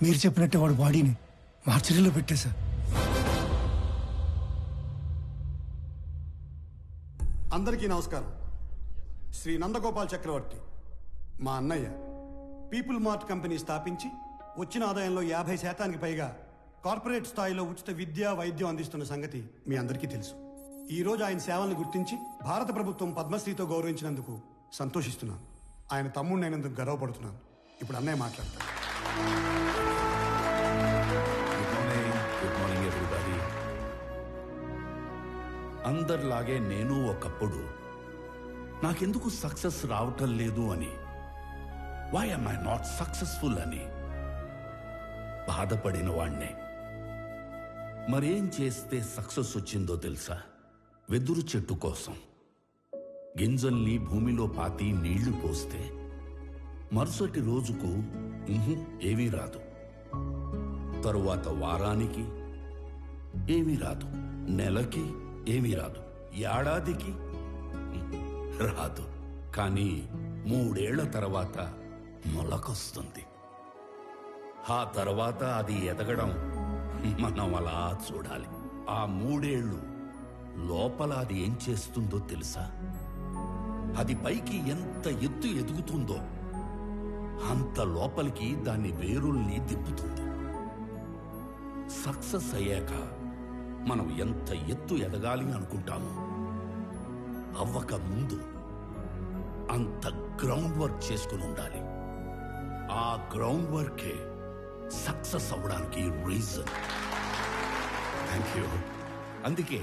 మీరు చెప్పినట్టే వాడు బాడీని మార్చరీలో పెట్టేశా. అందరికీ నమస్కారం. శ్రీ నందగోపాల్ చక్రవర్తి మా అన్నయ్య పీపుల్ మార్ట్ కంపెనీ స్థాపించి వచ్చిన ఆదాయంలో 50% పైగా కార్పొరేట్ స్థాయిలో ఉచిత విద్య వైద్యం అందిస్తున్న సంగతి మీ అందరికీ తెలుసు. ఈ రోజు ఆయన సేవలను గుర్తించి భారత ప్రభుత్వం పద్మశ్రీతో గౌరవించినందుకు సంతోషిస్తున్నాను. ఆయన తమ్ముడినైనందుకు గర్వపడుతున్నాను. ఇప్పుడు అన్నయ్య మాట్లాడతారు. Good morning everybody. అందరిలాగే నేను ఒకప్పుడు నాకెందుకు సక్సెస్ రావటం లేదు అని, why am I not successful అని బాధపడిన వాణ్ణే. మరేం చేస్తే సక్సెస్ వచ్చిందో తెలుసా? వెదురు చెట్టు కోసం గింజల్ని భూమిలో పాతి నీళ్లు పోస్తే మరుసటి రోజుకు ఏమీ రాదు, తరువాత వారానికి ఏమీ రాదు, నెలకి ఏమీ రాదు, ఏడాదికి రాదు. కానీ 3 ఏళ్ల తర్వాత మొలకొస్తుంది. ఆ తర్వాత అది ఎదగడం మనం అలా చూడాలి. ఆ 3 ఏళ్ళు లోపల అది ఏం చేస్తుందో తెలుసా? అది పైకి ఎంత ఎత్తు ఎదుగుతుందో అంత లోపలికి దాన్ని వేరుల్ని తిప్పుతుంది. సక్సెస్ అయ్యాక మనం ఎంత ఎత్తు ఎదగాలి అనుకుంటామో అవ్వక ముందు అంత గ్రౌండ్ వర్క్ చేసుకుని ఉండాలి. ఆ గ్రౌండ్ వర్కే సక్సెస్ అవ్వడానికి రీజన్. Thank you. అందుకే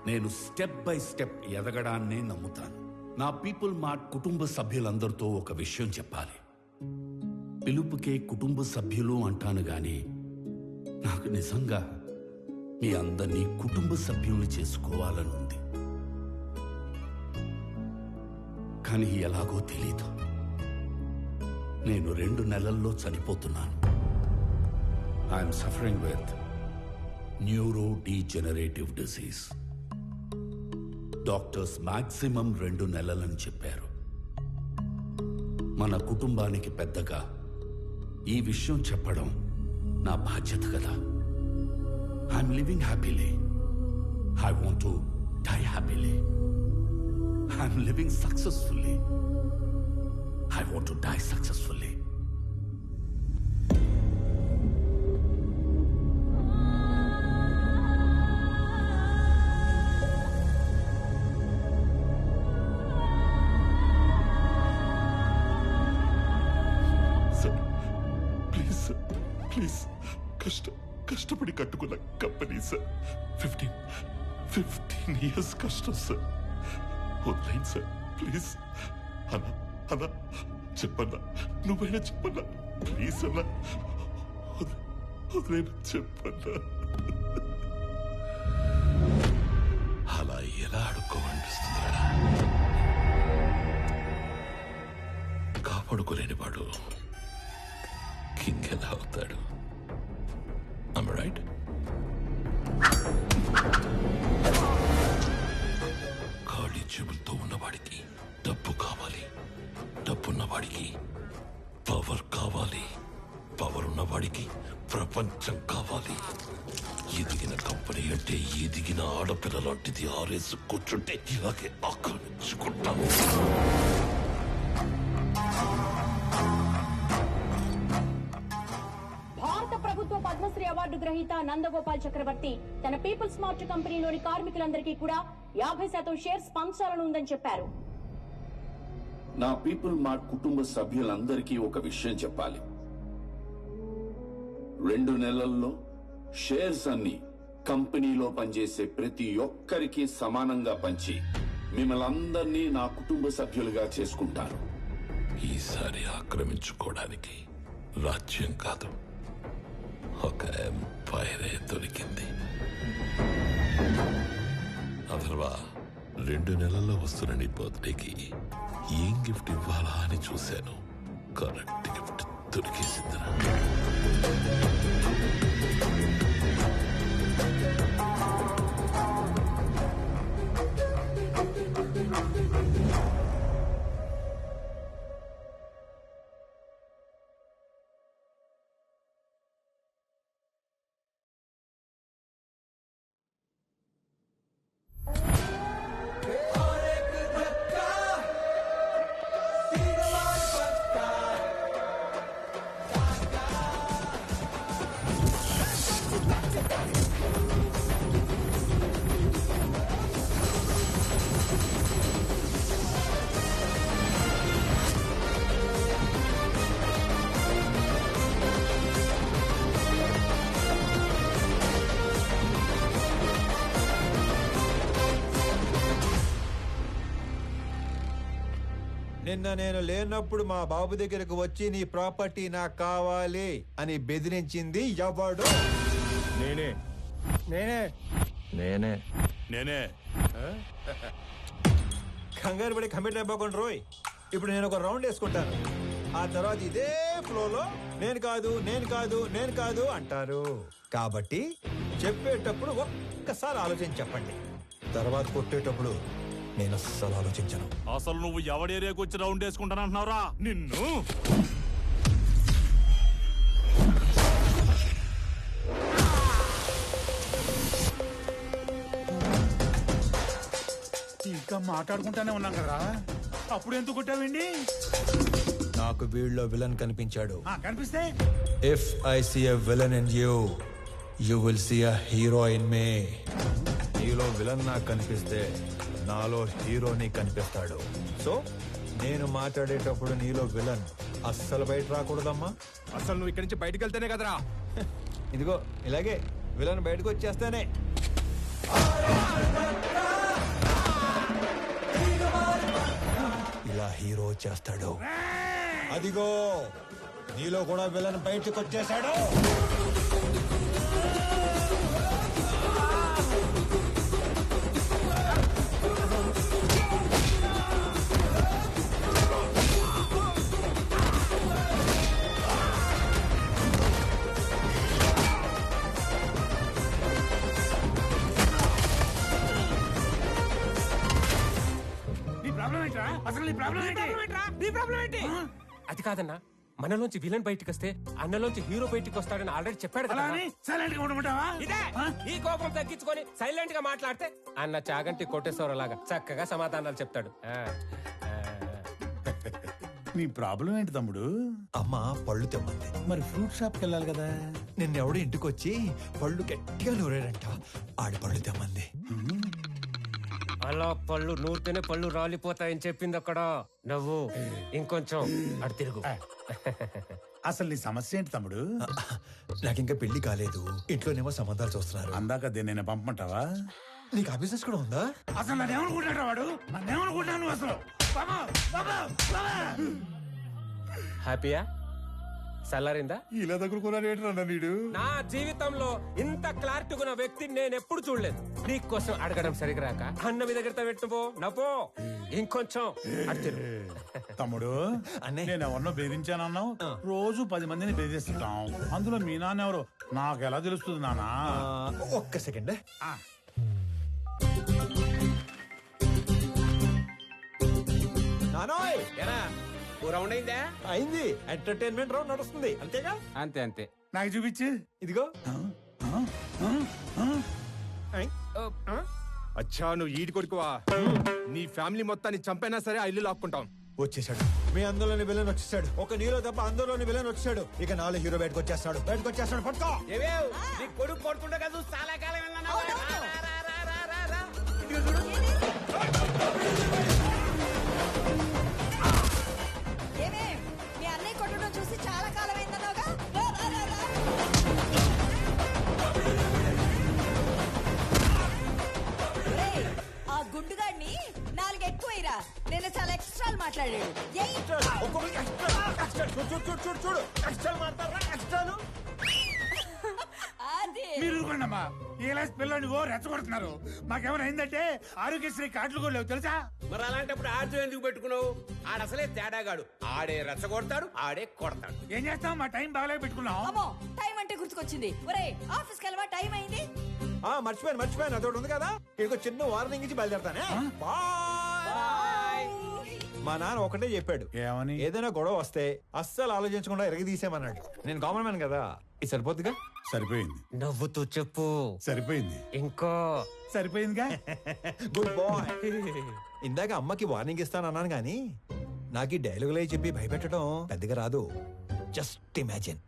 నేను స్టెప్ బై స్టెప్ ఎదగడాన్నే నమ్ముతాను. నా పీపుల్ మార్ట్ కుటుంబ సభ్యులందరితో ఒక విషయం చెప్పాలి. పిలుపుకే కుటుంబ సభ్యులు అంటాను గాని నాకు నిజంగా మీ అందరినీ కుటుంబ సభ్యుల్ని చేసుకోవాలని ఉంది. కానీ ఎలాగో తెలీదు. నేను 2 నెలల్లో చనిపోతున్నాను. I'm suffering with neuro degenerative disease. Doctors maximum 2 నెలలని చెప్పారు. మన కుటుంబానికి పెద్దగా ఈ విషయం చెప్పడం నా బాధ్యత కదా. I'm living happily. I want to die happily. I'm living successfully. I want to die successfully. Sir, please, sir, please. కష్టపడి కట్టుకున్న కంపెనీ సార్. 15 years కష్టం సార్. వదిలేండి సార్ ప్లీజ్. అన్నా చెప్పన్నా, నువ్వైనా చెప్పన్నా ప్లీజ్ అన్నా. వదిలేనా చెప్పన్నా. అలా ఎలా అడుక్కోమనిపిస్తుందా? కాపాడుకోలేని వాడు కింగ్ ఎలా అవుతాడు? Am I right? ఖాళీ జేబులతో ఉన్నవాడికి డబ్బు కావాలి, డబ్బున్నవాడికి పవర్ కావాలి, పవర్ ఉన్నవాడికి ప్రపంచం కావాలి. ఎదిగిన కంపెనీ అంటే ఎదిగిన ఆడపిల్ల లాంటిది. ఆరేసు కూర్చుంటే ఇలాగే ఆక్రమించుకుంటాము. భారత ప్రభుత్వ పద్మశ్రీ అవార్డు గ్రహీత నందగోపాల్ చక్రవర్తి తన పీపుల్స్ మార్ట్ కంపెనీలోని కార్మికులందరికీ కూడా 50% షేర్స్ పంచాలని ఉందని చెప్పారు. నా పీపుల్ మార్ట్ కుటుంబ సభ్యులందరికీ ఒక విషయం చెప్పాలి. 2 నెలల్లో షేర్స్ అన్ని కంపెనీలో పనిచేసే ప్రతి ఒక్కరికి సమానంగా పంచి మిమ్మల్ని అందరినీ నా కుటుంబ సభ్యులుగా చేసుకుంటాను. ఈసారి ఆక్రమించుకోవడానికి రాజ్యం కాదు, ఒక ఎంపైరే దొరికింది. అథర్వా, 2 నెలల్లో వస్తున్న నీ బర్త్డేకి ఏం గిఫ్ట్ ఇవ్వాలా అని చూశాను. కరెక్ట్ గిఫ్ట్ దొరికేసిందిరా. నిన్న నేను లేనప్పుడు మా బాబు దగ్గరకు వచ్చి నీ ప్రాపర్టీ నాకు కావాలి అని బెదిరించింది ఎవడు? నేనే నేనే నేనే. నేనే కంగారు పడి కమిట్ అయిపోకుండా రోయ్. ఇప్పుడు నేను ఒక రౌండ్ వేసుకుంటాను, ఆ తర్వాత ఇదే ఫ్లోలో నేను కాదు నేను కాదు నేను కాదు అంటారు. కాబట్టి చెప్పేటప్పుడు ఒక్కసారి ఆలోచించి చెప్పండి, తర్వాత కొట్టేటప్పుడు నేను అస్సలు ఆలోచించను. అసలు నువ్వు ఎవడి ఏరియాకి వచ్చి రౌండ్ వేసుకుంటానంటున్నావురా నిన్ను? ఇంకా మాట్లాడుకుంటానే ఉన్నాం కదా, అప్పుడు ఎందుకు కొట్టావండి? నాకు వీళ్ళలో విలన్ కనిపించాడు. కనిపిస్తే if I see a villain in you, you will see a hero in me. నీలో విలన్ నాకు కనిపిస్తే నాలో హీరోని కనిపిస్తాడు. సో నేను మాట్లాడేటప్పుడు నీలో విలన్ అస్సలు బయట రాకూడదమ్మా. అసలు నువ్వు ఇక్కడి నుంచి బయటకు వెళ్తేనే కదరా. ఇదిగో ఇలాగే విలన్ బయటకు వచ్చేస్తానే. ఇలా హీరో చేస్తాడు. అదిగో నీలో కూడా విలన్ బయటకు వచ్చేసాడు. నీ ప్రాబ్లం ఏంట్రా? అసలు నీ ప్రాబ్లం ఏంటి? అది కాదన్నా, మనలోంచి విలన్ బయటికి వస్తే అన్నలోంచి హీరో బయటికి వస్తాడని ఆల్రెడీ చెప్పాడు కదా. అలా అని సైలెంట్ గా ఉండమంటావా? ఇదే ఈ కోపం తగ్గించుకొని సైలెంట్ గా మాట్లాడితే అన్న చాగంటి కోటేశ్వరలాగా చక్కగా సమాధానాలు చెప్తాడు. నీ ప్రాబ్లం ఏంటి తమ్ముడు? అమ్మ పళ్ళు తెమ్మంది. మరి ఫ్రూట్ షాప్ కి వెళ్ళాలి కదా. నిన్నెవడు ఇంటికి వచ్చి పళ్ళు గట్టిగా నూరాడంట, ఆడి పళ్ళు తెమ్మంది. అలా పళ్ళు నూరితేనే పళ్ళు రాలిపోతాయని చెప్పింది అక్కడ. నవ్వు ఇంకొంచెం అటు తిరుగు. అసలు నీ సమస్య ఏంటి తమ్ముడు? నాకింకా పెళ్లి కాలేదు, ఇంట్లోనేమో సంబంధాలు చూస్తున్నారు. అందాక నేను పంపమంటావా? నీకు ఆ బిజినెస్ కూడా ఉందా? అసలు నన్నేమనుకుంటాడు వాడు? నన్నేమనుకుంటాను నువ్వు అసలు? బాబా, బాబా, బాబా. హ్యాపీయా? సల్లారిందా? ఇలా దగ్గరుకున్నాడు ఏంటన్నా వీడు? నా జీవితంలో ఇంత క్లారిటీ ఉన్న వ్యక్తిని నేను ఎప్పుడు చూడలేదు. నీకోసం అడగడం సరిగ్గా రాక అన్న మీ దగ్గర పెట్టుపో నవ్వో ఇంకొంచెం అటు తిరుగు. తమ్ముడు అన్నయ్య. నేను ఎవరినో బెదిరించానన్నావు. రోజు 10 మందిని బెదిరిస్తుంటాం, అందులో మీ నాన్న ఎవరు నాకు ఎలా తెలుస్తుంది నానా? ఒక్క సెకండ్. నానోయ్ రౌండ్ అయిందా? అయింది. ఎంటర్టైన్మెంట్ రౌండ్ నడుస్తుంది అంతేగా? అంతే అంతే. నాకు చూపించు. ఇదిగో. అచ్చా నువ్వు ఈడి కొడుకువా? నీ ఫ్యామిలీ మొత్తాన్ని చంపైనా సరే ఆ ఇల్లు లాక్కుంటాం. వచ్చేసాడు. మీ అందులోని విలన్ వచ్చేసాడు. ఒక నీలో తప్ప అందులోని విలన్ వచ్చాడు. ఇక నాలో హీరో బయటకు వచ్చేస్తాడు. పట్టుకో. నీ కొడుకు కొడుతుండే కదా చాలా కాలం మీ అన్నయ్య కొట్టడం చూసి చాలా కాలం అయిందన్నావుగా. ఆ గుండుగాడిని 4 ఎక్కువైరా. నేను చాలా ఎక్స్ట్రాలు మాట్లాడాడు. మీరు ఊరుకోండమ్మా. ఏలాస్ పిల్లని ఓ రెచ్చగొడుతున్నారు. మాకేమైనా అయిందంటే ఆరోగ్యశ్రీ కార్డులు కూడా లేవు తెలుసా? మరి అలాంటప్పుడు ఆర్జు ఎందుకు పెట్టుకున్నావు? ఆడసలే తేడాగాడు. ఆడే రెచ్చగొడతాడు, ఆడే కొడతాడు. ఏం చేస్తాం? మా టైం బాగాలే పెట్టుకున్నాం. అమ్మో, టైం అంటే గుర్తుకొచ్చింది. ఒరే ఆఫీస్కి వెళ్ళవా? టైం అయింది. మర్చిపోయాను అదొకటి ఉంది కదా. ఇదిగో చిన్న వార్నింగ్ ఇచ్చి బయలుదేరతానే. మా నాన్న ఒకటే చెప్పాడు, ఏమని? ఏదైనా గొడవ వస్తే అస్సలు ఆలోచించకుండా ఎరగదీసేమన్నాడు. నేను కామన్ మ్యాన్ కదా, ఇది సరిపోద్దిగా. సరిపోయింది. నవ్వుతూ చెప్పు. సరిపోయింది. ఇంకో సరిపోయిందిగా. Good bye. ఇందాక అమ్మకి వార్నింగ్ ఇస్తానన్నాను గానీ నాకు ఈ డైలాగులే చెప్పి భయపెట్టడం పెద్దగా రాదు. జస్ట్ ఇమాజిన్,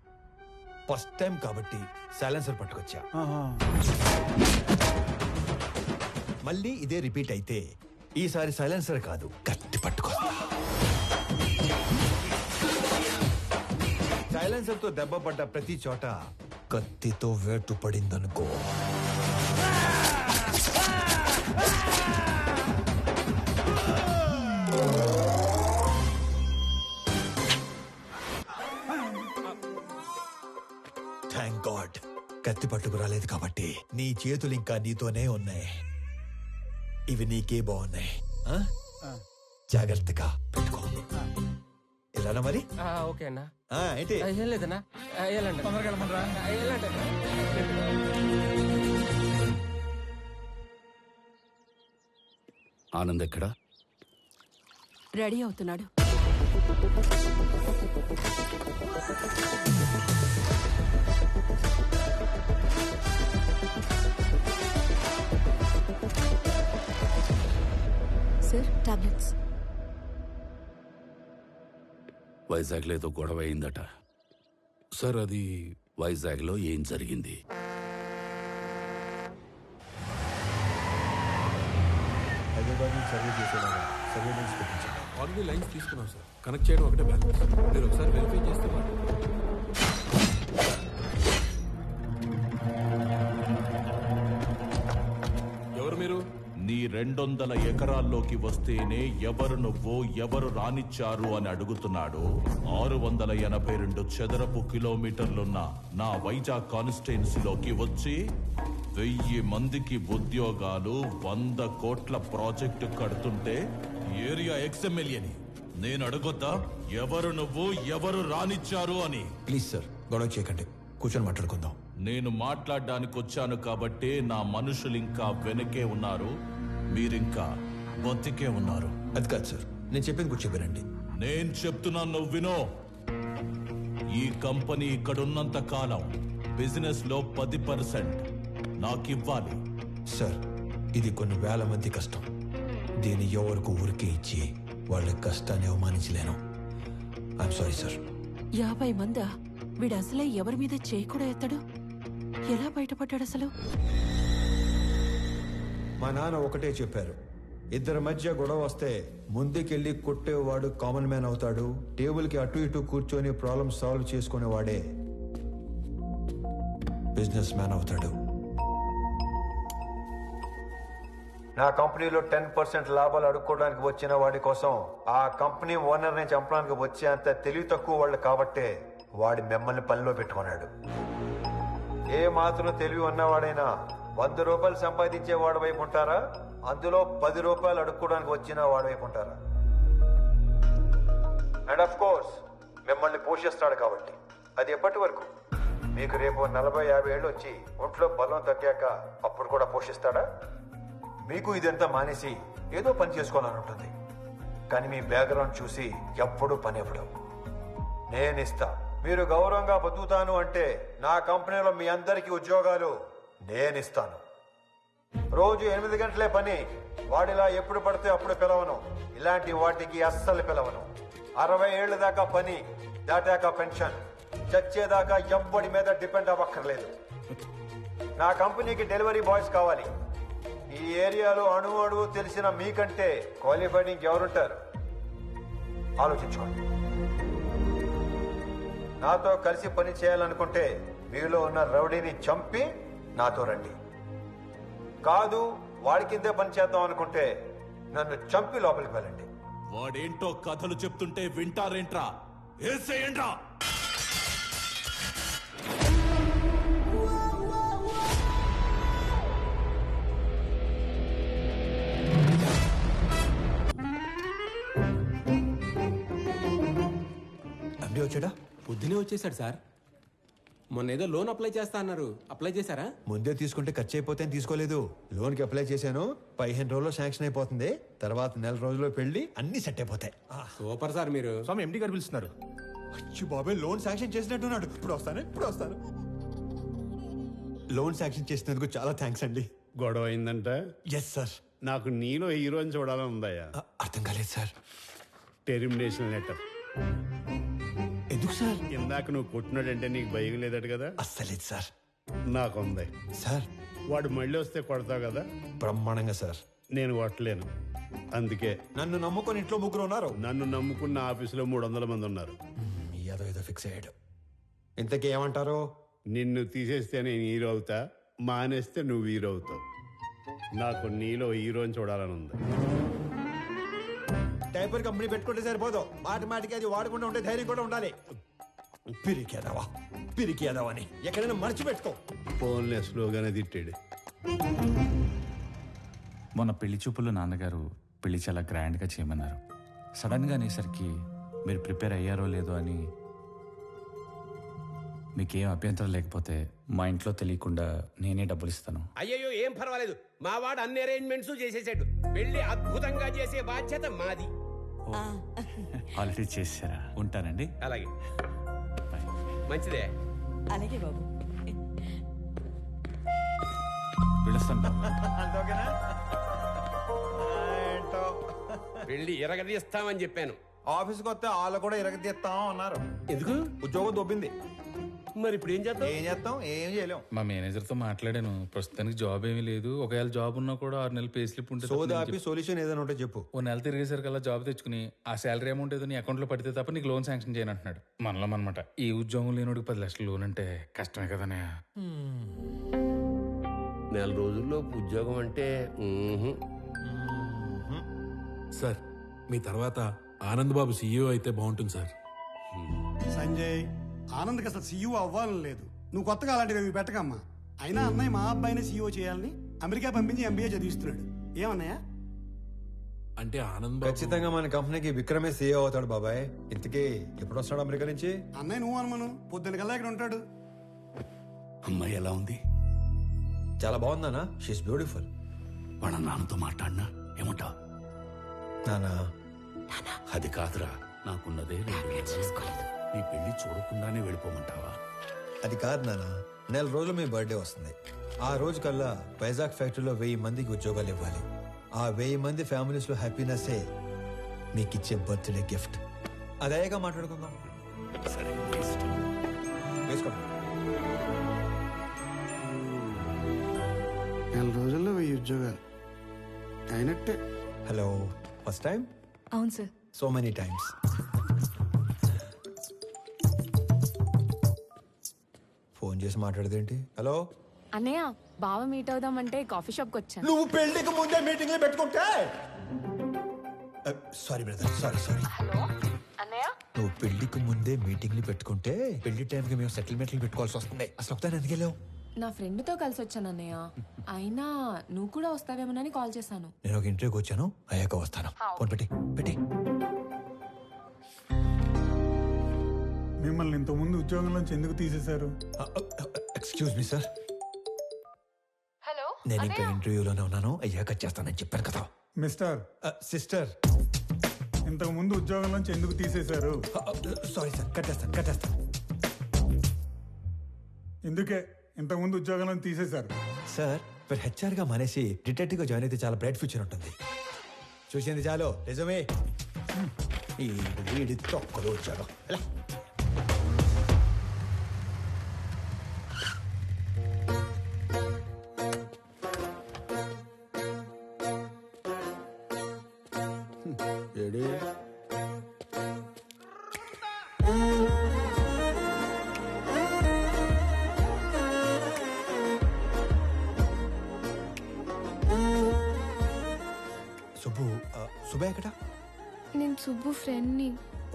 ఫస్ట్ టైం కాబట్టి సైలెన్సర్ పట్టుకొచ్చా. మళ్ళీ ఇదే రిపీట్ అయితే ఈసారి సైలెన్సర్ కాదు కత్తి పట్టుకొస్తా. సైలెన్సర్ తో దెబ్బ పడ్డ ప్రతి చోట కత్తితో వేటు పడిందనుకో. నీ చేతులు ఇంకా నీతోనే ఉన్నాయి. ఇవి నీకే బాగున్నాయి. జాగ్రత్తగా పెట్టుకో. ఇలానా మరి? ఓకే అన్నా. ఏంటి? ఏం లేదన్నా, వెళ్ళండి. తొందరగా వెళ్ళమనరా. వెళ్ళండి. ఆనంద్ ఎక్కడా? రెడీ అవుతున్నాడు. Sir, tablets. వైజాగ్లో ఏదో గొడవ అయిందట సార్. అది వైజాగ్లో ఏం జరిగింది? హైదరాబాద్ నుంచి సర్వే చేసేలాగా సర్వేలెన్స్ పెట్టించాను. ఆల్రెడీ లైన్స్ తీసుకున్నాం సార్. కనెక్ట్ చేయడం ఒకటే బ్యాలెన్స్. మీరు ఒకసారి వెరిఫై చేస్తే ఎవరు మీరు? నీ 200 ఎకరాల్లోకి వస్తేనే ఎవరు నువ్వు, ఎవరు రానిచ్చారు అని అడుగుతున్నాడు. 682 చదరపు కిలోమీటర్లున్న నా వైజాగ్ కాన్స్టిట్యున్సీలోకి వచ్చి 1000 మందికి ఉద్యోగాలు, 100 కోట్ల ప్రాజెక్టు కడుతుంటే ఏరియా ఎక్స్ఎమ్మెల్యేని నేను అడగొద్దా ఎవరు నువ్వు, ఎవరు రానిచ్చారు అని? ప్లీజ్ సార్, గొడవ చేయకండి, కూర్చొని మాట్లాడుకుందాం. నేను మాట్లాడడానికి వచ్చాను కాబట్టే నా మనుషులు ఇంకా వెనకే ఉన్నారు, మీరింకా బతికే ఉన్నారు. అది కాదు సార్, నేను చెప్పింది కూడా చెప్పానండి. నేను చెప్తున్నాను, నువ్వు వినో. ఈ కంపెనీ ఇక్కడున్నంత కాలం బిజినెస్ లో 10% నాకివ్వాలి. సార్, ఇది కొన్ని వేల మంది కష్టం. దీన్ని ఎవరికి ఊరికే ఇచ్చి వాళ్ళ కష్టాన్ని అవమానించలేను. I'm sorry sir. 50 మందా? వీడు అసలే ఎవరి మీద చేయి కూడా ఎత్తాడు. ఎలా బయటపడ్డాడు అసలు? మా నాన్న ఒకటే చెప్పారు, ఇద్దరి మధ్య గొడవ వస్తే ముందుకెళ్ళి కొట్టేవాడు కామన్ మ్యాన్ అవుతాడు, టేబుల్కి అటు ఇటు కూర్చొని ప్రాబ్లం సాల్వ్ చేసుకునేవాడే బిజినెస్ మ్యాన్ అవుతాడు. నా కంపెనీలో 10% లాభాలు అడుక్కోవడానికి వచ్చిన వాడి కోసం ఆ కంపెనీ ఓనర్ని చంపడానికి వచ్చే అంత తెలివి తక్కువ వాళ్ళు కాబట్టే వాడి మిమ్మల్ని పనిలో పెట్టుకున్నాడు. ఏ మాత్రం తెలివి ఉన్నవాడైనా 100 రూపాయలు సంపాదించే వాడి వైపు ఉంటారా, అందులో 10 రూపాయలు అడుక్కోవడానికి వచ్చిన వాడి వైపు ఉంటారా? అండ్ ఆఫ్ కోర్స్ మిమ్మల్ని పోషిస్తాడు కాబట్టి. అది ఎప్పటి వరకు? మీకు రేపు 40-50 ఏళ్ళు వచ్చి ఒంట్లో బలం తగ్గాక అప్పుడు కూడా పోషిస్తాడా? మీకు ఇదంతా మానేసి ఏదో పని చేసుకోవాలని ఉంటుంది, కానీ మీ బ్యాక్గ్రౌండ్ చూసి ఎప్పుడూ పని ఇవ్వడం. నేనిస్తా. మీరు గౌరవంగా బతుకుతాను అంటే నా కంపెనీలో మీ అందరికీ ఉద్యోగాలు నేనిస్తాను. రోజు 8 గంటలే పని. వాడిలా ఎప్పుడు పడితే అప్పుడు పిలవను. ఇలాంటి వాటికి అస్సలు పిలవను. 60 ఏళ్ల దాకా పని, దాటాక పెన్షన్. చచ్చేదాకా ఎవ్వడి మీద డిపెండ్ అవ్వక్కర్లేదు. నా కంపెనీకి డెలివరీ బాయ్స్ కావాలి. ఈ ఏరియాలో అణువు తెలిసిన మీకంటే క్వాలిఫైడ్ ఇంకెవరుంటారు? ఆలోచించుకోండి. నాతో కలిసి పని చేయాలనుకుంటే మీలో ఉన్న రౌడీని చంపి నాతో రండి. కాదు, వాడి కిందే పని చేద్దాం అనుకుంటే నన్ను చంపి లోపలికి వెళ్ళండి. వాడేంటో కథలు చెప్తుంటే వింటారేంట్రా? ఏసేయండ్రా. వచ్చాడా? పొద్దునే వచ్చేసాడు సార్. మొన్న ఏదో లోన్ అప్లై చేస్తా అన్నారు, అప్లై చేశారా? ముందే తీసుకుంటే ఖర్చు అయిపోతే తీసుకోలేదు. లోన్కి అప్లై చేశాను, 15 రోజుల్లో శాంక్షన్ అయిపోతుంది. తర్వాత 1 రోజుల్లో పెళ్లి, అన్ని సెట్ అయిపోతాయి. Super sir. మీరు స్వామి ఎండి గారు పిలుస్తున్నారు. అచ్చి బాబాయ్, లోన్ శాంక్షన్ చేసినట్టున్నాడు. ఇప్పుడు వస్తాను. లోన్ శాంక్షన్ చేసినందుకు చాలా థ్యాంక్స్ అండి. గొడవ అయిందంట? Yes sir. నాకు నీలో హీరోని చూడాలని ఉందయ్యా. అర్థం కాలేదు సార్. Termination letter. ఎందుకు సార్? ఇందాక నువ్వు కొట్టినాడంటే నీకు భయం లేదట కదా? అస్సలేదు సార్. నాకుంది సార్. వాడు మళ్ళీ వస్తే కొడతావు కదా? బ్రహ్మాండంగా సార్. నేను కొట్టలేను, అందుకే. నన్ను నమ్ముకొని ఇంట్లో 3 ఉన్నారు. నన్ను నమ్ముకున్న ఆఫీసులో 300 మంది ఉన్నారు. ఏదో ఫిక్స్ అయ్యాడు. ఇంతకీ ఏమంటారు? నిన్ను తీసేస్తే నేను హీరో అవుతా, మానేస్తే నువ్వు హీరో అవుతావు. నాకు నీలో హీరోని చూడాలని ఉంది. టైపర్ కంపెనీ పెట్టుకుంటే సరిపోదు, మాటికి అది వాడకుండా ఉంటే ధైర్యం కూడా ఉండాలి. పిరికేదావా అని ఎక్కడైనా మర్చిపెట్టుకో. ఫోన్లే స్లోగానే తిట్టాడు. మొన్న పెళ్లి చూపుల్లో నాన్నగారు పెళ్లి చాలా గ్రాండ్గా చేయమన్నారు. సడన్గా అనేసరికి మీరు ప్రిపేర్ అయ్యారో లేదో అని, మీకేం అభ్యంతరం లేకపోతే మా ఇంట్లో తెలియకుండా నేనే డబ్బులు ఇస్తాను. అయ్యయ్యో ఏం పర్వాలేదు, మా వాడు అన్ని అరేంజ్మెంట్స్ చేసేసాడు. పెళ్లి అద్భుతంగా చేసే బాధ్యత మాది. ఆల్రెడీ చేశారా? ఉంటానండి. అలాగే, మంచిదే. అలాగే బాబు. పిలుస్తాను బాబు. పెళ్లి ఎరగదీస్తామని చెప్పాను. ఆఫీస్కి వస్తే వాళ్ళు కూడా ఇరగదీస్తాం అన్నారు. ఎందుకు? ఉద్యోగం దొబ్బింది. మరి ఇప్పుడు ఏం చేద్దాం? ఏం చేయలేం. మా మేనేజర్తో మాట్లాడాను. ప్రస్తుతానికి జాబ్ ఏమీ లేదు. ఒకవేళ జాబ్ ఉన్నా కూడా 6 నెలలు పే స్లిప్ ఉంటుంది. సోదాపి సొల్యూషన్ ఏదైనా ఉంటే చెప్పు. ఓ నెల తిరిగేసరికల్లా జాబ్ తెచ్చుకుని ఆ శాలరీ అమౌంట్ ఏదో నీ అకౌంట్లో పడితే తప్ప నీకు లోన్ శాంక్షన్ చేయను అంటున్నాడు. మనలో అనమాట. ఈ ఉద్యోగం లేనోడికి 10 లక్షలు లోన్ అంటే కష్టమే కదనే. నెల రోజుల్లో ఉద్యోగం అంటే సార్, మీ తర్వాత ఆనంద్ బాబు సీఈఓ అయితే బాగుంటుంది సార్. సంజయ్, ఆనంద్కి అసలు సీఈఓ అవ్వాలని లేదు. నువ్వు కొత్తగా అలాంటివి పెట్టకమ్మా. అయినా అన్నయ్య మా అబ్బాయిని సీఈఓ చేయాలని అమెరికా పంపించి ఎంబీఏ చదివిస్తున్నాడు. ఏమన్నయ్య? అంటే ఆనంద్ బాబు ఖచ్చితంగా మన కంపెనీకి విక్రమే సీఈఓ అవుతాడు బాబాయ్. ఇంతకీ ఎప్పుడు వస్తాడు అమెరికా నుంచి? అన్నయ్య నువ్వు అనుమను పొద్దున్న కల్లా ఇక్కడ ఉంటాడు. అమ్మాయి ఎలా ఉంది? చాలా బాగుందానా? She is beautiful. వాళ్ళ నాన్నతో మాట్లాడినా ఏమంటా? నానా, అది కాదురా, నాకున్నదే 2 నెలలు. నీ పెళ్లి చూడకుండానే వెళ్ళిపోమంటావా? అది కాదు నానా. నెల రోజులు మీ బర్త్డే వస్తుంది. ఆ రోజు కల్లా వైజాగ్ ఫ్యాక్టరీలో 1000 మందికి ఉద్యోగాలు ఇవ్వాలి. ఆ 1000 మంది ఫ్యామిలీస్ లో హ్యాపీనెస్సే మీకు ఇచ్చే బర్త్డే గిఫ్ట్. అదేగా మాట్లాడుకుందాం. సరే, వేసుకోండి. నెల రోజుల్లో 1000 ఉద్యోగాలు అయినట్టే. Hello, first time? అవును sir. So many times. Phone చేసి మాట్లాడదేంటి? హలో అన్నయ్య, బావ మీట్ అవుదామంటే కాఫీ షాప్కి వచ్చాను. నువ్వు పెళ్లికి ముందే మీటింగ్లు పెట్టుకుంటే. Sorry brother, sorry. హలో అన్నయ్య, నువ్వు పెళ్లికి ముందే మీటింగ్లు పెట్టుకుంటే పెళ్లి టైంకి మేము సెటిల్మెంట్లు పెట్టుకోవాల్సి వస్తుంది. అసలు ఒకసారి ఎందుకు వెళ్ళావు? నా ఫ్రెండ్తో కలిసి వచ్చాను అన్నయ్య. అయినా నువ్వు కూడా వస్తావేమోనని కాల్ చేశాను. నేను ఒక ఇంటర్వ్యూకి వచ్చాను, అయ్యాక వస్తాను. ఫోన్ పెట్టి. మిమ్మల్ని ఇంతకుముందు ఉద్యోగంలోంచి ఎందుకు తీసేశారు? Excuse me sir. హలో, నేను ఇంకా ఇంటర్వ్యూలోనే ఉన్నాను, అయ్యాక చేస్తానని చెప్పాను కదా. మిస్టర్ సిస్టర్, ఇంతకు ముందు ఉద్యోగంలోంచి ఎందుకు తీసేశారు? సారీ సార్, కట్టేస్తాను. ఇందుకే ఇంతకు ముందు ఉద్యోగంలో తీసేశారు. సార్, మీరు హెచ్ఆర్ గా మానేసి డిటెక్టివ్ గా జాయిన్ అయితే చాలా బ్రైట్ ఫ్యూచర్ ఉంటుంది. చూసింది చాలు, నిజమే. ఈ వీడి తొక్కలు వచ్చాడు. సుబ్బు ఎక్కడ? నేను సుబ్బు ఫ్రెండ్ని.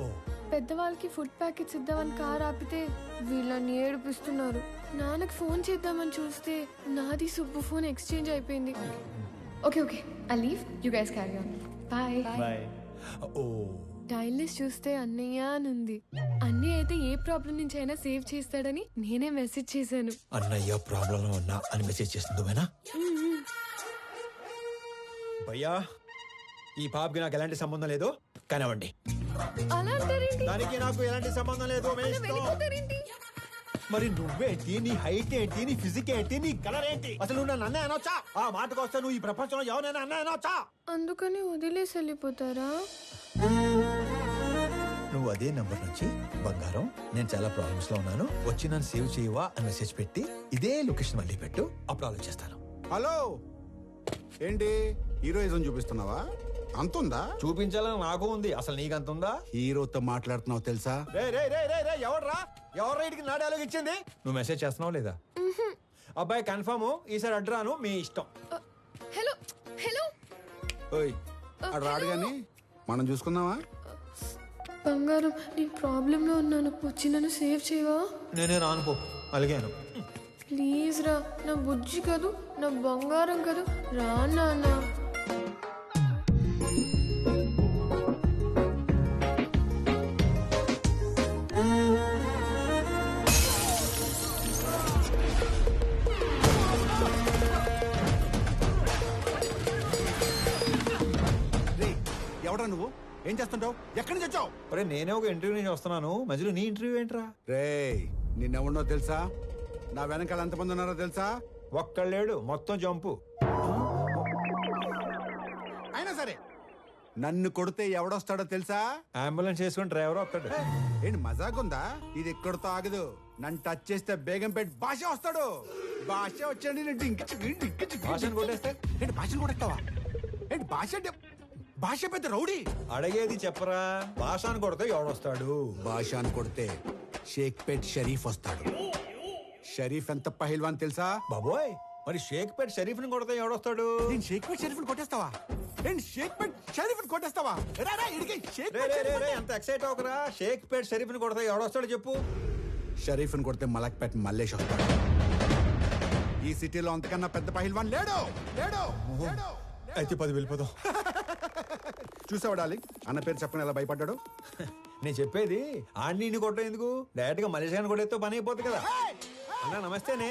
ఓ, పెద్దవాళ్ళకి ఫుడ్ ప్యాకెట్స్ ఇద్దామని కార్ ఆపితే వీళ్ళని ఏడిపిస్తున్నారు. నాన్నకి ఫోన్ చేద్దామని చూస్తే నాది సుబ్బు ఫోన్ ఎక్స్చేంజ్ అయిపోయింది. Okay, I leave, you guys carry on. Bye. ఓ, టైల్ లిస్ట్ చూస్తే అన్నయ్య అని ఉంది. అన్నయ్య అయితే ఏ ప్రాబ్లం నుంచి అయినా సేవ్ చేస్తాడని నేనే మెసేజ్ చేశాను. అన్నయ్య ప్రాబ్లం ఉన్నా అని మెసేజ్ చేస్తుంది భయ్యా. ఈ పాపకి నాకు ఎలాంటి సంబంధం లేదు, కానివ్వండి. దానికి నాకు ఎలాంటి సంబంధం లేదు. మరి నువ్వేంటి? నీ హైట్ ఏంటి? నీ ఫిజిక్ ఏంటి? నీ కలర్ ఏంటి? అసలు నువ్వు నన్ను అన్నయ్య అనొచ్చా? ఆ మాటకు వస్తే నువ్వు ఈ ప్రపంచంలో ఎవరైనా అన్నయ్య అనొచ్చా? అందుకని వదిలేసి వెళ్ళిపోతారా? నువ్వు అదే నంబర్ నుంచి బంగారం, నేను చాలా ప్రాబ్లమ్స్ లో ఉన్నాను, వచ్చి నన్ను సేవ్ చేయవా అని మెసేజ్ పెట్టి ఇదే లొకేషన్ మళ్ళీ పెట్టు, అప్పుడు ఆలోచిస్తాను. హలో, ఏంటి హీరోయిజం చూపిస్తున్నావా? అంతుందా? చూపించాలని నాకు ఉంది, అసలు నీకు అంత ఉందా? హీరోతో మాట్లాడుతున్నావు తెలుసా? ఎవడ్రా ఇటుకి నా డైలాగ్ ఇచ్చింది? నువ్వు మెసేజ్ చేస్తున్నావు లేదా? అబ్బాయి కన్ఫర్మ్, ఈసారి అడ్రాను, మీ ఇష్టం. హలో ఓయ్, అడు రాడు గాని మనం చూసుకుందామా? బంగారం, నేను ప్రాబ్లం లో ఉన్నాను, వచ్చి నన్ను సేవ్ చేయవా? నేనే రాను పో, అలిగాను. ప్లీజ్ రా, నా బుజ్జి కాదు, నా బంగారం కదా, రా నాన్న. ఎవడా నువ్వు? ఏం చేస్తుంటావు? ఎక్కడి నుంచి వచ్చావు? అరే నేనే ఒక ఇంటర్వ్యూ నుంచి వస్తున్నాను, మధ్యలో నీ ఇంటర్వ్యూ ఏంట్రా? రే నిన్నెవడో తెలుసా? నా వెనకాల ఎంతమంది ఉన్నారో తెలుసా? ఒక్కళ్ళేడు, మొత్తం జంపు. అయినా సరే నన్ను కొడితే ఎవడొస్తాడో తెలుసా? అంబులెన్స్ చేసుకుని డ్రైవర్ వస్తాడు. ఏంటి మజాకుందా? ఇది ఎక్కడితో ఆగదు. నన్ను టచ్ చేస్తే బేగంపేట భాష వస్తాడు. భాష వచ్చాడు. భాషను కొట్టేస్తే ఏంటి భాషను కొట్టేస్తావా? ఏంటి భాష అంటే భాష పెద్ద రౌడీ. అడిగేది చెప్పరా, భాషను కొడితే ఎవడొస్తాడు? భాషను కొడితే షేక్పేట్ షరీఫ్ వస్తాడు. షరీఫ్ ఎంత పహిల్వాన్ తెలుసా? బాబోయ్, మరి షేక్పేట్ షరీఫ్ ని కొడితే ఎవడొస్తాడు? నేను షేక్పేట్ షరీఫ్ కొట్టేస్తావా? నేను షేక్పేట్ షరీఫ్ కొట్టేస్తావా? ఎంత ఎక్సైట్ అవకరా. షేక్పేట్ షరీఫ్ ని కొడితే ఎవడొస్తాడు చెప్పు? షరీఫ్ ని కొడితే మలక్పేట్ మల్లేష్ వస్తాడు. ఈ సిటీలో అంతకన్నా పెద్ద పహిల్వాన్ లేడు. లేడు. అయితే 10 వెళ్ళిపోదాం. చూసావా డార్లింగ్, అన్న పేరు చెప్పని ఎలా భయపడ్డాడు? నేను చెప్పేది ఆడిని కొట్టడం ఎందుకు, డైరెక్ట్ గా మలేషియా కొట్టేస్తే పని అయిపోతుంది కదా. అన్నా నమస్తేనే.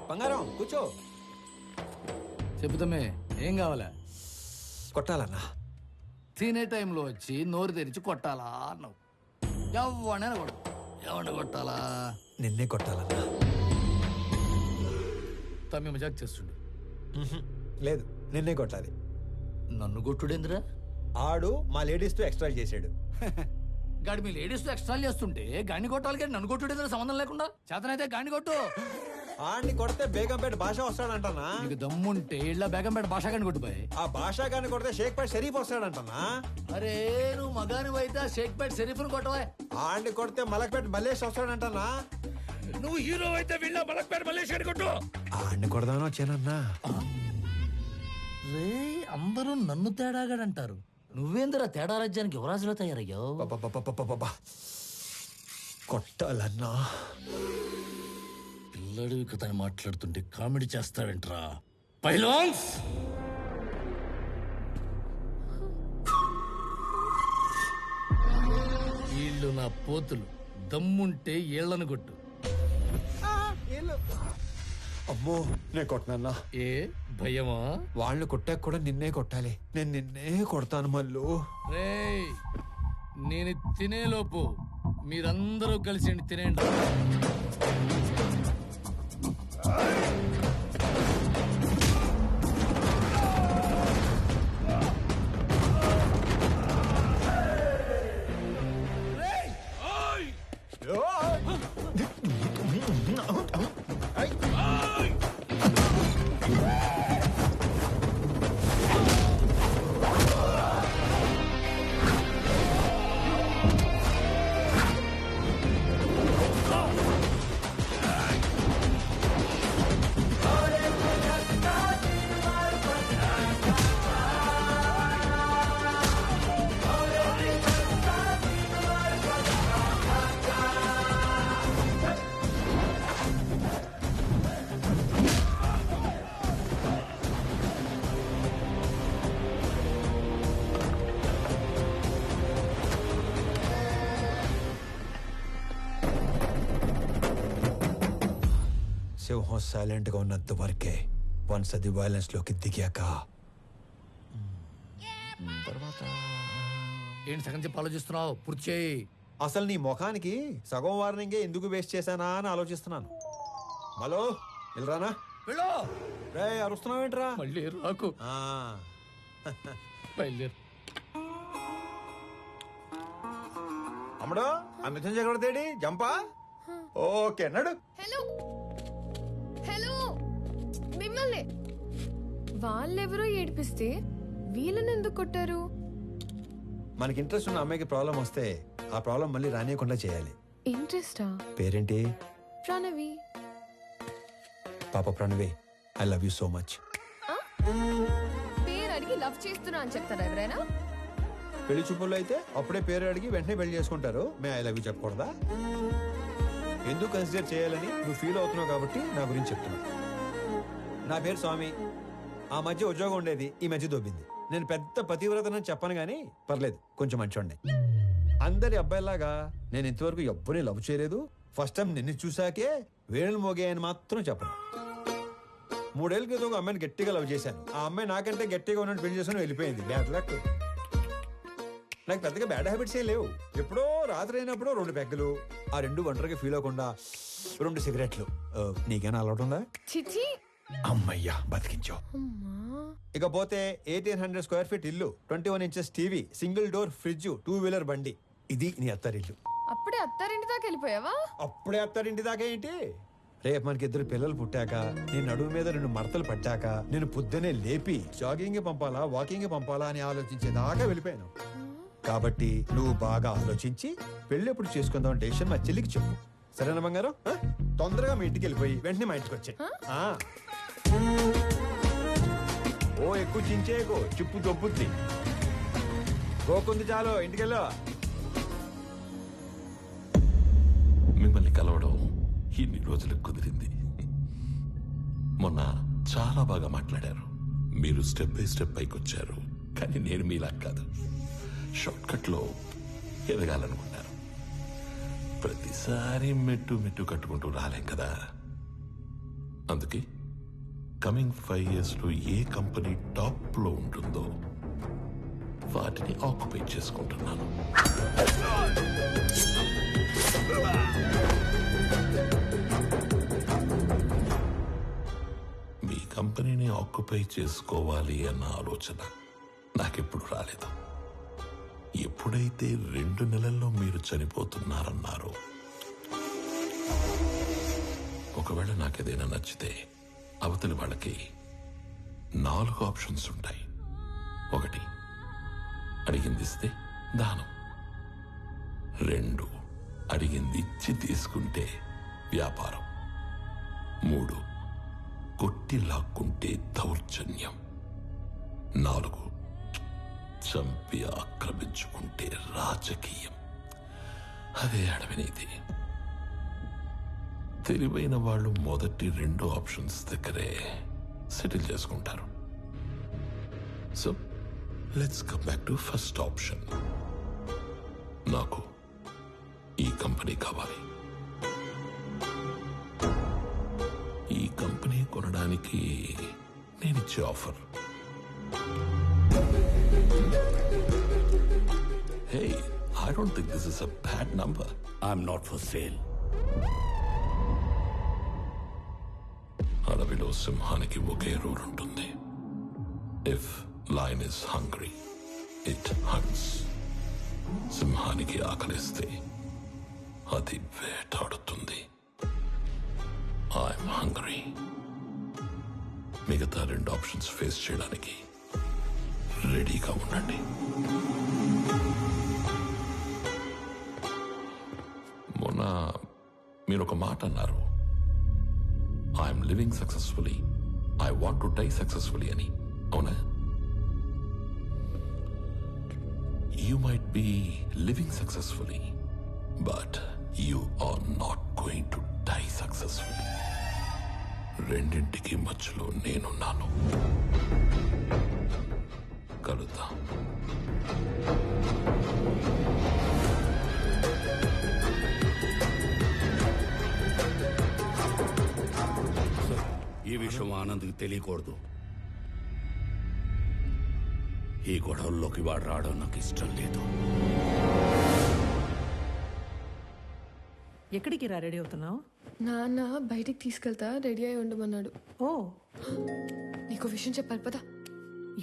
బంగారం కూర్చో. చెబుతామే, ఏం కావాలా? కొట్టాలన్నా. తినే టైంలో వచ్చి నోరు తెరిచి కొట్టాలా అన్నావు. ఎవడైనా కొడు. ఎవరిని కొట్టాలా? నిన్నే కొట్టాలన్నా. తమ్మి మజాక్ చేస్తుండు. లేదు, నిన్నే కొట్టాలి. నన్ను కొట్టుడేంద్రా? ఆడు మా లేడీస్ తో ఎక్స్ట్రా చేసాడు. గాడి మీ లేడీస్ తో ఎక్స్ట్రా చేస్తుంటే గాని కొట్టాలి కానీ నన్ను కొట్టుడేంద్రా సంబంధం లేకుండా? చేతనైతే గాని కొట్టు. ఆడిని కొడితే బేగంపేట భాష వస్తాడంటనా? నీకు దమ్ముంటే ఇళ్ళ బేగంపేట భాష గాని కొట్టుపోయి. ఆ భాష గాని కొడితే షేక్పేట్ షరీఫ్ వస్తాడంటనా? అరే నువ్వు మగాని అయితే షేక్పేట్ షరీఫ్ను కొట్టవా. ఆడిని కొడితే మలక్పేట మల్లేష్ వస్తాడంటనా? నువ్వు హీరో అయితే వీళ్ళ మలక్పేట మల్లేష్ గాని కొట్టు. ఆడిని కొడదానో వచ్చానన్నా. రే అందరూ నన్ను తేడాగాడంటారు. నువ్వేందిరా తేడా రాజ్యానికి యువరాజులో తయారయ్యావు? కొట్టాలన్నా. పిల్లడివి కథని మాట్లాడుతుంటే కామెడీ చేస్తావేంట్రా పైలాన్స్? వీళ్ళు నా పోతులు. దమ్ముంటే ఏళ్లను కొట్టు. అమ్మో, నేను కొట్టనన్నా. ఏ భయమా? వాళ్ళు కొట్టాక కూడా నిన్నే కొట్టాలి. నేను నిన్నే కొడతాను మళ్ళు. రేయ్ నేను తినేలోపు మీరందరూ కలిసి తినేయండి. సింహం సైలెంట్ గా ఉన్నంత వరకే. వన్స్ అది వైలెన్స్ లోకి దిగాక తర్వాత ఏంటి సగం చెప్పి ఆలోచిస్తున్నావు? పూర్తి చేయి. అసలు నీ ముఖానికి సగం వార్నింగే ఎందుకు వేస్ట్ చేశానా అని ఆలోచిస్తున్నాను. హలో వెళ్ళరానా? వెళ్ళు. రే అరుస్తున్నావేంట్రా? మళ్ళీ రాకు. బయలుదేరు. అమ్మడు ఆ మిథున్ చక్రవర్తి జంపా. ఓకే నడు. హలో హలో, మిమ్మల్ని వాళ్ళెవరో ఏడిపిస్తే వీళ్ళని ఎందుకు కొట్టారు? మనకి ఇంట్రెస్ట్ ఉన్న అమ్మాయికి ప్రాబ్లం వస్తే ఆ ప్రాబ్లం మళ్ళీ రానియకుండా చేయాలి. ఇంట్రెస్టా? పేరేంటి? ప్రణవి. పాప Pranavi, I love you so much. పేరు అడిగి లవ్ చేస్తున్నా అని చెప్తారా ఎవరైనా? పెళ్లి చూపుల్లో అయితే అప్పుడే పేరు అడిగి వెంటనే పెళ్లి చేసుకుంటారు. మే ఐ లవ్ యూ చెప్పకూడదా? ఎందుకు కన్సిడర్ చేయాలని నువ్వు ఫీల్ అవుతున్నావు కాబట్టి నా గురించి చెప్తున్నా. నా పేరు స్వామి. ఆ మధ్య ఉద్యోగం ఉండేది, ఈ మధ్య దొబ్బింది. నేను పెద్ద పతివ్రతనని చెప్పను కానీ పర్లేదు, కొంచెం మంచోండి. అందరి అబ్బాయిలాగా నేను ఇంతవరకు ఎవ్వరిని లవ్ చేయలేదు. ఫస్ట్ టైం నిన్ను చూసాకే వేణులు మోగాయని మాత్రం చెప్పను. 3 ఏళ్ల క్రితం ఒక అమ్మాయిని గట్టిగా లవ్ చేశాను. ఆ అమ్మాయి నాకంటే గట్టిగా ఉన్నట్టు పెళ్లి చేసుకుని వెళ్ళిపోయింది. Bad luck. నాకు పెద్దగా బ్యాడ్ హ్యాబిట్స్ ఏం లేవు. ఎప్పుడో రాత్రి అయినప్పుడు 2 పెగ్గలు, ఆ 2 ఒంటరిగా ఫీల్ అవ్వకుండా 2 సిగరెట్లు. నీకేనా అలవాటు ఉందా? చిచి, అమ్మయ్యా బతికించావు. ఇకపోతే 1800 స్క్వేర్ ఫీట్ ఇల్లు, 21 inches TV, single door fridge, 2 wheeler బండి. ఇది నీ అత్తారిల్లు. అప్పుడే అత్తారింటి దాకా వెళ్ళిపోయావా? అప్పుడే అత్తారింటి దాకా ఏంటి? రేపు మనకి 2 పిల్లలు పుట్టాక, నేను నడుము మీద 2 మడతలు పట్టాక, నేను పొద్దునే లేపి జాగింగ్ పంపాలా వాకింగ్ పంపాలా అని ఆలోచించేదాకా వెళ్ళిపోయాను. కాబట్టి నువ్వు బాగా ఆలోచించి పెళ్లి ఎప్పుడు చేసుకుందాం డెసిషన్ మా చెల్లికి చెప్పు. సరేనా బంగారం? తొందరగా మీ ఇంటికి వెళ్ళిపోయి వెంటనే మా ఇంటికి వచ్చాయి. ఓ ఎక్కువ చించేయకు, చిప్పు దొబ్బుద్ది. గోకుంది చాలు, ఇంటికెళ్ళు. మిమ్మల్ని కలవడం ఇన్ని రోజులకు కుదిరింది. మొన్న చాలా బాగా మాట్లాడారు. మీరు స్టెప్ బై స్టెప్ పైకి వచ్చారు. కానీ నేను మీలా కాదు, షార్ట్ కట్ లో ఎదగాలనుకున్నారు. ప్రతిసారి మెట్టు మెట్టు కట్టుకుంటూ రాలేం కదా. అందుకే కమింగ్ 5 years లో ఏ కంపెనీ టాప్ లో ఉంటుందో వాటిని ఆక్యుపై చేసుకుంటున్నాను. మీ కంపెనీని ఆక్యుపై చేసుకోవాలి అన్న ఆలోచన నాకెప్పుడు రాలేదు. ఎప్పుడైతే 2 నెలల్లో మీరు చనిపోతున్నారన్నారో, ఒకవేళ నాకేదైనా నచ్చితే అవతలి వాళ్ళకి 4 ఆప్షన్స్ ఉంటాయి. 1, అడిగింది ఇస్తే దానం. 2, అడిగింది ఇచ్చి తీసుకుంటే వ్యాపారం. 3, కొట్టి లాక్కుంటే దౌర్జన్యం. 4, చంపి ఆక్రమించుకుంటే రాజకీయం. అదే అడవినీతి. తెలివైన వాళ్ళు మొదటి 2 ఆప్షన్స్ దగ్గరే సెటిల్ చేసుకుంటారు. So let's come back to first option. నాకు ఈ కంపెనీ కావాలి. ఈ కంపెనీ కొనడానికి నేనిచ్చే offer, hey, I don't think this is a bad number. I'm not for sale. అడవిలో సింహానికి ఒకే రూల్ ఉంటుంది. If lion is hungry it haunts. సింహానికి ఆకలిస్తే అది వేటాడుతుంది. I'm hungry. మిగతా 2 ఆప్షన్స్ ఫేస్ చేయడానికి రెడీగా ఉండండి. మొన్న మీరు ఒక మాట అన్నారు, I'm living successfully, I want to die successfully అని. అవునా? You might be living successfully, but you are not going to die successfully. రెండింటికి మధ్యలో నేనున్నాను. కలుద్దాం. ఈ విషయం ఆనంద్కి తెలియకూడదు. ఈ గొడవల్లోకి వాడు రావడం నాకు ఇష్టం లేదు. ఎక్కడికి రా రెడీ అవుతున్నావు? నాన్న బయటికి తీసుకెళ్తా, రెడీ అయి ఉండమన్నాడు. ఓ, నీకు విషయం చెప్పాలి పదా.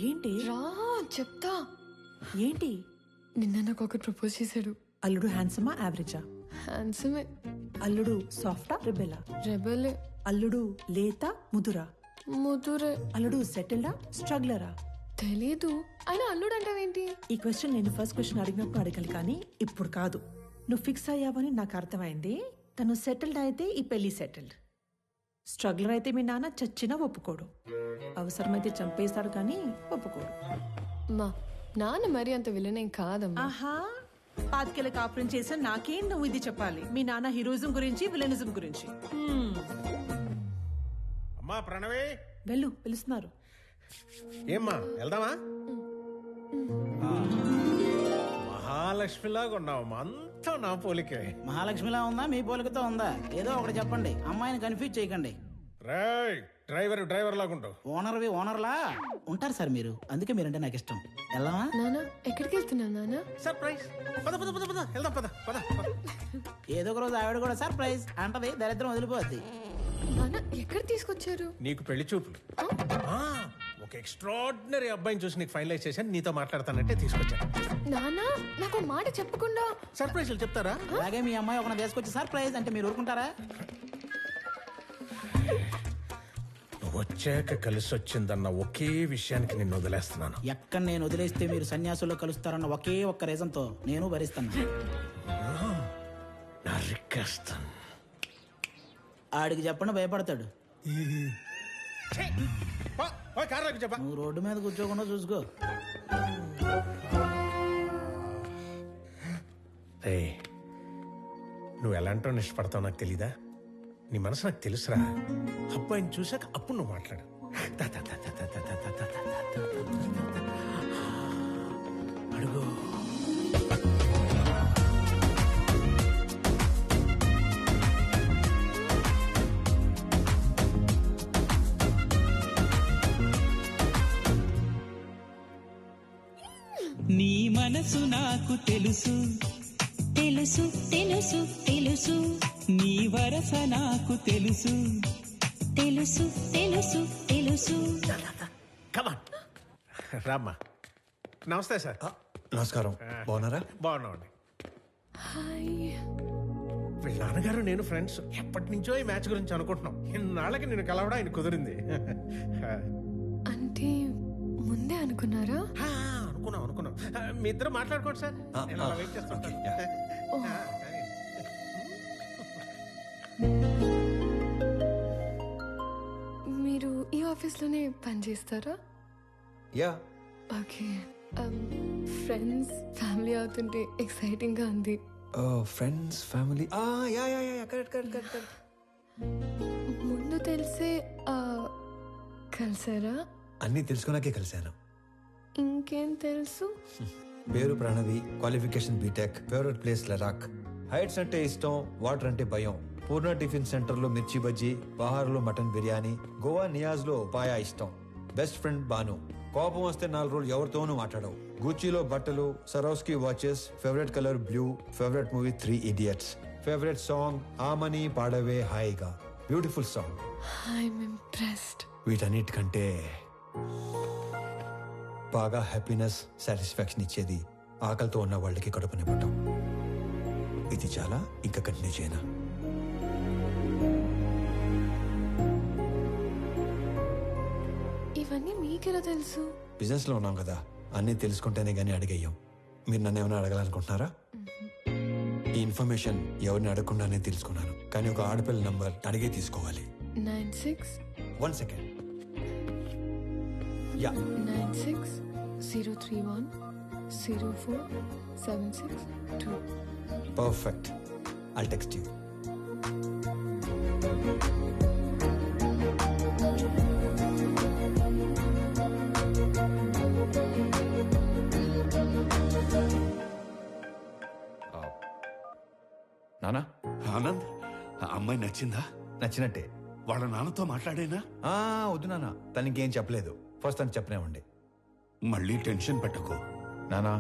ఏంటి? రా చెప్తా. ఏంటి? నిన్న నాకు ఒకటి ప్రపోజ్ చేశాడు. అల్లుడు హ్యాండ్సమా యావరేజా? హ్యాండ్సమే. అల్లుడు సాఫ్టా రెబెలా? రెబెలే. అల్లుడు లేత ముదురా? ముదురే. అల్లుడు సెటిల్డా స్ట్రగ్లరా? తెలీదు. అయినా అల్లుడు అంటావేంటి? ఈ క్వశ్చన్ నేను ఫస్ట్ క్వశ్చన్ అడిగినప్పుడు అడగాలి, కానీ ఇప్పుడు కాదు. నువ్వు ఫిక్స్ అయ్యావని నాకు అర్థమైంది. తను సెటిల్డ్ అయితే ఈ పెళ్లి సెటిల్డ్. స్ట్రగ్లర్ అయితే మీ నాన్న చచ్చినా ఒప్పుకోడు. అవసరమైతే చంపేస్తాడు కానీ ఒప్పుకోడు. మా నాన్న మరి అంత విలనేం కాదమ్మా. ఆహా, పాతికేళ్ళ కాపురం చేసిన నాకేం నువ్వు ఇది చెప్పాలి? మీ నాన్న హీరోయిజం గురించి, విలనిజం గురించి. అమ్మా ప్రణవే, వెళ్ళు, పిలుస్తున్నారు. ఏమ్మా వెళ్దామా? మహాలక్ష్మిలాగా ఉన్నావమ్మా, అంతా నా పోలికే. మహాలక్ష్మిలా ఉందా మీ పోలికతో ఉందా? ఏదో ఒకటి చెప్పండి, అమ్మాయిని కన్ఫ్యూజ్ చేయకండి. రేయ్ డ్రైవర్ లాగా ఉంటావు. ఓనర్లా ఉంటారు సార్ మీరు, అందుకే మీరంటే నాకు ఇష్టం. వెళ్దామా? నానా ఎక్కడికి వెళ్తున్నావు నానా? సర్ప్రైజ్. పద పద పద పద వెళ్దాం, పద పద. ఏదో ఒక రోజు ఆవిడ కూడా సర్ప్రైజ్ అంటది, దరిద్రం వదిలిపోద్ది. నానా ఎక్కడ తీసుకొచ్చారు? నీకు పెళ్లి చూపులు. ఒక ఎక్స్ట్రాడినరీ అబ్బాయిని చూసి నీకు ఫైనలైజ్ చేశాను, నీతో మాట్లాడతానంటే తీసుకొచ్చాను. నానా నాకు మాట చెప్పకుండా సర్ప్రైజ్లు చెప్తారా? అలాగే మీ అమ్మాయి ఒక తీసుకొచ్చి సర్ప్రైజ్ అంటే మీరు ఊరుకుంటారా? నువ్వు వచ్చాక కలిసి వచ్చిందన్న ఒకే విషయానికి నిన్ను వదిలేస్తున్నాను. ఎక్కడ నేను వదిలేస్తే మీరు సన్యాసుల్లో కలుస్తారన్న ఒకే ఒక్క రీజన్ తో నేను భరిస్తాను. నా రిక్వెస్ట్ ఆడికి చెప్పండి, భయపడతాడు. చెప్ప. నువ్వు రోడ్డు మీద కూర్చోకుండా చూసుకో. నువ్వు ఎలాంటో ఇష్టపడతావు నాకు తెలీదా? నీ మనసు నాకు తెలుసురా. అబ్బాయిని చూసాక అప్పుడు నువ్వు మాట్లాడు. అడుగు. నీ మనసు నాకు తెలుసు తెలుసు తెలుసు తెలుసు, నీ వరస నాకు తెలుసు తెలుసు తెలుసు తెలుసు. రామ్మా. నమస్తే సార్. నమస్కారం. బాగున్నారా? బాగున్నామండి. హాయ్. వీళ్ళ నాన్నగారు నేను ఫ్రెండ్స్, ఎప్పటి నుంచో ఈ మ్యాచ్ గురించి అనుకుంటున్నాం. ఇన్నాళ్ళకి నేను కలవడం ఆయన కుదిరింది. అంటే ముందే అనుకున్నారా? అనుకున్నాం. మీ ఇద్దరు మాట్లాడుకోండి సార్, నేను అలా వెయిట్ చేస్తాను. మీరు ఈ ఆఫీస్లోనే పనిచేస్తారా? యా. ఓకే. ఫ్రెండ్స్ ఫ్యామిలీ అవుతుంటే ఎక్సైటింగ్ గా ఉంది. Friends family. ముందు తెలిసే కలిసారా? అన్నీ తెలుసుకున్నాకే కలిశాను. ఇంకేం తెలుసు? పేరు Pranavi, qualification BTech, favourite place Ladakh, heights అంటే ఇష్టం, వాటర్ అంటే భయం, పూర్ణ టిఫిన్ సెంటర్ లో మిర్చి బజ్జీ, బహార్ లో మటన్ బిర్యానీ, గోవా నియాజ్ లో పాయా ఇష్టం, బెస్ట్ ఫ్రెండ్ బాను, కోపం వస్తే 4 రోజులు ఎవరితోనూ మాట్లాడవు, గూచీలో బట్టలు, Swarovski watches, favourite colour blue, favourite movie 3 Idiots, favourite song Aamani Paadave Haayiga, beautiful song. I'm impressed. వీటన్నిటికంటే బాగా హ్యాపీనెస్, సాటిస్ఫాక్షన్ ఇచ్చేది ఆకలితో ఉన్న వాళ్ళకి కడుపు నింపటం. ఇది చాలా, ఇంకా కంటిన్యూ చేయనా? ఇవన్నీ మీకెలా తెలుసు? బిజినెస్ లో ఉన్నాం కదా, అన్నీ తెలుసుకుంటేనే గానీ అడిగేయం. మీరు నన్ను ఏమైనా అడగాలనుకుంటున్నారా? ఈ ఇన్ఫర్మేషన్ ఎవరిని అడగకుండానే తెలుసుకున్నాను, కానీ ఒక ఆడపిల్ల నంబర్ అడిగే తీసుకోవాలి. 96 1 second. Yeah. 96-031-04-762. Perfect. I'll text you. నానా. ఆనంద్, ఆ అమ్మాయి నచ్చిందా? నచ్చినట్టే. వాళ్ళ నాన్నతో మాట్లాడేనా? వద్దు నాన్న, తనకేం చెప్పలేదు. ఫస్ట్ తను చెప్పనేవ్వండి. మళ్ళీ టెన్షన్ పెట్టకు నానా.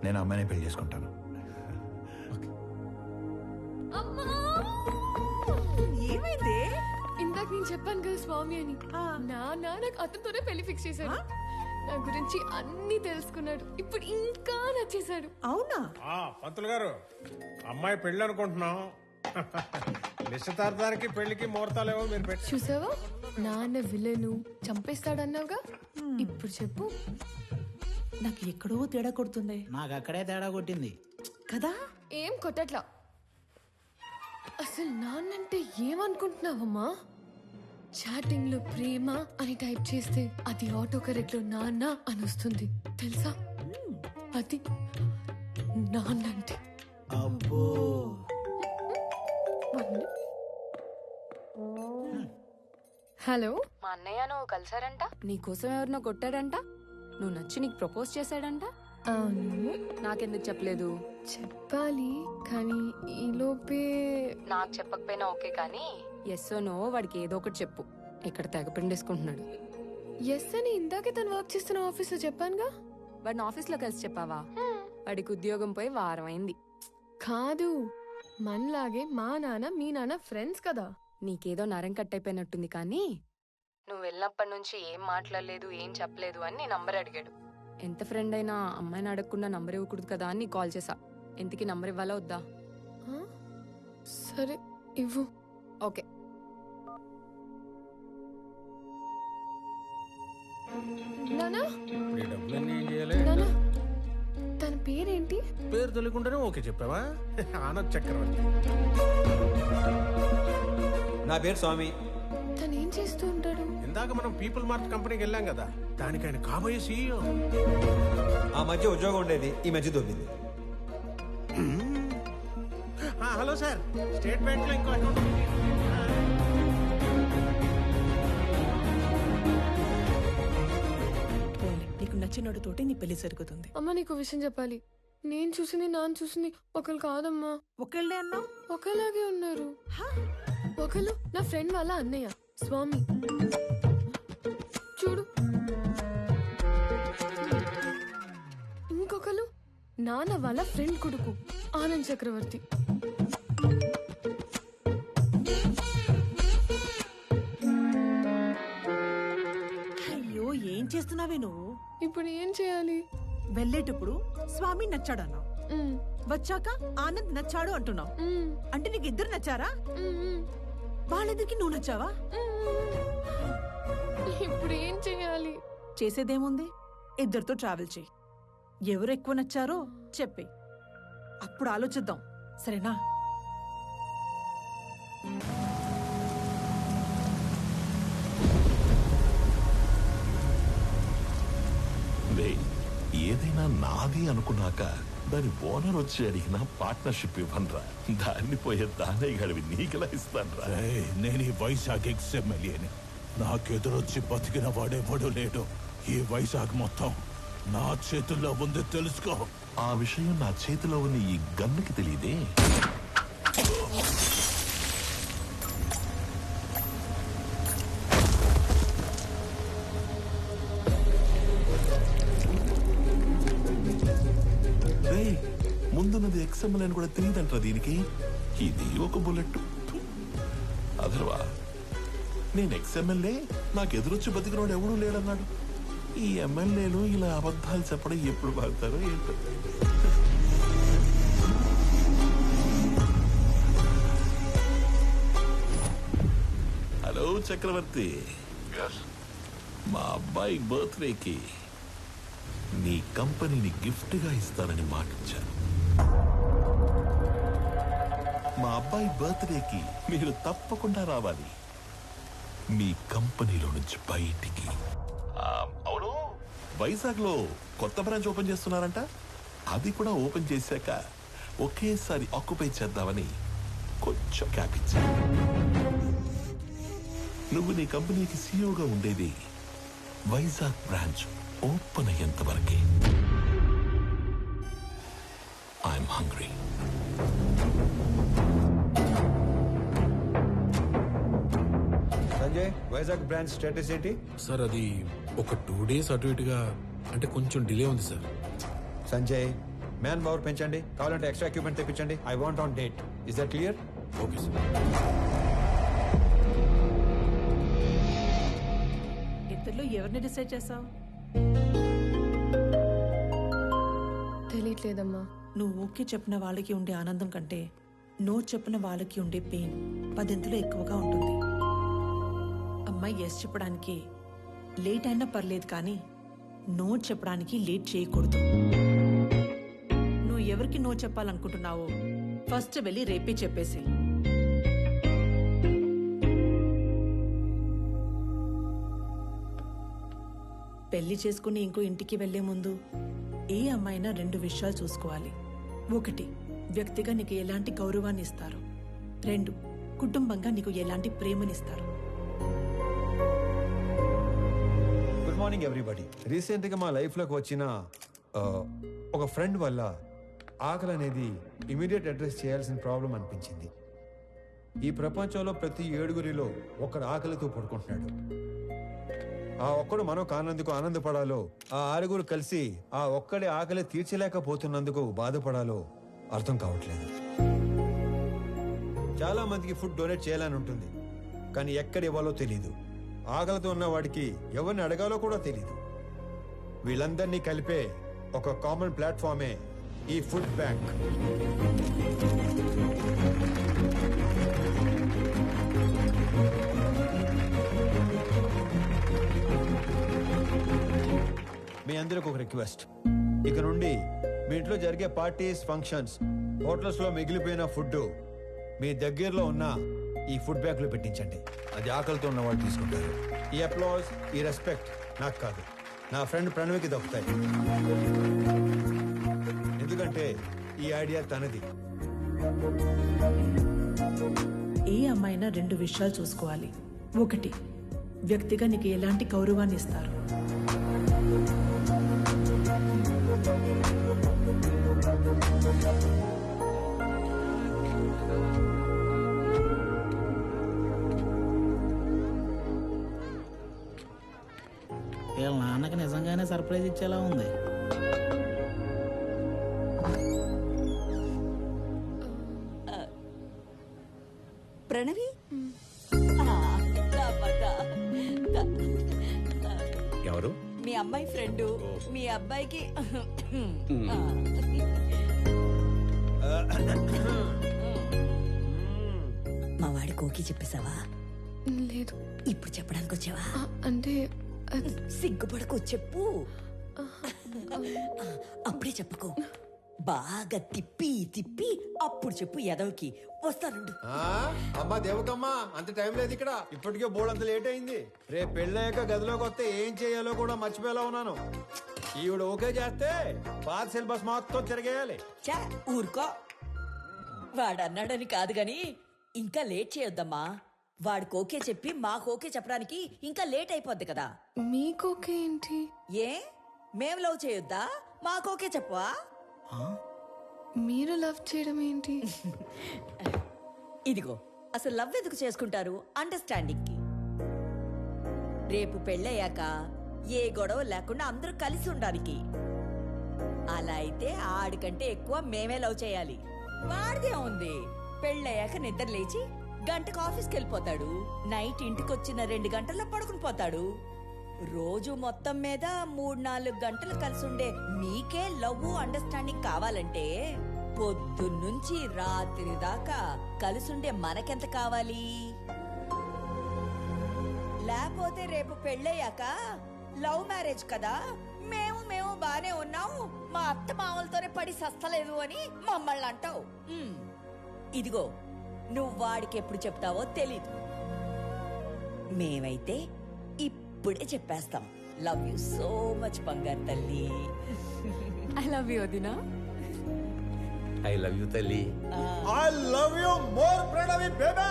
నేను అమ్మాయిని పెళ్లి చేసుకుంటాను. ఏమైంది? ఇందాక నేను చెప్పాను కదా స్వామి అని. నాకు అతనితోనే పెళ్లి ఫిక్స్ చేశాడు. నా గురించి అన్ని తెలుసుకున్నాడు. ఇప్పుడు ఇంకా నచ్చేశాడు. అవునా? పంతులు గారు, అమ్మాయి పెళ్లి అనుకుంటున్నాం. నిశ్చితార్థానికి పెళ్లికి ముహూర్తాలేవో మీరు పెట్టి. చూసావా, నాన్న విలను చంపేస్తాడన్నావుగా. ఇప్పుడు చెప్పు. నాకు ఎక్కడో తేడా కొడుతుంది. నాకు అక్కడే తేడా కొట్టింది కదా. ఏం కొట్టట్లా. అసలు నాన్నంటే ఏమనుకుంటున్నావమ్మా? చాటింగ్ లో ప్రేమ అని టైప్ చేస్తే అది ఆటో కరెక్ట్ లో నాన్న అని వస్తుంది తెలుసా? అది నాన్నంటే. అబ్బో హలో, మా అన్నయ్య నువ్వు కలిసారంట, నీకోసం ఎవరినో కొట్టాడంట, నువ్వు నచ్చి నీకు ప్రపోజ్ చేశాడంట. అవును. నాకెందుకు చెప్పలేదు? చెప్పాలి కానీ ఈలోపే. నాకు చెప్పకపోయినా ఓకే, కానీ ఎస్ నో వాడికి ఏదో ఒకటి చెప్పు. ఇక్కడ తెగ పిండేసుకుంటున్నాడు. ఎస్ అని ఇందాకే తను వర్క్ చేస్తున్న ఆఫీస్లో చెప్పానుగా. వాడిని ఆఫీస్లో కలిసి చెప్పావా? వాడికి ఉద్యోగం పోయి వారం అయింది. కాదు, మనలాగే మా నాన్న మీ నాన్న ఫ్రెండ్స్ కదా. నీకేదో నరం కట్టయిపోయినట్టుంది, కానీ నువ్వు వెళ్ళినప్పటి నుంచి ఏం మాట్లాడలేదు, ఏం చెప్పలేదు అని నీ నంబర్ అడిగాడు. ఎంత ఫ్రెండ్ అయినా అమ్మాయిని అడగకుండా నంబర్ ఇవ్వకూడదు కదా అని కాల్ చేసా. ఎంతకి నంబర్ ఇవ్వాలా వద్దా? సరే ఇవ్వు. ఓకే. నానా ఇప్పుడు ఈ డబ్బులన్నీ ఏం చేయాలి? నానా, తన పేరేంటి? పేరు తెలియకుండానే ఓకే చెప్పావా? ఆనంద్ చక్రవర్తి. నా పేరు స్వామి. తను ఏం చేస్తూ ఉంటాడు? ఇందాక మనం పీపుల్ మార్ట్ కంపెనీకి వెళ్ళాం కదా, దానికి ఆయన కాబోయే సీఈఓ. ఆ మధ్య ఉద్యోగం ఉండేది, ఈ మధ్య దొబ్బింది. హలో సార్, స్టేట్ బ్యాంక్ లో ఇంకో అకౌంట్ ఉంది. నీకు నచ్చినోడితోటి నీ పెళ్లి జరుగుతుంది. అమ్మ, నీకు విషయం చెప్పాలి. నేను చూసింది నాన్న చూసింది ఒకరు కాదమ్మా. ఒకళ్ళే అన్నా? ఒకలాగే ఉన్నారు. ఒకళ్ళు నా ఫ్రెండ్ వాళ్ళ అన్నయ్య స్వామి, చూడు. ఇంకొకరు నాన్న వాళ్ళ ఫ్రెండ్ కొడుకు ఆనంద్ చక్రవర్తి. అయ్యో, ఏం చేస్తున్నావే నువ్వు? ఇప్పుడు ఏం చేయాలి? వెళ్ళేటప్పుడు స్వామి నచ్చాడు అన్నావు, వచ్చాక ఆనంద్ నచ్చాడు అంటున్నావు. అంటే నీకు ఇద్దరు నచ్చారా? వాళ్ళిద్దరికి నువ్వు నచ్చావా? ఇప్పుడు ఏం చేయాలి? చేసేదేముంది, ఇద్దరితో ట్రావెల్ చేయి. ఎవరు ఎక్కువ నచ్చారో చెప్పే, అప్పుడు ఆలోచిద్దాం, సరేనా? ఏదైనా నాది అనుకున్నాక దాని ఓనర్ వచ్చి అడిగిన పార్ట్నర్షిప్ ఇవ్వనరా. దాన్ని పోయే దానయ్య గడివి నీకెలా ఇస్తానరా? నేను ఈ వైజాగ్ ఎక్స్ఎమ్మెల్యేని. నాకెదురొచ్చి బతికిన వాడెవడూ లేడు. ఈ వైజాగ్ మొత్తం నా చేతుల్లో ఉంది, తెలుసుకో. ఆ విషయం నా చేతిలో ఉన్న ఈ గన్నుకి తెలియదే. ముందున్నది ఎక్స్ఎంఎల్ అని కూడా తెలియదంటారా దీనికి? ఇది ఒక బుల్లెట్. అదర్వా నేను ఎక్స్ఎంఎల్ఏ, నాకు ఎదురొచ్చి బతికినోడు ఎవడూ లేడన్నాడు. ఈ ఎమ్మెల్యేలు ఇలా అబద్ధాలు చెప్పడం ఎప్పుడు బాగుతారో ఏంటో. హలో చక్రవర్తి, మా అబ్బాయి బర్త్డేకి నీ కంపెనీని గిఫ్ట్ గా ఇస్తానని మాటిచ్చాను. మా అబ్బాయి బర్త్డేకి మీరు తప్పకుండా రావాలి మీ కంపెనీలో నుంచి బయటికి. అవును, వైజాగ్ లో కొత్త బ్రాంచ్ ఓపెన్ చేస్తున్నారంట. అది కూడా ఓపెన్ చేశాక ఒకేసారి ఆక్యుపై చేద్దామని కొంచెం క్యాప్ ఇచ్చాను. నువ్వు నీ కంపెనీకి సీఈఓగా ఉండేది వైజాగ్ బ్రాంచ్ ఓపెన్ అయ్యేంత వరకే. I'm hungry. Sanjay, Vizag branch status ఏంటి? సార్ అది ఒక 2 days అటు ఇటుగా, అంటే కొంచెం డిలే ఉంది సార్. సంజయ్, మ్యాన్ పవర్ పెంచండి, కావాలంటే ఎక్స్ట్రా ఎక్విప్మెంట్ తెప్పించండి. I want on date. Is that clear? Okay sir. ఇద్దరిలో ఎవరిని డిసైడ్ చేసావు? తెలియట్లేదమ్మా. నువ్వు ఓకే చెప్పిన వాళ్ళకి ఉండే ఆనందం కంటే నో చెప్పిన వాళ్ళకి ఉండే పెయిన్ 10 ఎక్కువగా ఉంటుంది. అమ్మాయి ఎస్ చెప్పడానికి లేట్ అయినా పర్లేదు, కానీ నో చెప్పడానికి లేట్ చేయకూడదు. నువ్వు ఎవరికి నో చెప్పాలనుకుంటున్నావో ఫస్ట్ వెళ్ళి రేపే చెప్పేసి. పెళ్లి చేసుకుని ఇంకో ఇంటికి వెళ్లే ముందు ఏ అమ్మాయినా 2 విషయాలు చూసుకోవాలి. ఒకటి, వ్యక్తిగా నీకు ఎలాంటి గౌరవాన్ని ఇస్తారు. 2, కుటుంబంగా నీకు ఎలాంటి ప్రేమనిస్తారు. Good morning everybody. రీసెంట్గా మా లైఫ్లోకి వచ్చిన ఒక ఫ్రెండ్ వల్ల ఆకలి అనేది ఇమీడియట్ అడ్రస్ చేయాల్సిన ప్రాబ్లం అనిపించింది. ఈ ప్రపంచంలో ప్రతి 7గురిలో ఒకడు ఆకలితో పడుకుంటున్నాడు. ఆ ఒక్కడు మనం కానందుకు ఆనందపడాలో, ఆ 6గురు కలిసి ఆ ఒక్కడి ఆకలి తీర్చలేకపోతున్నందుకు బాధపడాలో అర్థం కావట్లేదు. చాలా మందికి ఫుడ్ డొనేట్ చేయాలని ఉంటుంది, కానీ ఎక్కడ ఇవ్వాలో తెలీదు. ఆకలితో ఉన్న వాడికి ఎవరిని అడగాలో కూడా తెలీదు. వీళ్ళందరినీ కలిపే ఒక కామన్ ప్లాట్ఫామే ఈ ఫుడ్ బ్యాంక్. మీ అందరికి ఒక రిక్వెస్ట్, ఇక నుండి మీ ఇంట్లో జరిగే పార్టీస్, ఫంక్షన్స్, హోటల్స్ లో మిగిలిపోయిన ఫుడ్ మీ దగ్గరలో ఉన్న ఈ ఫుడ్ బ్యాంక్ లో పెట్టించండి. అది ఆకలితో ఉన్న వాళ్ళు తీసుకుంటారు. ఈ అప్లాజ్, ఈ రెస్పెక్ట్ నాకు కాదు, నా ఫ్రెండ్ ప్రణవ్కి దొరుకుతాయి. ఎందుకంటే ఈ ఐడియా తనది. ఏ అమ్మాయినా 2 విషయాలు చూసుకోవాలి. ఒకటి, వ్యక్తిగా నీకు ఎలాంటి గౌరవాన్ని ఇస్తారు. వీళ్ళ నాన్నకి నిజంగానే సర్ప్రైజ్ ఇచ్చేలా ఉంది. ప్రణవి ఎవరు? మీ అమ్మాయి ఫ్రెండ్. మీ అబ్బాయికి మా వాడి కోకి చెప్పేశావా? లేదు. ఇప్పుడు చెప్పడానికి వచ్చావా? అంటే సిగ్గుపడకు, చెప్పు. అప్పుడే చెప్పకు, బాగా తిప్పి తిప్పి అప్పుడు చెప్పు. ఎదవకి వస్తానుండు. అమ్మా దేవకమ్మా, అంత టైం లేదు ఇక్కడ. ఇప్పటికే బోర్డు అంత లేట్ అయింది. రేపు పెళ్ళయ్యాక గదిలోకి వస్తే ఏం చేయాలో కూడా మర్చిపోయేలా ఉన్నాను. ఈవిడ ఓకే చేస్తే పాత సిలబస్ మొత్తం తిరగేయాలి. చా ఊరుకో. వాడన్నాడని కాదు గాని ఇంకా లేట్ చేయొద్దమ్మా. వాడికి ఓకే చెప్పి మాకు ఓకే చెప్పడానికి ఇంకా లేట్ అయిపోద్ది కదా. మీకోకే ఏంటి? ఏ మేం లవ్ చేయొద్దా? మాకు ఓకే చెప్పవా? మీరు లవ్ చేయడం ఏంటి? ఇదిగో, అసలు లవ్ ఎందుకు చేసుకుంటారు? అండర్స్టాండింగ్ కి. రేపు పెళ్ళయ్యాక ఏ గొడవ లేకుండా అందరూ కలిసి ఉండడానికి. అలా అయితే ఆడికంటే ఎక్కువ మేమే లవ్ చేయాలి. వాడిదే ఉంది. పెళ్ళయ్యాక నిద్ర లేచి గంటకు ఆఫీస్కి వెళ్ళిపోతాడు. నైట్ ఇంటికొచ్చిన 2 గంటల్లో పడుకుని పోతాడు. రోజు మొత్తం మీద 3-4 గంటలు కలిసి ఉండే మీకే లవ్ అండర్స్టాండింగ్ కావాలంటే పొద్దున్నుంచి రాత్రి దాకా కలిసుండే మనకెంత కావాలి? లేకపోతే రేపు పెళ్ళయ్యాక లవ్ మ్యారేజ్ కదా, మేము బానే ఉన్నాము, మా అత్త మామలతోనే పడి సస్తలేదు అని మమ్మల్ని అంటావు. ఇదిగో, నువ్వు వాడికి ఎప్పుడు చెప్తావో తెలీదు. మేమైతే ఇప్పుడే చెప్పేస్తాం. లవ్ యూ సో మచ్ బంగారు తల్లి. ఐ లవ్ యూ వదినా. ఐ లవ్ యూ తల్లి. I love you more Pranavi baby.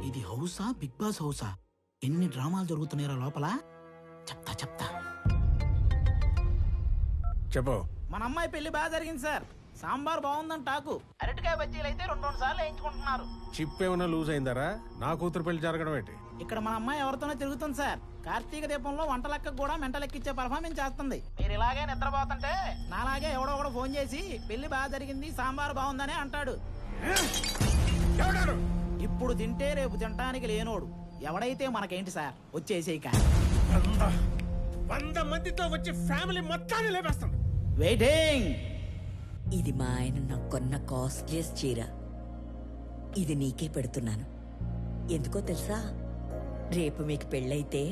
ఇది హౌసా, బిగ్ బాస్ హౌసా? ఎన్ని డ్రామాలు జరుగుతున్నాయో లోపల. చెప్తా చెప్పు. మన అమ్మాయి పెళ్లి బాగా జరిగింది సార్. సాంబార్ బాగుందని టాకు. అరటికాయ బజ్జీలు అయితే 2 సార్లు వేయించుకుంటున్నారు. చిప్ ఏమైనా లూజ్ అయిందారా? నా కూతురు పెళ్లి జరగడం ఏంటి? ఇక్కడ మన అమ్మాయి ఎవరితోనో తిరుగుతుంది సార్. కార్తీక దీపంలో వంట లెక్కకు కూడా మెంటలెక్కిచ్చే పర్ఫార్మెన్స్ చేస్తుంది. మీరు ఇలాగే నిద్రపోతుంటే నాలాగే ఎవడో ఫోన్ చేసి పెళ్లి బాగా జరిగింది, సాంబార్ బాగుందని అంటాడు. ఇప్పుడు తింటే రేపు తినటానికి లేనోడు. ఎవడైతే మనకేంటి సార్, వచ్చేసేయక. 100 మందితో వచ్చి ఫ్యామిలీ మొత్తాన్ని లేపేస్తాం. వెయిటింగ్. ఇది మా ఆయన నాకు కొన్న కాస్ట్లీయెస్ట్ చీర. ఇది నీకే పెడుతున్నాను. ఎందుకో తెలుసా? రేపు మీకు పెళ్ళైతే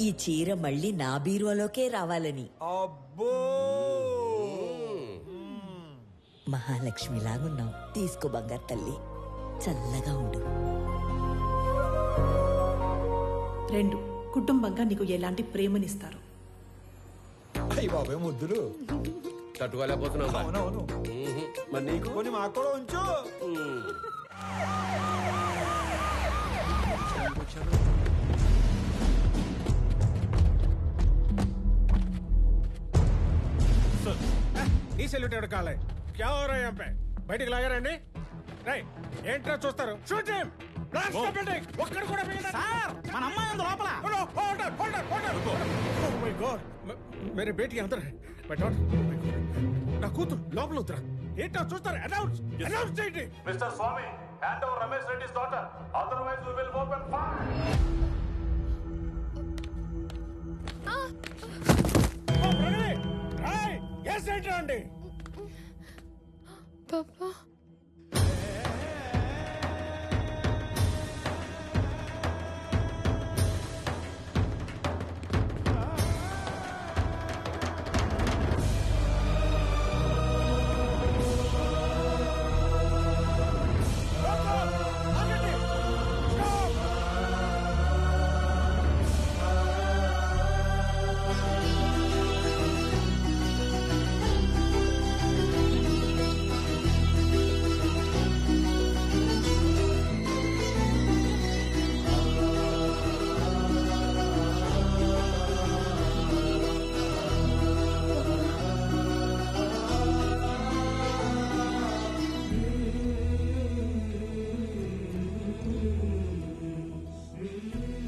ఈ చీర మళ్ళీ నా బీరువాలోకే రావాలని. అబ్బో, మహాలక్ష్మిలాగున్నావు. తీసుకో బంగారు తల్లి, చల్లగా ఉండు. 2, కుటుంబంగా నీకు ఎలాంటి ప్రేమనిస్తారు. అయ్యి బాబాయ్ ముద్దులు తట్టుకోలేకపోతున్నావు. అవునవును. మరి నీకు కొన్ని మాకు కూడా ఉంచు. నీ సెల్యూట్ ఎవడు కాలే క్యా హో రहा है यहाँ पे బయటికి లాగారండి. రై ఏంట్రా చూస్తారు? Shoot him. Blast the building. ఒక్కడు కూడా మిగలడు. సార్ మన అమ్మాయి ఉంది లోపల. హోల్డ్ ఓ మై గాడ్ మేరే బేటీ అందర్ హై. బట్ నా కూతురు లోపల ఉత్తరా. ఏంట్రా చూస్తారు? అనౌన్స్ చేయండి. Mister Swami, hand over Ramesh Reddy's daughter, otherwise we will open fire. ఓ ప్రగతి రై ఎస్ ఏంట్రా అండి పాపా.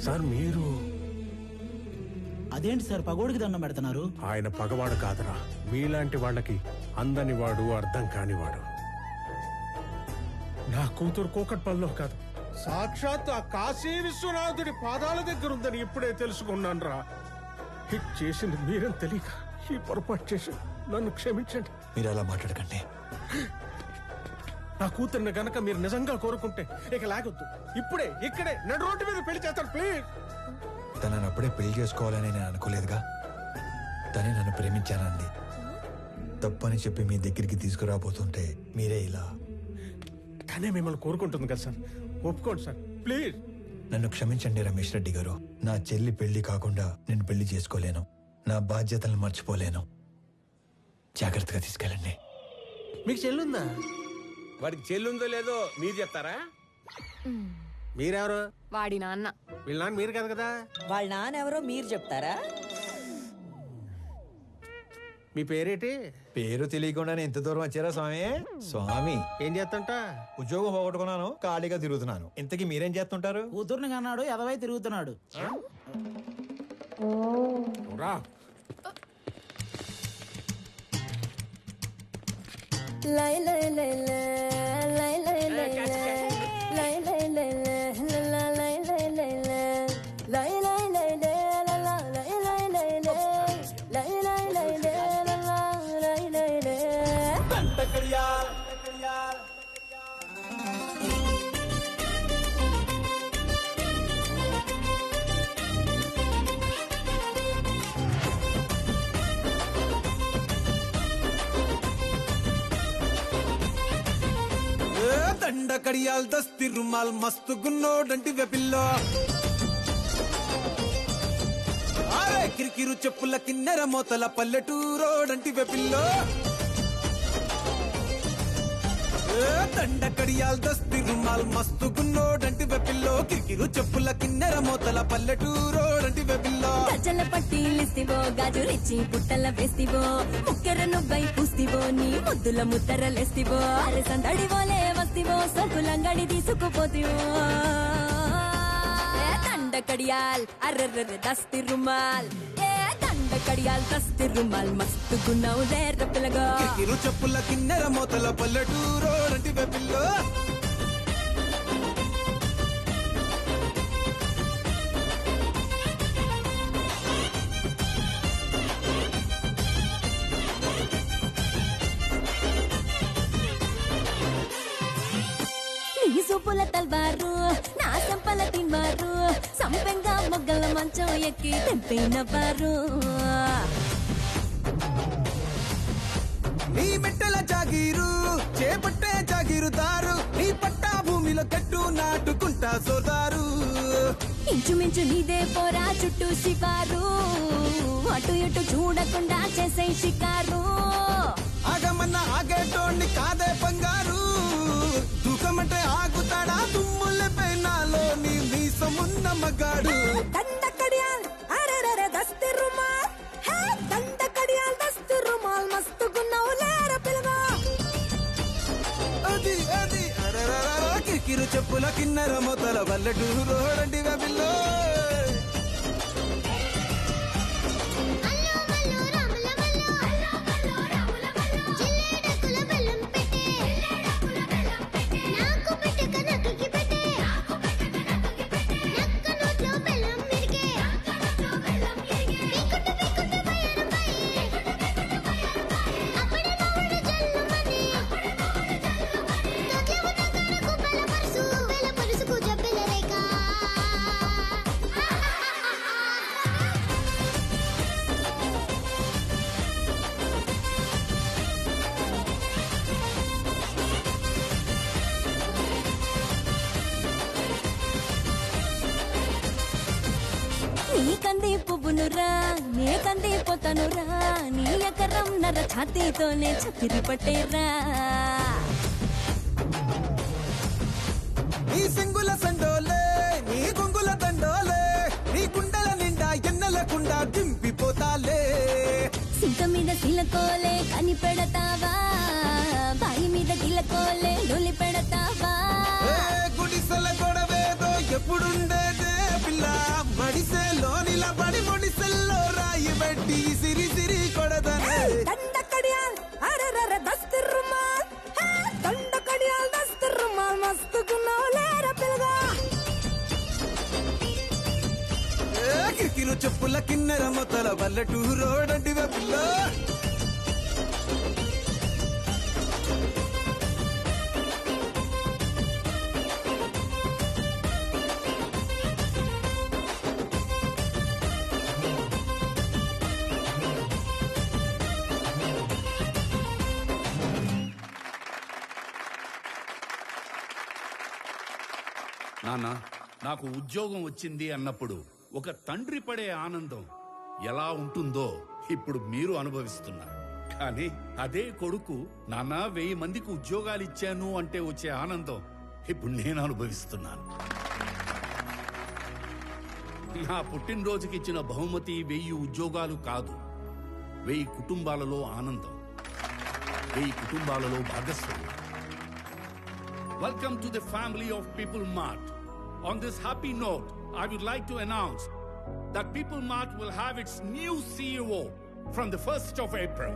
సార్ మీరు అదేంటి సార్ పగోడికి దండం పెడుతున్నారు? ఆయన పగవాడు కాదురా, మీలాంటి వాళ్ళకి అందని వాడు, అర్థం కానివాడు. నా కూతురు కూకట్పల్లిలో కాదు, సాక్షాత్ ఆ కాశీ విశ్వనాథుడి పాదాల దగ్గర ఉందని ఇప్పుడే తెలుసుకున్నాను రా. హిట్ చేసింది మీరని తెలియక ఈ పొరపాటు చేసి నన్ను క్షమించండి. మీరు అలా మాట్లాడకండి. నా కూతుర్ని గనక మీరు నిజంగా కోరుకుంటే ఇక లాగొద్దు, ఇప్పుడే ఇక్కడే నడు రోడ్డు మీద పెళ్లి చేస్తాను ప్లీజ్. తనని అప్పుడే పెళ్లి చేసుకోవాలని నేను అనుకోలేదుగా. తనే నన్ను ప్రేమించానంది. తప్పని చెప్పి మీ దగ్గరికి తీసుకురాబోతుంటే మీరే ఇలా. తనే మిమ్మల్ని కోరుకుంటుంది కదా సార్, ఒప్పుకోండి సార్ ప్లీజ్. నన్ను క్షమించండి రమేష్ రెడ్డి గారు. నా చెల్లి పెళ్లి కాకుండా నేను పెళ్లి చేసుకోలేను. నా బాధ్యతలను మర్చిపోలేను. జాగ్రత్తగా తీసుకెళ్ళండి. మీకు చెల్లుందా? వాడికి చెల్లుందో లేదో మీరు చెప్తారా? మీరెవరు? వాడి నాన్న. వీళ్ళ నాన్న మీరు కాదు కదా. వాళ్ళ నాన్న ఎవరో మీరు చెప్తారా? మీ పేరేటి? పేరు తెలియకుండానే ఎంత దూరం వచ్చారా స్వామి? స్వామి ఏం చేస్తుంట? ఉద్యోగం పోగొట్టుకున్నాను, ఖాళీగా తిరుగుతున్నాను. ఇంతకీ మీరేం చేస్తుంటారు? కూతుర్ని కన్నాడు, ఎదవై తిరుగుతున్నాడు. రా లై లై లై లై లై లై లై లై లై లై లై లై లై లై లై లై దండ కడియాల్ దస్తి రుమాల్ మస్తు గున్నోడంటి వెపిల్లో ఆరే కిరికిరు చెప్పుల కిన్నెర మోతల పల్లెటూరోడంటి వెపిల్లో దండ కడియాల్ దస్తి రుమాల్ మస్తు గున్నోడంటి వెపిల్లో కిరికిరు చెప్పుల కిన్నెర మోతల పల్లెటూరోడంటి వెపిల్లో గజల పట్టీలిస్తివో గాజులిచ్చి పుట్టల వేస్తివో ముక్కెర నువ్వై పూస్తివో నీ ముద్దుల ముద్దరలేస్తివో అరే సందడివోలే వస్తివో సొకులంగడి తీసుకుపోతివో దండ కడియాల్ అర్రర్ర దస్తి రుమాల్ దండ కడియాల్ దస్తి రుమాల్ మస్తు గున్నావు లేర పిల్లగా కిరికిరు చెప్పుల కిన్నెర మోతల పల్లెటూరోడంటి వెపిల్లో నీ సూపుల తల్వారు నా సంపల తిన్వారు సంపెంగా మొగ్గల మంచం ఎక్కి తెంపినవారు నీ మెట్టల జాగీరు చేపట్టే జాగీరుదారు నీ పట్టా భూమిలో కట్టు నాటుకుంటా సోదారు ఇంచుమించు నీదే పోరా చుట్టూ షికారు అటు ఇటు చూడకుండా చేసే షికారు ఆగమన్న ఆగేటోండి కాదే బంగారు దూకమంటే ఆగుతాడా తుమ్ముల పైనాలో నీ మీసమున్న మగాడు దండకడియాల్ అరెరెరె దస్తి రుమాల్ హే దండకడియాల్ దస్తి రుమాల్ మస్తుగున్నావు లేర పిలగా అది అది అరరరర కిరికిరు చెప్పుల కిన్నెర మొతల వల్లటూరు రోడండి వెబిల్లో నీ కంది పువ్వునురా నే కంది పోతనురా నీ ఎకరం నర ఛాతీతోనే చక్కెరి పట్టేరా నీ సింగుల సండోలే నీ గొంగుల దండోలే నీ గుండెల నిండా ఎన్నెలకుండా దింపిపోతాలే సింక మీద సిలకోలే కని పెడతావా బాయి మీద గిలకోలే లొలి పెడతావా గుడిసెల గొడవేదో ఎప్పుడుండేదే పిల్ల మడిసే లోనిల పడి మొడిసెల్లో రాయి పెట్టి సిరి సిరి కొడదనే దండకడియాల్ అరెరెరె దస్తి రుమాల్ హే దండకడియాల్ దస్తి రుమాల్ మస్తుగున్నావు లేర పిలగా కిరికిరు చెప్పుల కిన్నెర మొతల వల్లటూరు రోడండి వెబిల్లో నాన్న నాకు ఉద్యోగం వచ్చింది అన్నప్పుడు ఒక తండ్రి పడే ఆనందం ఎలా ఉంటుందో ఇప్పుడు మీరు అనుభవిస్తున్నారు. కానీ అదే కొడుకు నాన్న 1000 మందికి ఉద్యోగాలు ఇచ్చాను అంటే వచ్చే ఆనందం ఇప్పుడు నేను అనుభవిస్తున్నాను. నా పుట్టినరోజుకి ఇచ్చిన బహుమతి 1000 ఉద్యోగాలు కాదు, 1000 కుటుంబాలలో ఆనందం, 1000 కుటుంబాలలో భాగస్వామ్యం. Welcome to the family of People Mart. On this happy note, I would like to announce that People Mart will have its new CEO from the 1st of April.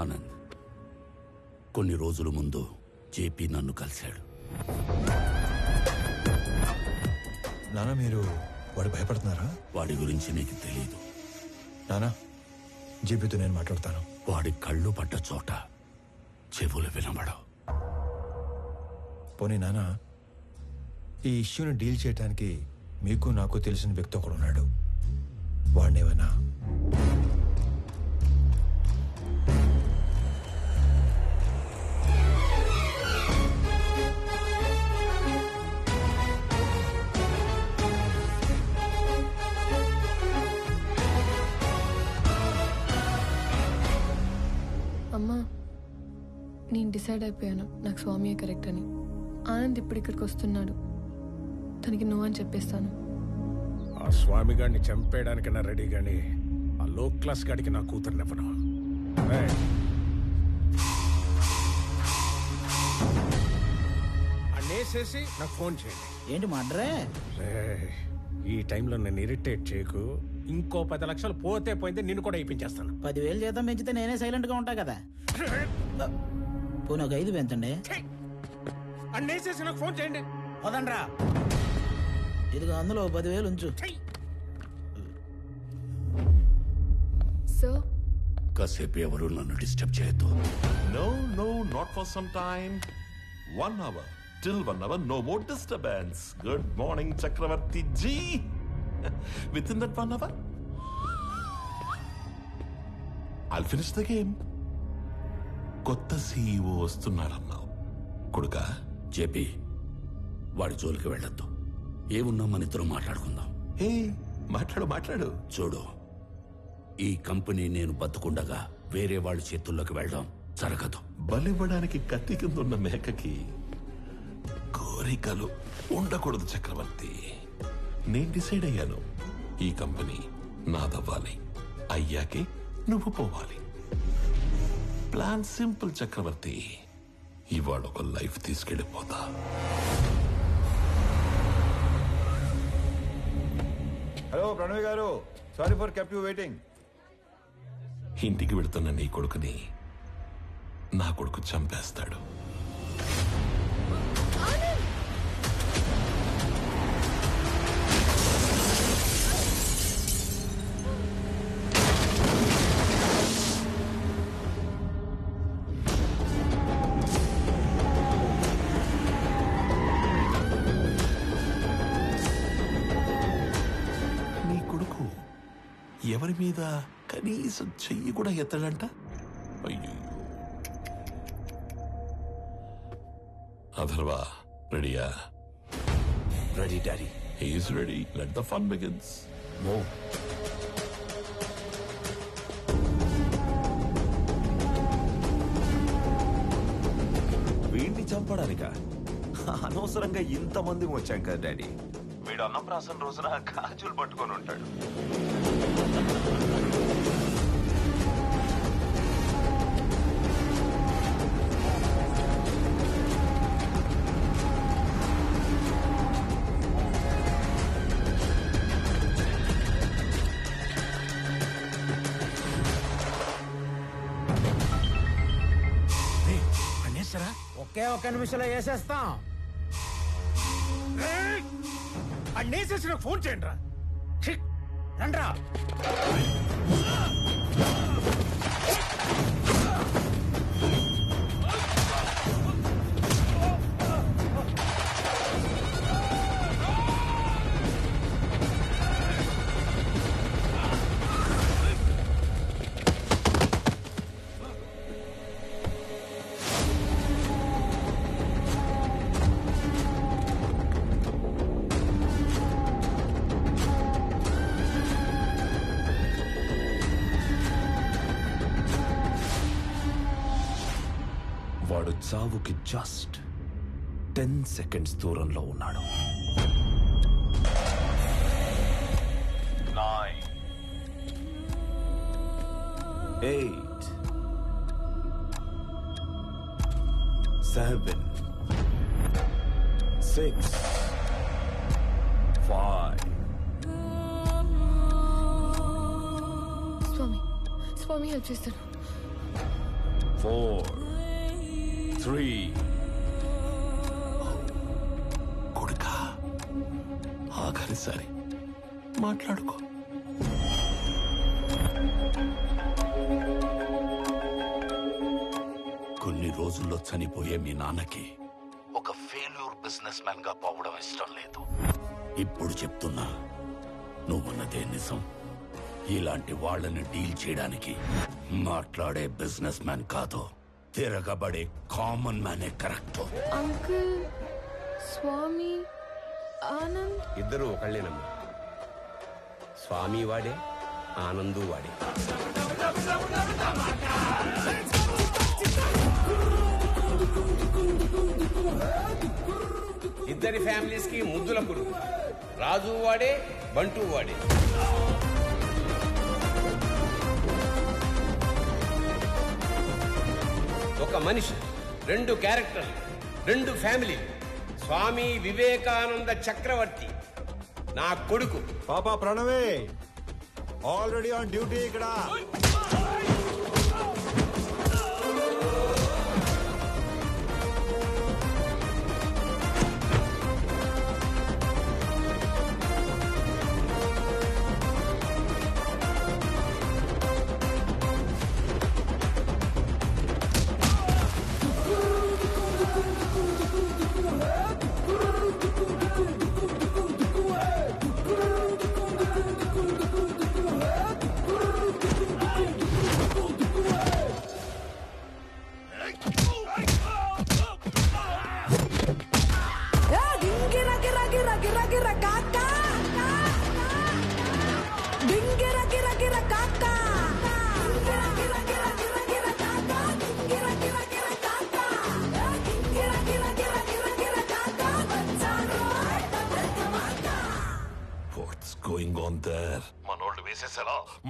Anand, కొన్ని రోజుల ముందు జేపీ నన్ను కలిశాడు. నాన్న మీరు వాడు భయపడుతున్నారా? వాడి గురించి నీకు తెలీదు నానా. జేపీతో నేను మాట్లాడతాను. వాడి కళ్ళు పడ్డ చోట చెవులు వినబడవు. పోనీ నానా, ఈ ఇష్యూని డీల్ చేయడానికి మీకు నాకు తెలిసిన వ్యక్తి ఒకడు ఉన్నాడు. వాడినేవన్నా అమ్మా, నేను డిసైడ్ అయిపోయాను, నాకు స్వామియే కరెక్ట్ అని. ఆనంద్ ఇప్పుడు ఇక్కడికి వస్తున్నాడు, తనకి నువ్వు అని చెప్పేస్తాను. ఆ స్వామి గారిని చంపేయడానికైనా రెడీ గాని ఆ లో క్లాస్ గాడికి నా కూతురునివ్వను. అన్నేసేసి నాకు ఫోన్ చేయండి. ఏంటి మడ్రే? ఈ టైంలో నన్ను ఇరిటేట్ చేయకు. ఇంకో 10 లక్షలు పోతే పోయింది, నిన్ను కూడా ఇప్పించేస్తాను. 10,000 జీతం పెంచితే నేనే సైలెంట్ గా ఉంటా కదా. పోనీ ఒక 5 పెంచండి. అన్నేసేసి నాకు ఫోన్ చేయండి. వదండ్రా, ఇదిగో అందులో 10,000 ఉంచు. సార్, కాసేపు ఎవరు నన్ను డిస్టర్బ్ చేయొద్దు. No, no, not for some time. 1 hour. Till 1 hour, no more disturbance. Good morning, Chakravarti ji. Within that 1 hour, I'll finish the game. కొత్త సీఈఓ వస్తున్నాడన్నావు కొడుకా. జేపీ, వాడి జోలికి వెళ్ళొద్దు. ఏమున్నా మన ఇద్దరం మాట్లాడుకుందాం. మాట్లాడు. చూడు, ఈ కంపెనీ నేను బతుకుండగా వేరే వాళ్ళ చేతుల్లోకి వెళ్ళడం జరగదు. బలివ్వడానికి కత్తి కింద ఉన్న మేకకి కోరికలు ఉండకూడదు చక్రవర్తి. నేను డిసైడ్ అయ్యాను, ఈ కంపెనీ నాదవ్వాలి. అయ్యాకే నువ్వు పోవాలి. ప్లాన్ సింపుల్ చక్రవర్తి. ఇవాళ ఒక లైఫ్ తీసుకెళ్ళిపోతా. హలో ప్రణవి గారు, sorry for kept you waiting. ఇంటికి వెళుతున్న నీ కొడుకుని నా కొడుకు చంపేస్తాడు. నీ కొడుకు ఎవరి మీద కనీసం చెయ్యి కూడా ఎత్తడంట. అయ్యో. అథర్వా, రెడీయా? Ready daddy. He's ready. Let the fun begins. Move. వీడిని చంపడానిక అనవసరంగా ఇంతమంది వచ్చాం కదా డాడీ. వీడు అన్నప్రాసన రోజున గాజులు పట్టుకొని ఉంటాడు. ఒకే ఒక్క నిమిషంలో వేసేస్తాం. అన్నేసేసి నాకు ఫోన్ చేయండి రా. రండ్రా. వాడు చావుకి జస్ట్ 10 సెకండ్స్ దూరంలో ఉన్నాడు. 9, 8, 7, 6, 5. స్వామి హెల్ప్ చేస్తాను. 4, 3. కొడుకా, ఆఖరిసారి మాట్లాడుకో. కొన్ని రోజుల్లో చనిపోయే మీ నాన్నకి ఒక ఫెయిల్యూర్ బిజినెస్ మ్యాన్ గా పోవడం ఇష్టం లేదు. ఇప్పుడు చెప్తున్నా, నువ్వున్నదే నిజం. ఇలాంటి వాళ్ళని డీల్ చేయడానికి మాట్లాడే బిజినెస్ మ్యాన్ కాదు, తిరగబడే కామన్ మ్యానే కరెక్ట్. అంకుల్, స్వామి, ఆనంద్ ఇద్దరు ఒకళ్ళేనమ్మా. స్వామి వాడే, ఆనందు వాడే. ఇద్దరి ఫ్యామిలీస్ కి ముద్దుల కొడుకు. రాజు వాడే, బంటూ వాడే. ఒక మనిషి, 2 క్యారెక్టర్లు, 2 ఫ్యామిలీ. స్వామి వివేకానంద చక్రవర్తి నా కొడుకు. పాపా ప్రణవే ఆల్రెడీ ఆన్ డ్యూటీ ఇక్కడ.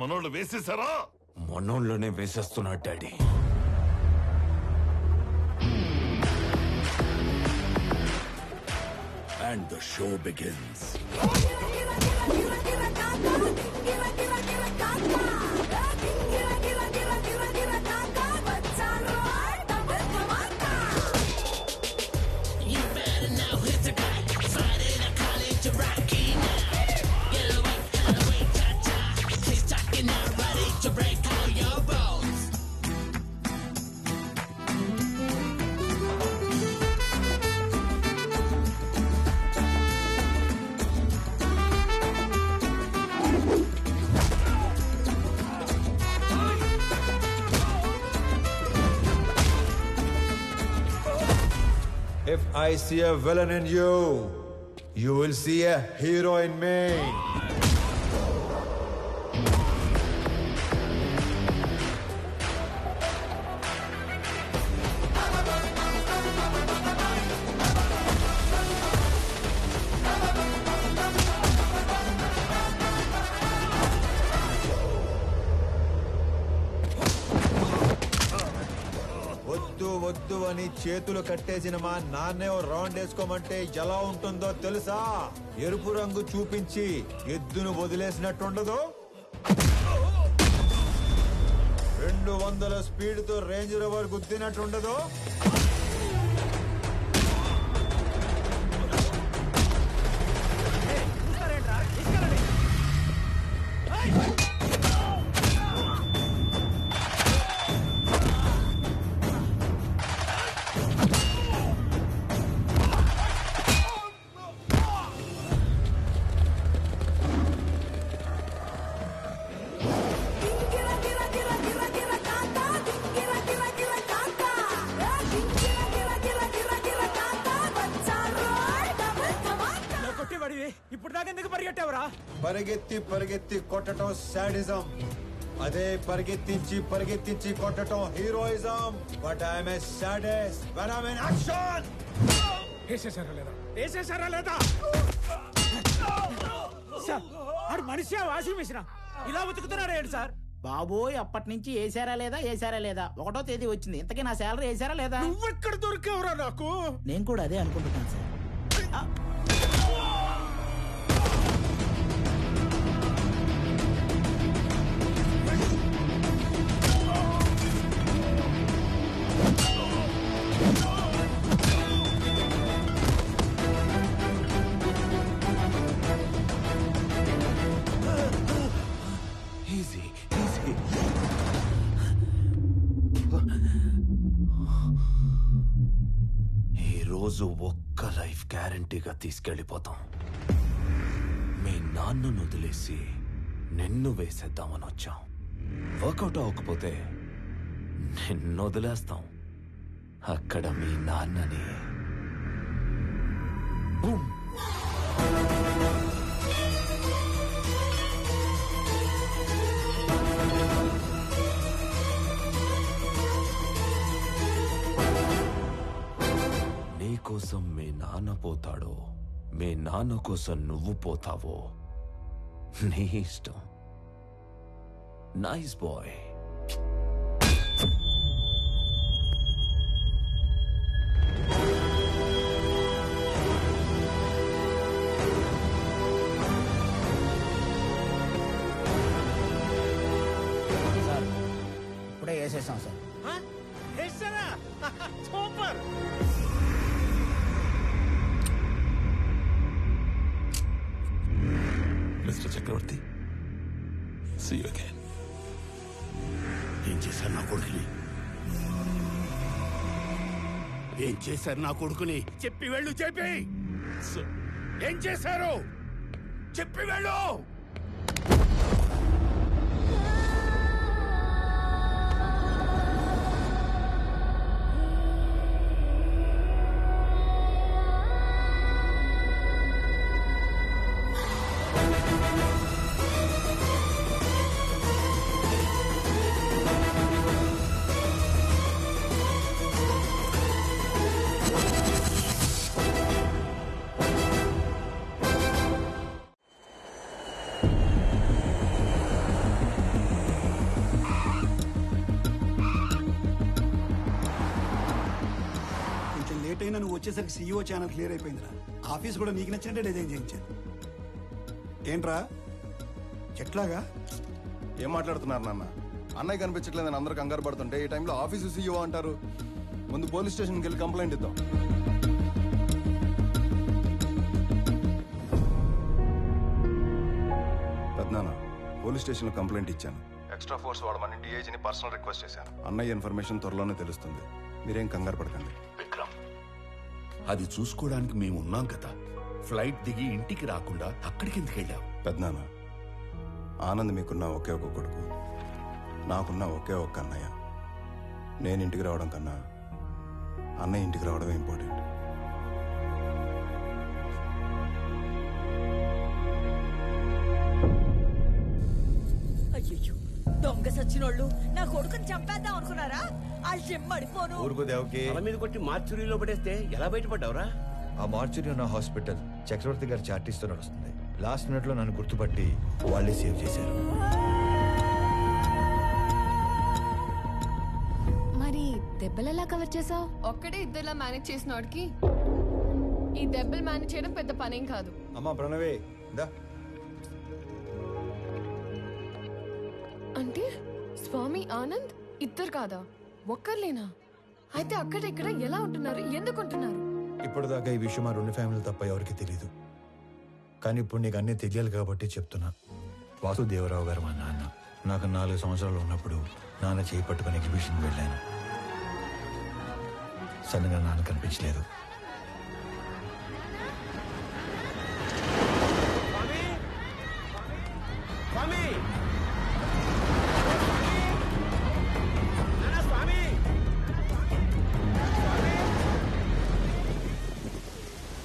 మనోళ్ళు వేసేసారా? మనోళ్ళనే వేసేస్తున్నాడు daddy. And the show begins. If I see a villain in you, you will see a hero in me. వద్దు అని చేతులు కట్టేసిన మా నాన్నే రౌండ్ వేసుకోమంటే ఎలా ఉంటుందో తెలుసా? ఎరుపు రంగు చూపించి ఎద్దును వదిలేసినట్టుండదు. 200 స్పీడ్తో రేంజ్ రోవర్ గుద్దినట్టుండదు. ఇప్పుడు దాకా ఎందుకు పరిగెట్టావురా? పరిగెత్తి కొట్టడం సాడిజం. అదే పరిగెత్తించి కొట్టడం heroism. But I'm a sadist when I'm in action. వేసేసారా లేదా? సార్ ఆడు మనిషి వాషింగ్ మిషన్ ఇలా ఉతుకుతున్నాడు ఏంటి సార్? బాబోయ్, అప్పటి నుంచి వేసారా లేదా 1వ తేదీ వచ్చింది. ఇంతకీ నా శాలరీ వేసారా లేదా? నువ్వెక్కడ దొరికావురా నాకు? నేను కూడా అదే అనుకుంటున్నాను సార్. ఈరోజు ఒక్క లైఫ్ గ్యారంటీగా తీసుకెళ్ళిపోతాం. మీ నాన్నను వదిలేసి నిన్ను వేసేద్దామని వచ్చాం. వర్కౌట్ అవ్వకపోతే నిన్ను వదిలేస్తాం. అక్కడ మీ నాన్నని బూమ్. కోసం మీ నాన్న పోతాడో, మీ నాన్న కోసం నువ్వు పోతావో నీ ఇష్టం. Nice bye. సార్ ఇప్పుడే వేసేసాం sir. Super. Mister Chakravarthi, see you again. ఏం చేశారు నా కొడుకుని? ఏం చేశారు నా కొడుకుని? చెప్పి వెళ్ళు. చెప్పి ఏం చేశారు? చెప్పి వెళ్ళు. వచ్చేసరికి సీఈఓ ఛానల్ క్లియర్ అయిపోయిందిరా. ఆఫీస్ కూడా నీకు నచ్చినట్టే డిజైన్ చేయించాను. ఏంట్రా ఎట్లాగా? ఏం మాట్లాడుతున్నారు నాన్న? అన్నయ్య కనిపించట్లేదని అందరూ కంగారు పడుతుంటే ఈ టైంలో ఆఫీసు సీఈఓ అంటారు. ముందు పోలీస్ స్టేషన్కి వెళ్ళి కంప్లైంట్ ఇద్దాం. పెద్దనాన్న, పోలీస్ స్టేషన్లో కంప్లైంట్ ఇచ్చాను. ఎక్స్ట్రా ఫోర్స్ వాడమని డిఐజీని పర్సనల్ రిక్వెస్ట్ చేశాను. అన్నయ్య ఇన్ఫర్మేషన్ త్వరలోనే తెలుస్తుంది. మీరేం కంగారు పడకండి. విక్రమ్, అది చూసుకోవడానికి మేము ఉన్నాం కదా. ఫ్లైట్ దిగి ఇంటికి రాకుండా అక్కడికి ఎందుకు వెళ్ళావు? పెద్దనాన్న, ఆనంద్ మీకున్న ఒకే ఒక కొడుకు, నాకున్న ఒకే ఒక్క అన్నయ్య. నేను ఇంటికి రావడం కన్నా అన్నయ్య ఇంటికి రావడమే ఇంపార్టెంట్. అయ్యో, దొంగ సచ్చినోళ్ళు నా కొడుకుని చంపేద్దాం అనుకున్నారా? వాళ్ళు చెమ్మడిపోను. ఊరుకో దేవకి. తల మీద కొట్టి మార్చురీలో పడేస్తే ఎలా బయటపడ్డావురా? ఆ మార్చురీ ఉన్న హాస్పిటల్ చక్రవర్తి గారి చార్టీస్తో నడుస్తుంది. లాస్ట్ మినిట్ లో నన్ను గుర్తుపట్టి వాళ్ళే సేవ్ చేశారు. మరి దెబ్బలు ఎలా కవర్ చేసావు? ఒక్కడే ఇద్దరులా మేనేజ్ చేసిన వాడికి ఈ దెబ్బలు మేనేజ్ చేయడం పెద్ద పనేం కాదు. అమ్మా ప్రణవే దా. అంటే స్వామి ఆనంద్ ఇద్దరు కాదా, ఒక్కర్లేనా? అయితే అక్కడ ఇక్కడ ఎలా ఉంటున్నారు, ఎందుకు ఉంటున్నారు? ఇప్పటిదాకా ఈ విషయం ఆ రెండు ఫ్యామిలీలు తప్ప ఎవరికి తెలియదు. కానీ ఇప్పుడు నీకు అన్నీ తెలియాలి కాబట్టి చెప్తున్నా. వాసుదేవరావు గారు మా నాన్న. నాకు 4 సంవత్సరాలు ఉన్నప్పుడు నాన్న చేయి పట్టుకుని ఎగ్జిబిషన్కి వెళ్ళాను. సడన్గా నాన్న కనిపించలేదు.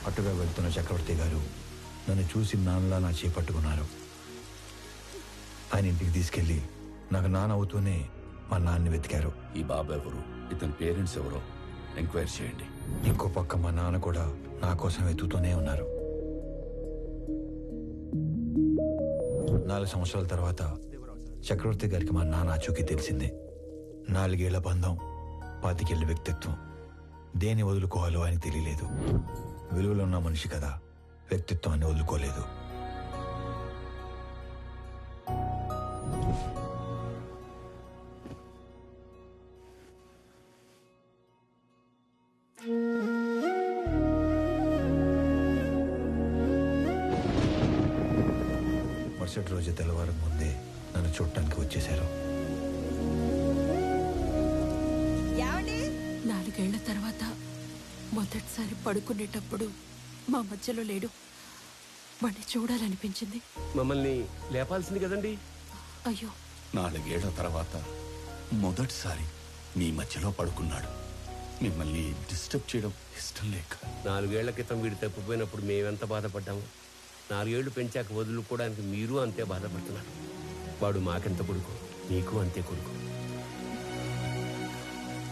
అటుగా వెళ్తున్న చక్రవర్తి గారు నన్ను చూసి నాన్నలా నా చేపట్టుకున్నారు. ఆయన ఇంటికి తీసుకెళ్లి నాకు నాన్న అవుతూనే మా నాన్నని వెతికారు. ఈ బాబు ఎవరు, ఇతని పేరెంట్స్ ఎవరో ఎంక్వైరీ చేయండి. ఇంకో పక్క మా నాన్న కూడా నా కోసం వెతుకుతూనే ఉన్నారు. 4 సంవత్సరాల తర్వాత చక్రవర్తి గారికి మా నాన్న ఆచూకీ తెలిసింది. 4 ఏళ్ల బంధం, 25 ఏళ్ల వ్యక్తిత్వం. దేన్ని వదులుకోవాలో ఆయనకు తెలియలేదు. విలువలో ఉన్న మనిషి కదా, వ్యక్తిత్వాన్ని వదులుకోలేదు. మరుసటి రోజు తెల్లవారం ముందే నన్ను చూడటానికి వచ్చేశారు. 4 ఏళ్ల తర్వాత మొదటిసారి పడుకునేటప్పుడు మా మధ్యలో లేడు. వాడిని చూడాలనిపించింది. మమ్మల్ని లేపాల్సింది కదండి. అయ్యో, 4 ఏళ్ల తర్వాత మొదటిసారి మీ మధ్యలో పడుకున్నాడు. మిమ్మల్ని డిస్టర్బ్ చేయడం ఇష్టం లేక. 4 ఏళ్ల క్రితం వీడు తప్పిపోయినప్పుడు మేమెంత బాధపడ్డాము. 4 ఏళ్లు పెంచాక వదులుకోవడానికి మీరు అంతే బాధపడుతున్నారు. వాడు మాకెంత కొడుకు, మీకు అంతే కొడుకు.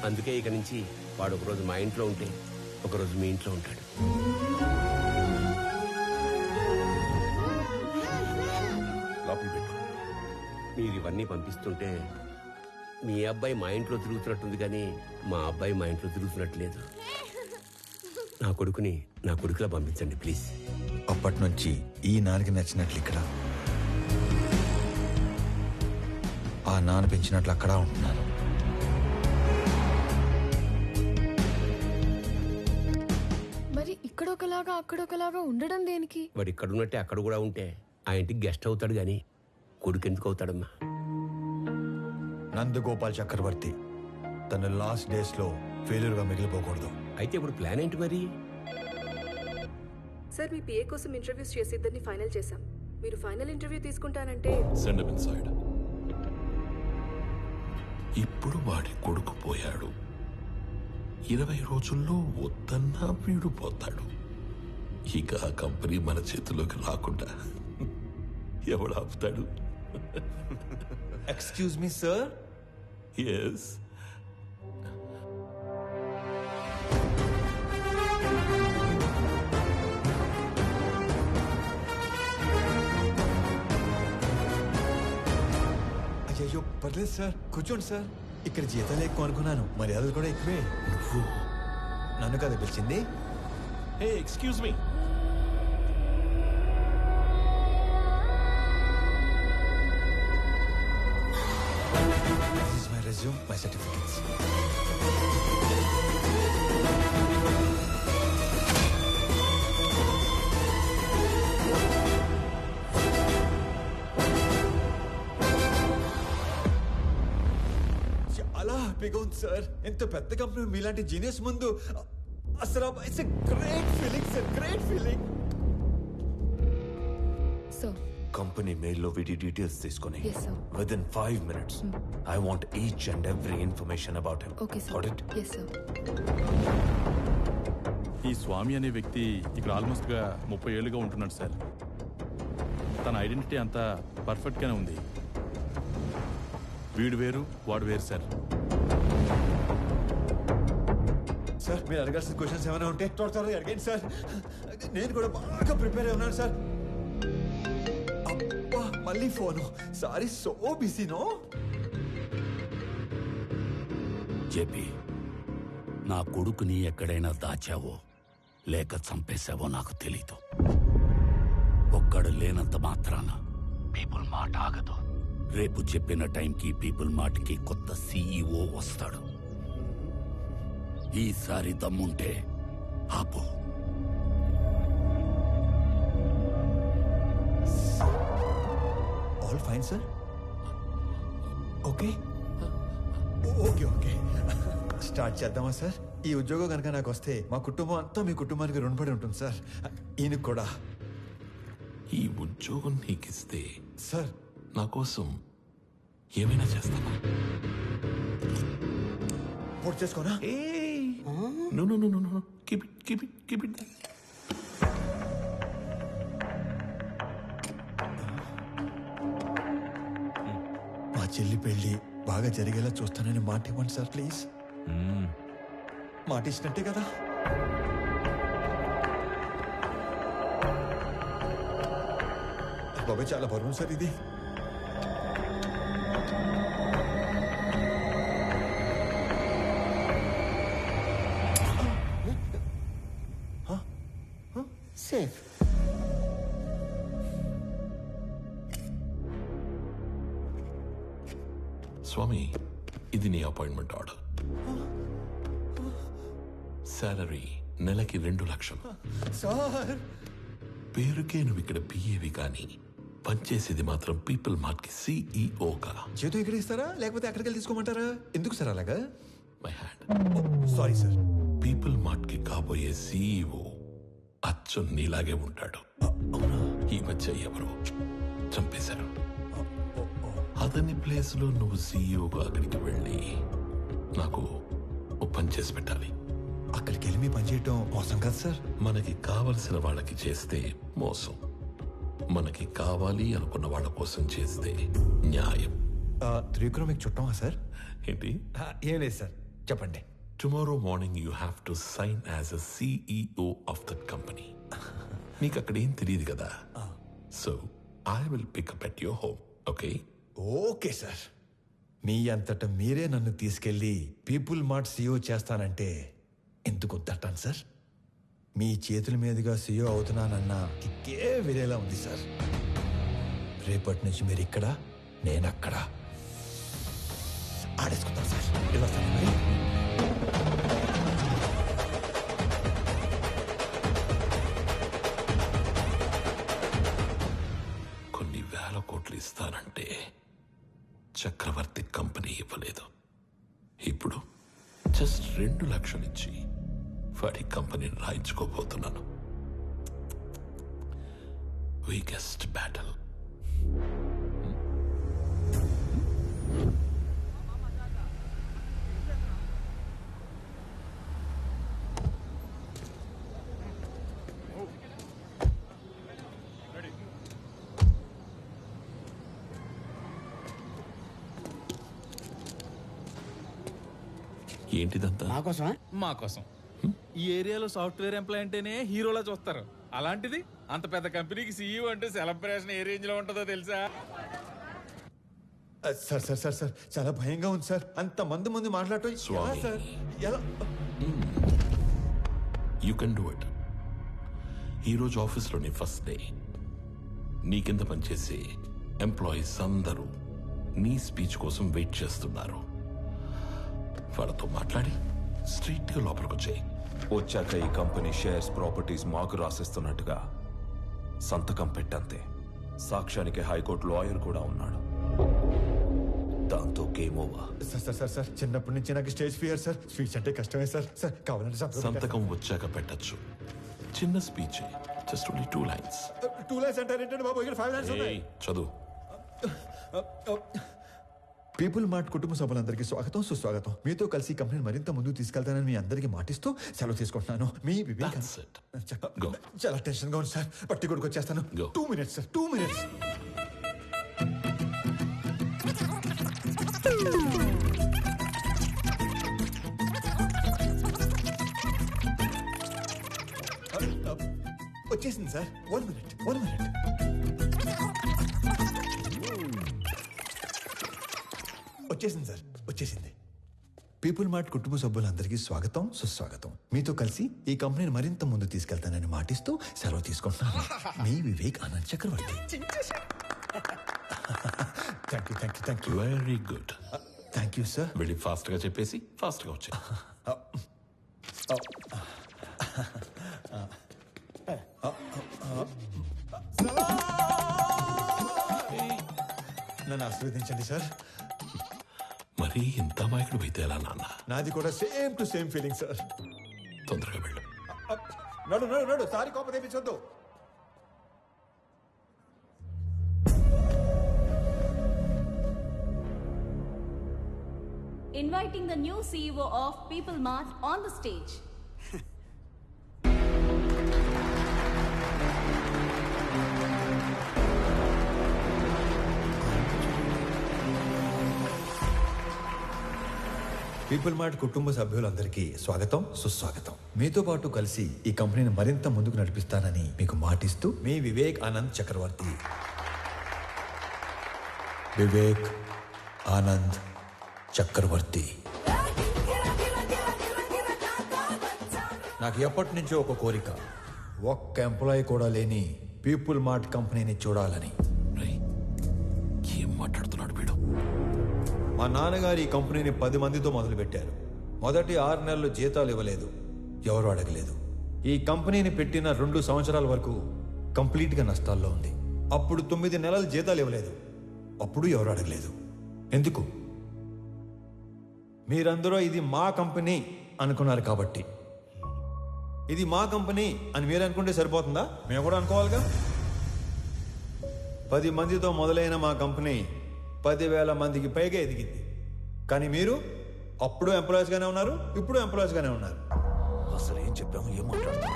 అందుకే ఇక నుంచి వాడు ఒకరోజు మా ఇంట్లో ఉంటే ఒకరోజు మీ ఇంట్లో ఉంటాడు. లోపల పెట్టు. మీరు ఇవన్నీ పంపిస్తుంటే మీ అబ్బాయి మా ఇంట్లో తిరుగుతున్నట్టుంది, కానీ మా అబ్బాయి మా ఇంట్లో తిరుగుతున్నట్టు లేదు. నా కొడుకుని నా కొడుకులా పంపించండి ప్లీజ్. అప్పటి నుంచి ఈ నాన్నకి నచ్చినట్లు ఇక్కడ, ఆ నాన్న పెంచినట్లు అక్కడ ఉంటున్నాను. మరి ఇక్కడొకలాగా అక్కడొకలాగా ఉండడం దేనికి? వాడు ఇక్కడ ఉన్నట్టే అక్కడ కూడా ఉంటే ఆ ఇంటికి గెస్ట్ అవుతాడు, కానీ కొడుకు ఎందుకు అవుతాడమ్మా? నందగోపాల్ చక్రవర్తి తన లాస్ట్ డేస్ లో ఫెయిల్యూర్ గా మిగిలిపోకూడదు. అయితే ఇప్పుడు ప్లాన్ ఏంటి మరి? సార్, మీ పిఏ కోసం ఇంటర్వ్యూస్ చేసి ఇద్దరిని ఫైనల్ చేశాం. మీరు ఫైనల్ ఇంటర్వ్యూ తీసుకుంటానంటే సెండ్ హిమ్ ఇన్సైడ్. ఇప్పుడు వాడి కొడుకు పోయాడు. 20 రోజుల్లో వద్దన్నా వీడు పోతాడు. ఇక ఆ కంపెనీ మన చేతిలోకి రాకుండా ఎవడు ఆపుతాడు? Excuse me sir. ఎస్. అయ్యో పర్లేదు సార్, కూర్చోండి సార్. ఇక్కడ జీతాలు ఎక్కువ అనుకున్నాను, మర్యాదలు కూడా ఎక్కువే. నువ్వు నన్ను కదా పిలిచింది? Hey excuse me. This is my resume, my certificates. చాలా హ్యాపీగా ఉంది సార్. ఎంత పెద్ద కంపెనీ మీలాంటి జీనియస్ ముందు అసలు it's great feeling sir, great feeling. So company మెయిల్లో వీడి డీటెయిల్స్ తీసుకొని Yes, sir. Within 5 minutes I want each and every information about him. Okay sir. Got it? Yes sir. ఈ స్వామి అనే వ్యక్తి ఇక్కడ ఆల్మోస్ట్గా 30 ఏళ్ళుగా ఉంటున్నాడు సార్. తన ఐడెంటిటీ అంతా పర్ఫెక్ట్గానే ఉంది. వీడు వేరు వాడు వేరు సార్. సార్ మీరు అడగాల్సిన క్వశ్చన్స్ ఏమైనా ఉంటే త్వరగా అడగండి సార్. నేను కూడా బాగా ప్రిపేర్ అయి ఉన్నాను సార్. అబ్బా మళ్ళీ phone. Sorry, so busy no. JP, నా కొడుకుని ఎక్కడైనా దాచావో లేక చంపేశావో నాకు తెలీదు. ఒక్కడు లేనంత మాత్రాన పీపుల్ మాట ఆగదు. రేపు చెప్పిన టైంకి పీపుల్ మాటకి కొత్త సీఈఓ వస్తాడు. ఈసారి దమ్ముంటే ఆపు. All fine sir. Okay okay okay start చేద్దామా సార్? ఈ ఉద్యోగం కనుక నాకు వస్తే మా కుటుంబం అంతా మీ కుటుంబానికి రుణపడి ఉంటుంది సార్. ఈయనకు కూడా. ఈ ఉద్యోగం నీకిస్తే సార్ నా కోసం ఏమైనా చేస్తావా? పూర్తి చేసుకోనా? No. Keep it. మా చెల్లి పెళ్లి బాగా జరిగేలా చూస్తానని మాట ఇవ్వండి సార్ ప్లీజ్. మాట ఇచ్చినట్టే కదా? బాబాయ్ చాలా బరువు సార్ ఇది. సేఫ్. స్వామి, ఇది నీ అపాయింట్మెంట్ ఆర్డర్. సాలరీ నెలకి 2 లక్షలు. సార్ పేరుకే నువ్వు ఇక్కడ పిఏవి కానీ పనిచేసేది మాత్రం పీపుల్ మార్ట్ కి సిఇఓగా. చేతు ఇక్కడ ఇస్తారా లేకపోతే అక్కడికి వెళ్ళి తీసుకోమంటారా? ఎందుకు సార్ అలాగా? My hand. Sorry sir. People mart కి కాబోయే సిఇఓ అచ్చు నీలాగే ఉంటాడు. ఈ మధ్య ఎవరో చంపేశారు. అతని ప్లేస్ లో నువ్వు సిఇఓగా అక్కడికి వెళ్ళి నాకు ఓ పని చేసి పెట్టాలి. అక్కడికి వెళ్ళి మీ పని చేయటం మోసం కదా సార్? మనకి కావలసిన వాళ్ళకి చేస్తే మోసం, మనకి కావాలి అనుకున్న వాళ్ళ కోసం చేస్తే న్యాయం. త్రివిక్రమ్ మీకు చుట్టమా సార్? ఏంటి? ఏం లేదు సార్, చెప్పండి. Tomorrow morning you have to sign as a CEO of that company. నీకు అక్కడ ఏం తెలియదు కదా. So I will pick up at your home. Okay? Okay sir. మీ అంతటా మీరే నన్ను తీసుకెళ్లి పీపుల్ మార్ట్ సీఈఓ చేస్తానంటే ఎందుకు వద్దంటాను సార్? మీ చేతుల మీదుగా సీఈఓ అవుతున్నానన్నా కిక్కే వేరేలా ఉంది సార్. రేపటి నుంచి మీరు ఇక్కడ, నేను అక్కడ. ఆడేసుకుంటాను సార్. ఇలా వస్తాను మరి. కొన్ని 1000 కోట్లు ఇస్తానంటే చక్రవర్తి కంపెనీ ఇవ్వలేదు. ఇప్పుడు జస్ట్ 2 లక్షలు ఇచ్చి వాడి కంపెనీని రాయించుకోబోతున్నాను. Weakest battle. ఏంటిదంతా? మా కోసం. ఈ ఏరియాలో సాఫ్ట్వేర్ ఎంప్లాయ్ అంటేనే హీరోలా చూస్తారు. అలాంటిది అంత పెద్ద కంపెనీకి సీఈఓ అంటే సెలబ్రేషన్ ఏ రేంజ్ లో ఉంటుందో తెలుసా? సార్ సార్ సార్ సార్ చాలా భయంగా ఉంది సార్. అంత మంది ముందు మాట్లాడటం ఎలా సార్? ఎలా? You can do it. ఈరోజు ఆఫీస్లోని ఫస్ట్ డే. నీ కింద పనిచేసే ఎంప్లాయీస్ అందరూ నీ స్పీచ్ కోసం వెయిట్ చేస్తున్నారు. వాళ్ళతో మాట్లాడి స్ట్రైట్గా లోపలికి వచ్చాయి. వచ్చాక ఈ కంపెనీ షేర్స్ ప్రాపర్టీస్ మాకు రాసిస్తున్నట్టుగా సంతకం పెట్టంతే. సాక్ష్యానికి హైకోర్టు లాయర్ కూడా ఉన్నాడు. దాంతో గేమ్ ఓవర్. సార్ చిన్నప్పటి నుంచి నాకు స్టేజ్ ఫియర్ సార్. స్పీచ్ అంటే కష్టమే సార్. కావాలంటే సంతకం వచ్చాక పెట్టచ్చు. చిన్న speech, just only 2 lines. 2 lines అంటారేంటండి బాబు? ఇక్కడ 5 lines ఉన్నాయి. చదువు. పీపుల్ మార్ట్ కుటుంబ సభ్యులందరికీ స్వాగతం, సుస్వాగతం. మీతో కలిసి కంపెనీని మరింత ముందుకు తీసుకెళ్తానని మీ అందరికీ మాటిస్తూ సెలవు తీసుకుంటున్నాను. మీ వివేక్. చాలా టెన్షన్ గా ఉంది సార్. పట్టి కొడుకు వచ్చేస్తాను. 2 minutes సార్, 2 minutes. వచ్చేసింది సార్. 1 minute. వచ్చేసింది సార్, వచ్చేసింది. పీపుల్ మార్ట్ కుటుంబ సభ్యులందరికీ స్వాగతం, సుస్వాగతం. మీతో కలిసి ఈ కంపెనీని మరింత ముందు తీసుకెళ్తానని మాటిస్తూ సెలవు తీసుకుంటున్నాను. మీ Vivek Anand Chakravarthi. Thank you. Very good. Thank you sir. వెళ్ళి ఫాస్ట్ గా చెప్పేసి ఫాస్ట్ గా వచ్చాయి. నన్ను ఆశీర్వదించండి సార్. మరి ఇంత మాయకుడు అయితే ఎలా నాన్న? నాది కూడా same to same feeling sir. తొందరగా వెళ్ళు. నడు సారీ కోపం తెప్పించొద్దు. Inviting the new CEO of People Mart on the stage. People mart కుటుంబ సభ్యులందరికీ స్వాగతం, సుస్వాగతం. మీతో పాటు కలిసి ఈ కంపెనీని మరింత ముందుకు నడిపిస్తానని మీకు మాటిస్తూ మీ వివేక్ ఆనంద్ చక్రవర్తి. వివేక్ ఆనంద్ చక్రవర్తి. నాకు ఎప్పటి నుంచో ఒక కోరిక, ఒక్క ఎంప్లాయీ కూడా లేని పీపుల్ మార్ట్ కంపెనీని చూడాలని. ఏం మాట్లాడుతున్నాడు వీడు? మా నాన్నగారు ఈ కంపెనీని 10 మందితో మొదలుపెట్టారు. మొదటి 6 నెలలు జీతాలు ఇవ్వలేదు, ఎవరు అడగలేదు. ఈ కంపెనీని పెట్టిన 2 సంవత్సరాల వరకు కంప్లీట్గా నష్టాల్లో ఉంది. అప్పుడు 9 నెలలు జీతాలు ఇవ్వలేదు, అప్పుడు ఎవరు అడగలేదు. ఎందుకు? మీరందరూ ఇది మా కంపెనీ అనుకున్నారు కాబట్టి. ఇది మా కంపెనీ అని మీరు అనుకుంటే సరిపోతుందా? మేము కూడా అనుకోవాలిగా. 10 మందితో మొదలైన మా కంపెనీ 10,000 మందికి పైగా ఎదిగింది. కానీ మీరు అప్పుడు ఎంప్లాయీస్గానే ఉన్నారు, ఇప్పుడు ఎంప్లాయీస్గానే ఉన్నారు. అసలు ఏం చెప్పాము, ఏం మాట్లాడుతున్నాం?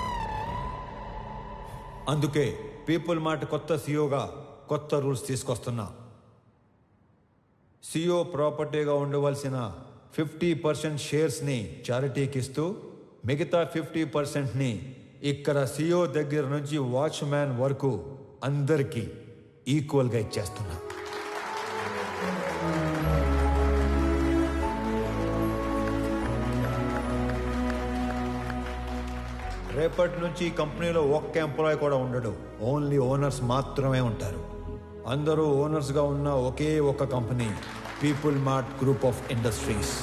అందుకే పీపుల్ మార్ట్ కొత్త సీఈఓగా కొత్త రూల్స్ తీసుకొస్తున్నా. సీఈఓ ప్రాపర్టీగా ఉండవలసిన 50% షేర్స్ని చారిటీకి ఇస్తూ మిగతా 50%ని ఇక్కడ సీఈఓ దగ్గర నుంచి వాచ్మ్యాన్ వరకు అందరికీ ఈక్వల్గా ఇచ్చేస్తున్నా. రేపటి నుంచి ఈ కంపెనీలో ఒక్క ఎంప్లాయీ కూడా ఉండడు. ఓన్లీ ఓనర్స్ మాత్రమే ఉంటారు. అందరూ ఓనర్స్గా ఉన్న ఒకే ఒక company people mart group of industries.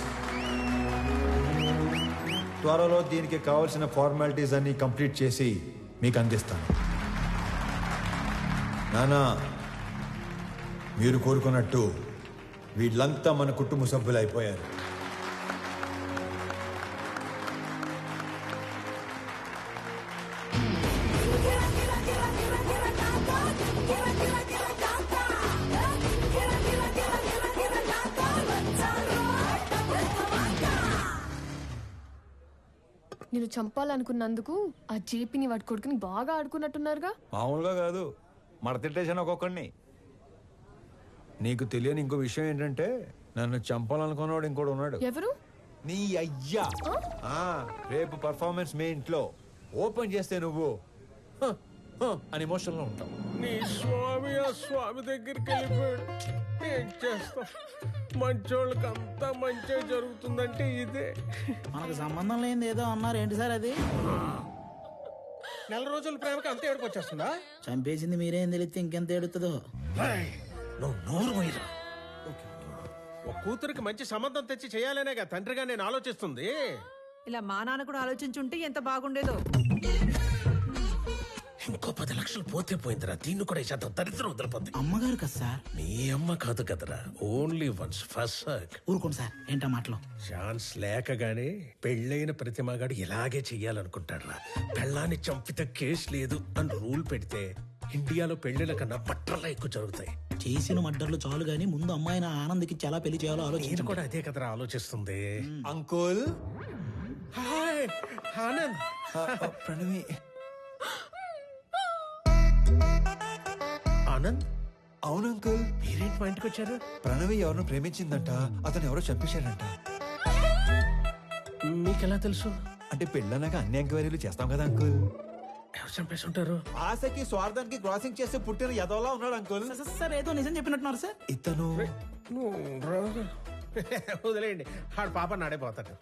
త్వరలో దీనికి కావాల్సిన ఫార్మాలిటీస్ అన్ని కంప్లీట్ చేసి మీకు అందిస్తాను. నానా, మీరు కోరుకున్నట్టు వీళ్ళంతా మన కుటుంబ సభ్యులు అయిపోయారు. నేను చంపాలనుకున్నందుకు ఆ జేపీని వాడి కొడుకుని బాగా ఆడుకున్నట్టున్నారుగా. మామూలుగా కాదు, మడతిట్టేసాను ఒక్కొక్కడిని. నీకు తెలియని ఇంకో విషయం ఏంటంటే, నన్ను చంపాలనుకున్నవాడు ఇంకోటి ఉన్నాడు. ఎవరు? నీ అయ్యా. రేపు పర్ఫార్మెన్స్ మీ ఇంట్లో ఓపెన్ చేస్తే నువ్వు అని ఎమోషన్లో ఉంటావు. నీ స్వామి ఆ స్వామి దగ్గరికి వెళ్ళిపోయాడు. ఏం చేస్తా, మంచోళ్ళకి అంతా మంచిగా జరుగుతుందంటే ఇదే. మనకు సంబంధం లేనిది ఏదో అన్నారు, ఏంటి సార్ అది? నెల రోజుల ప్రేమకి అంత ఏడుపు వచ్చేస్తుందా? చంపేసింది మీరేం తెలిస్తే ఇంకెంత ఏడుతుందో. నువ్వు నోరు పోయిరా. ఒక కూతురికి మంచి సంబంధం తెచ్చి చేయాలనేగా తండ్రిగా నేను ఆలోచిస్తుంది. ఇలా మా నాన్న కూడా ఆలోచించుంటే ఎంత బాగుండేదో. ఇంకో 10 లక్షలు పోతే పోయిందిరా. దీన్ని కూడా ఈ శాతం దరిద్రం వదిలిపోతుంది. అమ్మగారు కదా సార్. నీ అమ్మ కాదు కదరా, ఓన్లీ వన్స్ ఫస్ట్ సర్క్. ఊరుకోండి సార్, ఏంటా మాటలు. ఛాన్స్ లేకగానే పెళ్ళైన ప్రతి మగాడు ఇలాగే చెయ్యాలనుకుంటాడ్రా. పెళ్ళాన్ని చంపితే కేసు లేదు అని రూల్ పెడితే ఇండియాలో పెళ్లిల కన్నా బట్టర్లా ఎక్కువ జరుగుతాయి. చేసిన మడ్డర్లు చాలు గానీ ముందు అమ్మాయిని ఆనంద్కి చాలా పెళ్లి చేయాలో నేను ఆలోచించి కూడా అదే కదరా ఆలోచిస్తుంది. అంకుల్. హాయ్ ఆనంద్. ప్రణవి. ఆనంద్. అవును అంకుల్. మీరేంటి మా ఇంటికి వచ్చారు? ప్రణవి ఎవరినో ప్రేమించిందంట, అతను ఎవరో చంపేశాడంట. మీకెలా తెలుసు? అంటే పెళ్ళన్నాక అన్ని ఎంక్వైరీలు చేస్తాం కదా అంకుల్. ఎవరు చంపేసి ఉంటారు? ఆశకి స్వార్థానికి క్రాసింగ్ చేస్తే పుట్టిన ఎదవలా ఉన్నాడు అంకుల్. సార్ ఏదో నిజం చెప్పినట్టున్నారు సార్. ఇతను వదిలేయండి, ఆడు పాప నాడైపోతాడు.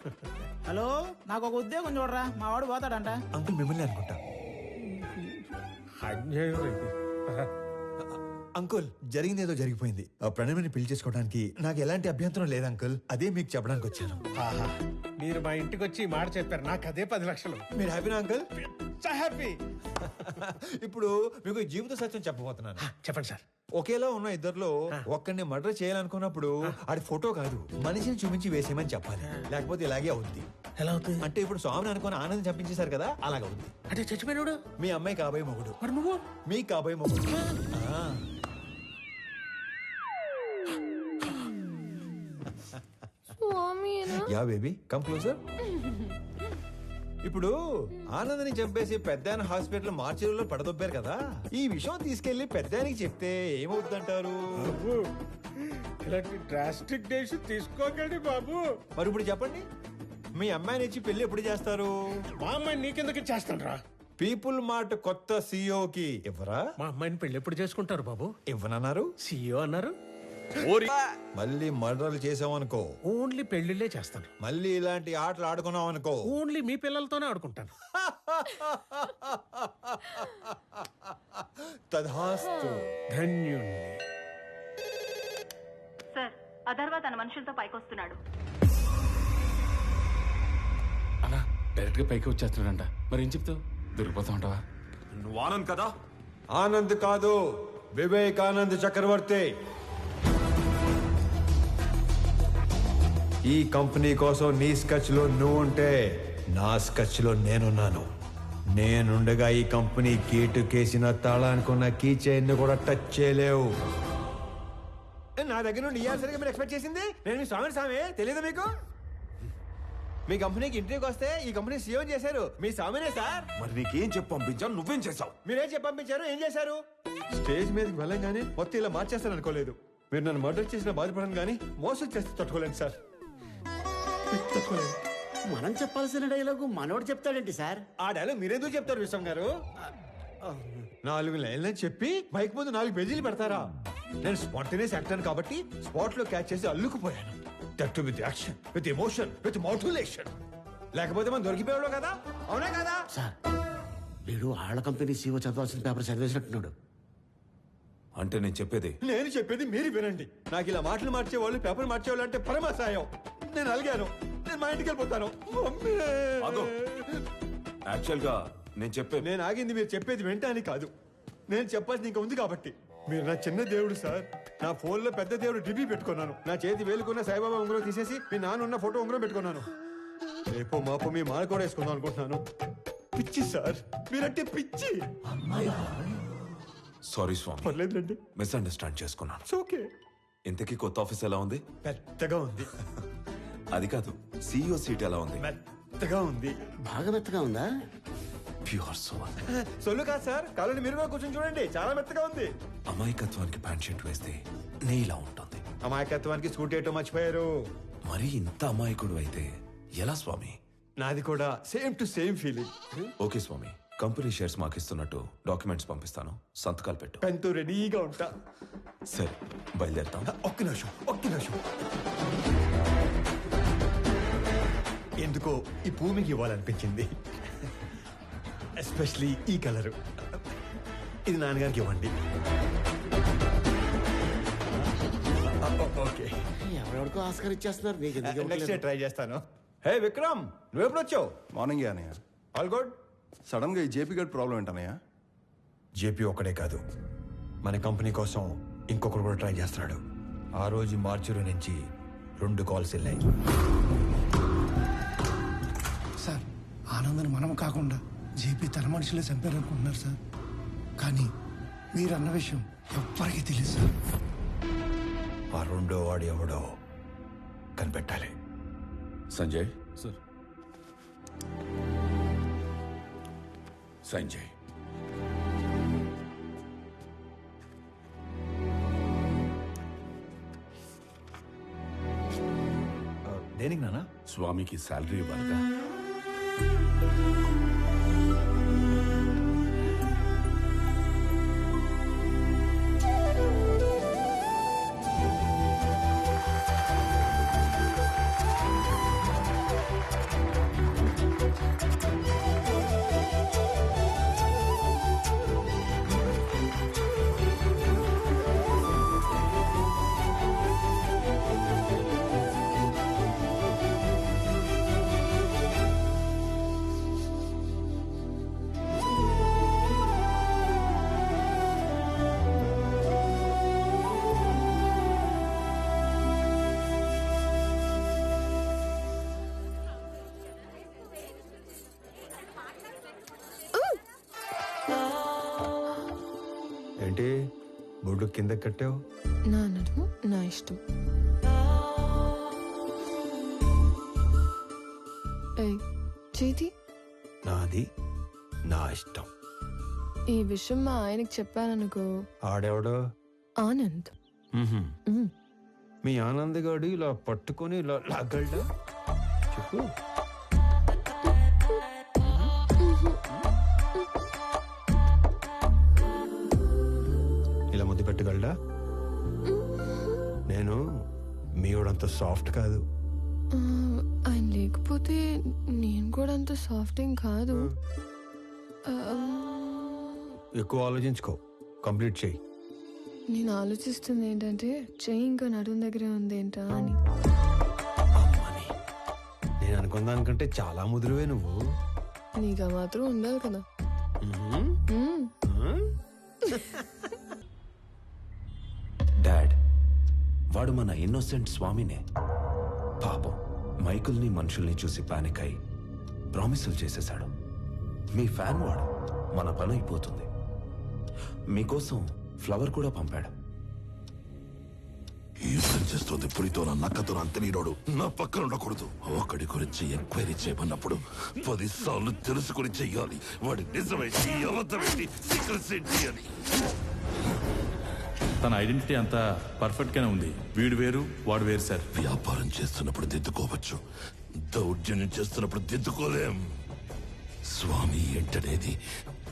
హలో, నాకు ఒక ఉద్యోగం చూడరా, మా వాడు పోతాడంట. అంకుల్ మిమ్మల్ని అనుకుంటా. అన్యాయం ఇది. అంకుల్ జరిగింది ఏదో జరిగిపోయింది. ఆ ప్రణవిని పెళ్లి చేసుకోవడానికి నాకు ఎలాంటి అభ్యంతరం లేదు అంకుల్. అదే మీకు చెప్పడానికి వచ్చాను. ఆహా, మీరు మా ఇంటికి వచ్చి ఈ మాట చెప్పారు, నాకు అదే 10 లక్షలు. మీరు హ్యాపీనా అంకుల్? హ్యాపీ. ఇప్పుడు మీకు జీవిత సత్యం చెప్పబోతున్నాను. చెప్పండి సార్. ఒకేలా ఉన్న ఇద్దర్లో ఒక్కడిని మర్డర్ చేయాలనుకున్నప్పుడు ఆడి ఫోటో కాదు మనిషిని చూపించి వేసేయమని చెప్పాలి, లేకపోతే ఇలాగే అవుద్ది. ఎలా అవుతుంది? అంటే ఇప్పుడు స్వామిని అనుకుని ఆనందం చంపించేశారు కదా, అలాగవుద్ది. అంటే చచ్చిపోయినాడు మీ అమ్మాయి కాబోయే మొగుడు. మరి నువ్వు? మీ కాబోయే మొగుడు. Yeah baby come closer. ఇప్పుడు ఆనందని చంపేసి పెద్దాయన హాస్పిటల్ మార్చిలో పడదొబ్బారు కదా, ఈ విషయం తీసుకెళ్లి పెద్దాయనికి చెప్తే ఏమవుతుందంటారు? ఇలాంటి డ్రాస్టిక్ డేషన్ తీసుకోకండి బాబు. మరి ఇప్పుడు చెప్పండి, మీ అమ్మాయిని ఇచ్చి పెళ్లి ఎప్పుడు చేస్తారు? మా అమ్మాయిని నీకెందుకు ఇచ్చేస్తాను రా. పీపుల్ మార్ట్ కొత్త సీఈఓకి ఇవ్వరా? మా అమ్మాయిని పెళ్లి ఎప్పుడు చేసుకుంటారు బాబు? ఇవ్వనన్నారు. సీఈఓ అన్నారు. మళ్ళీ మర్డర్లు చేసామనుకో ఓన్లీ పెళ్లిళ్ళే చేస్తాను. మళ్ళీ ఇలాంటి ఆటలు ఆడుకున్నాం అనుకో ఓన్లీ మీ పిల్లలతోనే ఆడుకుంటాను. తధాస్తు. ధన్యుణ్ణి. సార్, అథర్వ తన మనుషులతో పైకొస్తున్నాడు. అలా డైరెక్ట్ గా పైకి వచ్చేస్తున్నాడంట. మరి ఏం చెప్తావు? దొరికిపోతా ఉంటావా? నువ్వు ఆనంద్ కదా? ఆనంద్ కాదు, వివేకానంద్ చక్రవర్తి. ఈ కంపెనీ కోసం నీ స్కెచ్ లో నువ్వు ఉంటే నా స్కెచ్ లో నేనున్నాను. నేనుండగా ఈ కంపెనీ గేటు కేసిన తాళానుకున్న కీ చైన్ కూడా టచ్ చేయలేవు. నా దగ్గర నుండి ఇయ్యాల్సరిగా మీరు ఎక్స్పెక్ట్ చేసింది నేను మీ స్వామి తెలియదు మీకు? మీ కంపెనీకి ఇంటర్వ్యూకి వస్తే ఈ కంపెనీ సీఎం చేశారు మీ స్వామినే సార్. మరి నీకేం చెప్పి పంపించాను, నువ్వేం చేసావు? మీరేం చెప్పి పంపించారు, ఏం చేశారు? స్టేజ్ మీదకి వెళ్ళంగానే మొత్తం ఇలా మార్చేస్తాను అనుకోలేదు. మీరు నన్ను మర్డర్ చేసిన బాధపడను కానీ మోసం చేస్తే తట్టుకోలేండి సార్. మనం చెప్పాల్సిన డైలాగు మనోడు చెప్తాడేంటి సార్? ఆ డైలాగ్ మీరెందుకు చెప్తారు విశ్వం గారు? 4 లైన్లని చెప్పి బైక్ ముందు 4 పేజీలు పెడతారా? నేను స్పాంటేనియస్ యాక్టర్ కాబట్టి స్పాట్ లో క్యాచ్ చేసి అల్లుకుపోయాను. That with action, with emotion, with motivation. లేకపోతే మనం దొరికిపోయాడు కదా, అవునా కదా? సార్, వీడు ఆళ్ళ కంపెనీ సీఓ చదవాల్సిన పేపర్ చదివేసినట్టున్నాడు. అంటే నేను చెప్పేది మీరు వినండి. నాకు ఇలా మాటలు మార్చేవాళ్ళు, పేపర్ మార్చేవాళ్ళు అంటే పరమాసాయం. నేను అలిగాను, నేను మా ఇంటికి వెళ్ళిపోతాను. యాక్చువల్ గా నేను ఆగింది మీరు చెప్పేది వెంటనే కాదు, నేను చెప్పాల్సింది ఇంకా ఉంది కాబట్టి. మీరు నా చిన్న దేవుడు సార్. నా ఫోన్ లో పెద్ద దేవుడు డిబి పెట్టుకున్నాను. నా చేతి వేలుకున్న సాయిబాబా ఉంగరం తీసేసి మీ నాన్న ఉన్న ఫోటో ఉంగరం పెట్టుకున్నాను. రేపో మాపో మీ మాల కూడా వేసుకుందాం అనుకుంటున్నాను. పిచ్చి సార్, మీరంటే పిచ్చి. సారీ స్వామి, పర్లేదండి, మిస్అండర్స్టాండ్ చేసుకున్నాను. ఓకే. ఇంతకీ కొత్త ఆఫీస్ ఎలా ఉంది? పెద్దగా ఉంది. అది కాదు, సీఈఓ సీట్ ఎలా ఉంది? మెత్తగా ఉంది. బాగా మెత్తగా ఉందా? Pure soul. సొల్లు కాదు సార్, కాలని మీరు కూడా కూర్చొని చూడండి, చాలా మెత్తగా ఉంది. అమాయకత్వానికి ప్యాంట్ షర్ట్ వేస్తే నీలా ఉంటుంది. అమాయకత్వానికి స్కూటీ ఏటో మర్చిపోయారు. మరి ఇంత అమాయకుడు అయితే ఎలా స్వామి? నాది కూడా same to same feeling. Okay Swami, company shares మాకు ఇస్తున్నట్టు డాక్యుమెంట్స్ పంపిస్తాను, సంతకాలు పెట్టు. పెన్తో రెడీగా ఉంటా. సరే, బయలుదేరుతాం. ఒక్క నిమిషం. ఎందుకో ఈ పువ్వు మీకు ఇవ్వాలనిపించింది. ఎస్పెషలీ ఈ కలరు. ఇది నాన్నగారికి ఇవ్వండి. ఓకే, ఎవరెవరికో ఆస్కార్ ఇచ్చేస్తున్నారు. మీకు నెక్స్ట్ డే ట్రై చేస్తాను. హే విక్రమ్, నువ్వెప్పుడు వచ్చావు? మార్నింగ్ అనయ్య. All good. సడన్ గా ఈ జేపీ గడ్ ప్రాబ్లం ఏంటన్నయ్య? జేపీ ఒక్కడే కాదు, మన కంపెనీ కోసం ఇంకొకరు కూడా ట్రై చేస్తున్నాడు. ఆ రోజు మార్చురి నుంచి 2 కాల్స్ వెళ్ళాయి. సార్, ఆనందని మనం కాకుండా జేపీ తన మనుషులే చంపారనుకుంటున్నారు సార్. కానీ మీరన్న విషయం ఎవ్వరికీ తెలియదు సార్. ఆ 2వ వాడు ఎవడో కనిపెట్టాలి. సంజయ్, సార్. సంజయ్, దేనికి నాన్న? స్వామికి శాలరీ ఇవ్వాలిగా. ఏంటి బొడ్డు కింద కట్టావు? నా నడుము నా ఇష్టం. చేతి నాది నా ఇష్టం. ఈ విషయం మా ఆయనకి చెప్పాననుకో, ఆడెవడో? ఆనంద్. మీ ఆనంద్ గాడు ఇలా పట్టుకొని ఇలా లాగలడా? చెప్పు. ఇలా ముద్దు పెట్టగలడా? నేను మీవాడంత సాఫ్ట్ కాదు. ఆయన లేకపోతే నేను కూడా అంత సాఫ్ట్ ఏం కాదు. ఎక్కువ ఆలోచించుకో, కంప్లీట్ చెయ్యి. నేను ఆలోచిస్తుంది ఏంటంటే చెయ్యి ఇంకా నడుం దగ్గరే ఉంది ఏంటా అని. నేను అనుకున్న దానికంటే చాలా ముదురువే నువ్వు. నీకు మాత్రం ఉండాలి కదా. డాడ్, వాడు మన ఇన్నోసెంట్ స్వామినే. పాపం మైకుల్ని మనుషుల్ని చూసి పానిక్ అయి ప్రామిసులు చేసేశాడు. మీ ఫ్యాన్ వాడు, మన పని అయిపోతుంది. మీకోసం ఫ్లవర్ కూడా పంపాడు. యుద్ధం చేస్తుంది పులితో నా నక్కతో అంత నీడోడు నా పక్కన ఉండకూడదు. ఒకడి గురించి ఎంక్వైరీ చేయమన్నప్పుడు 10 సార్లు తెలుసుకుని చెయ్యాలి. వాడి నిజమేంటి, అబద్ధమేంటి, సీక్రెట్స్ ఏంటి అని. తన ఐడెంటిటీ అంతా పర్ఫెక్ట్ గానే ఉంది. వీడు వేరు వాడు వేరు సార్. వ్యాపారం చేస్తున్నప్పుడు దిద్దుకోవచ్చు, దౌర్జన్యం చేస్తున్నప్పుడు దిద్దుకోలేం. స్వామి ఏంటనేది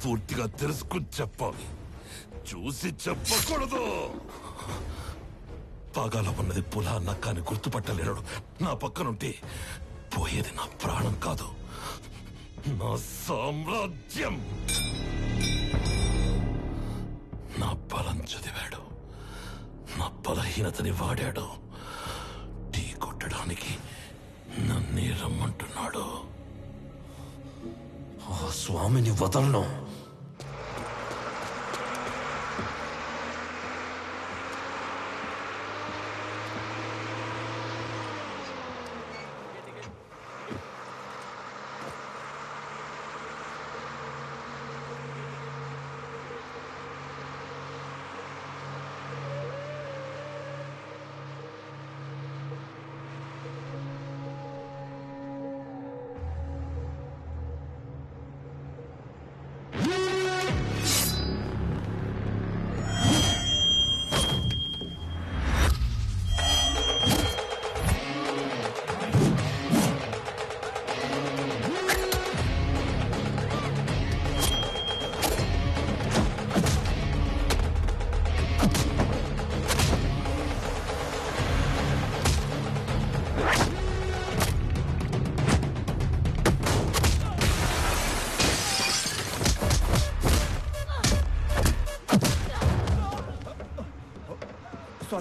పూర్తిగా తెలుసుకుని చెప్పాలి, చూసి చెప్పకూడదు. పాగాల ఉన్నది పులా నక్క అని గుర్తుపట్టలేడు. నా పక్కనుంటే పోయేది నా ప్రాణం కాదు, నా సామ్రాజ్యం. నా బలం చదివాడు, నా బలహీనతని వాడాడు. టీ కొట్టడానికి నన్నే రమ్మంటున్నాడు. ఆ స్వామిని వదలను.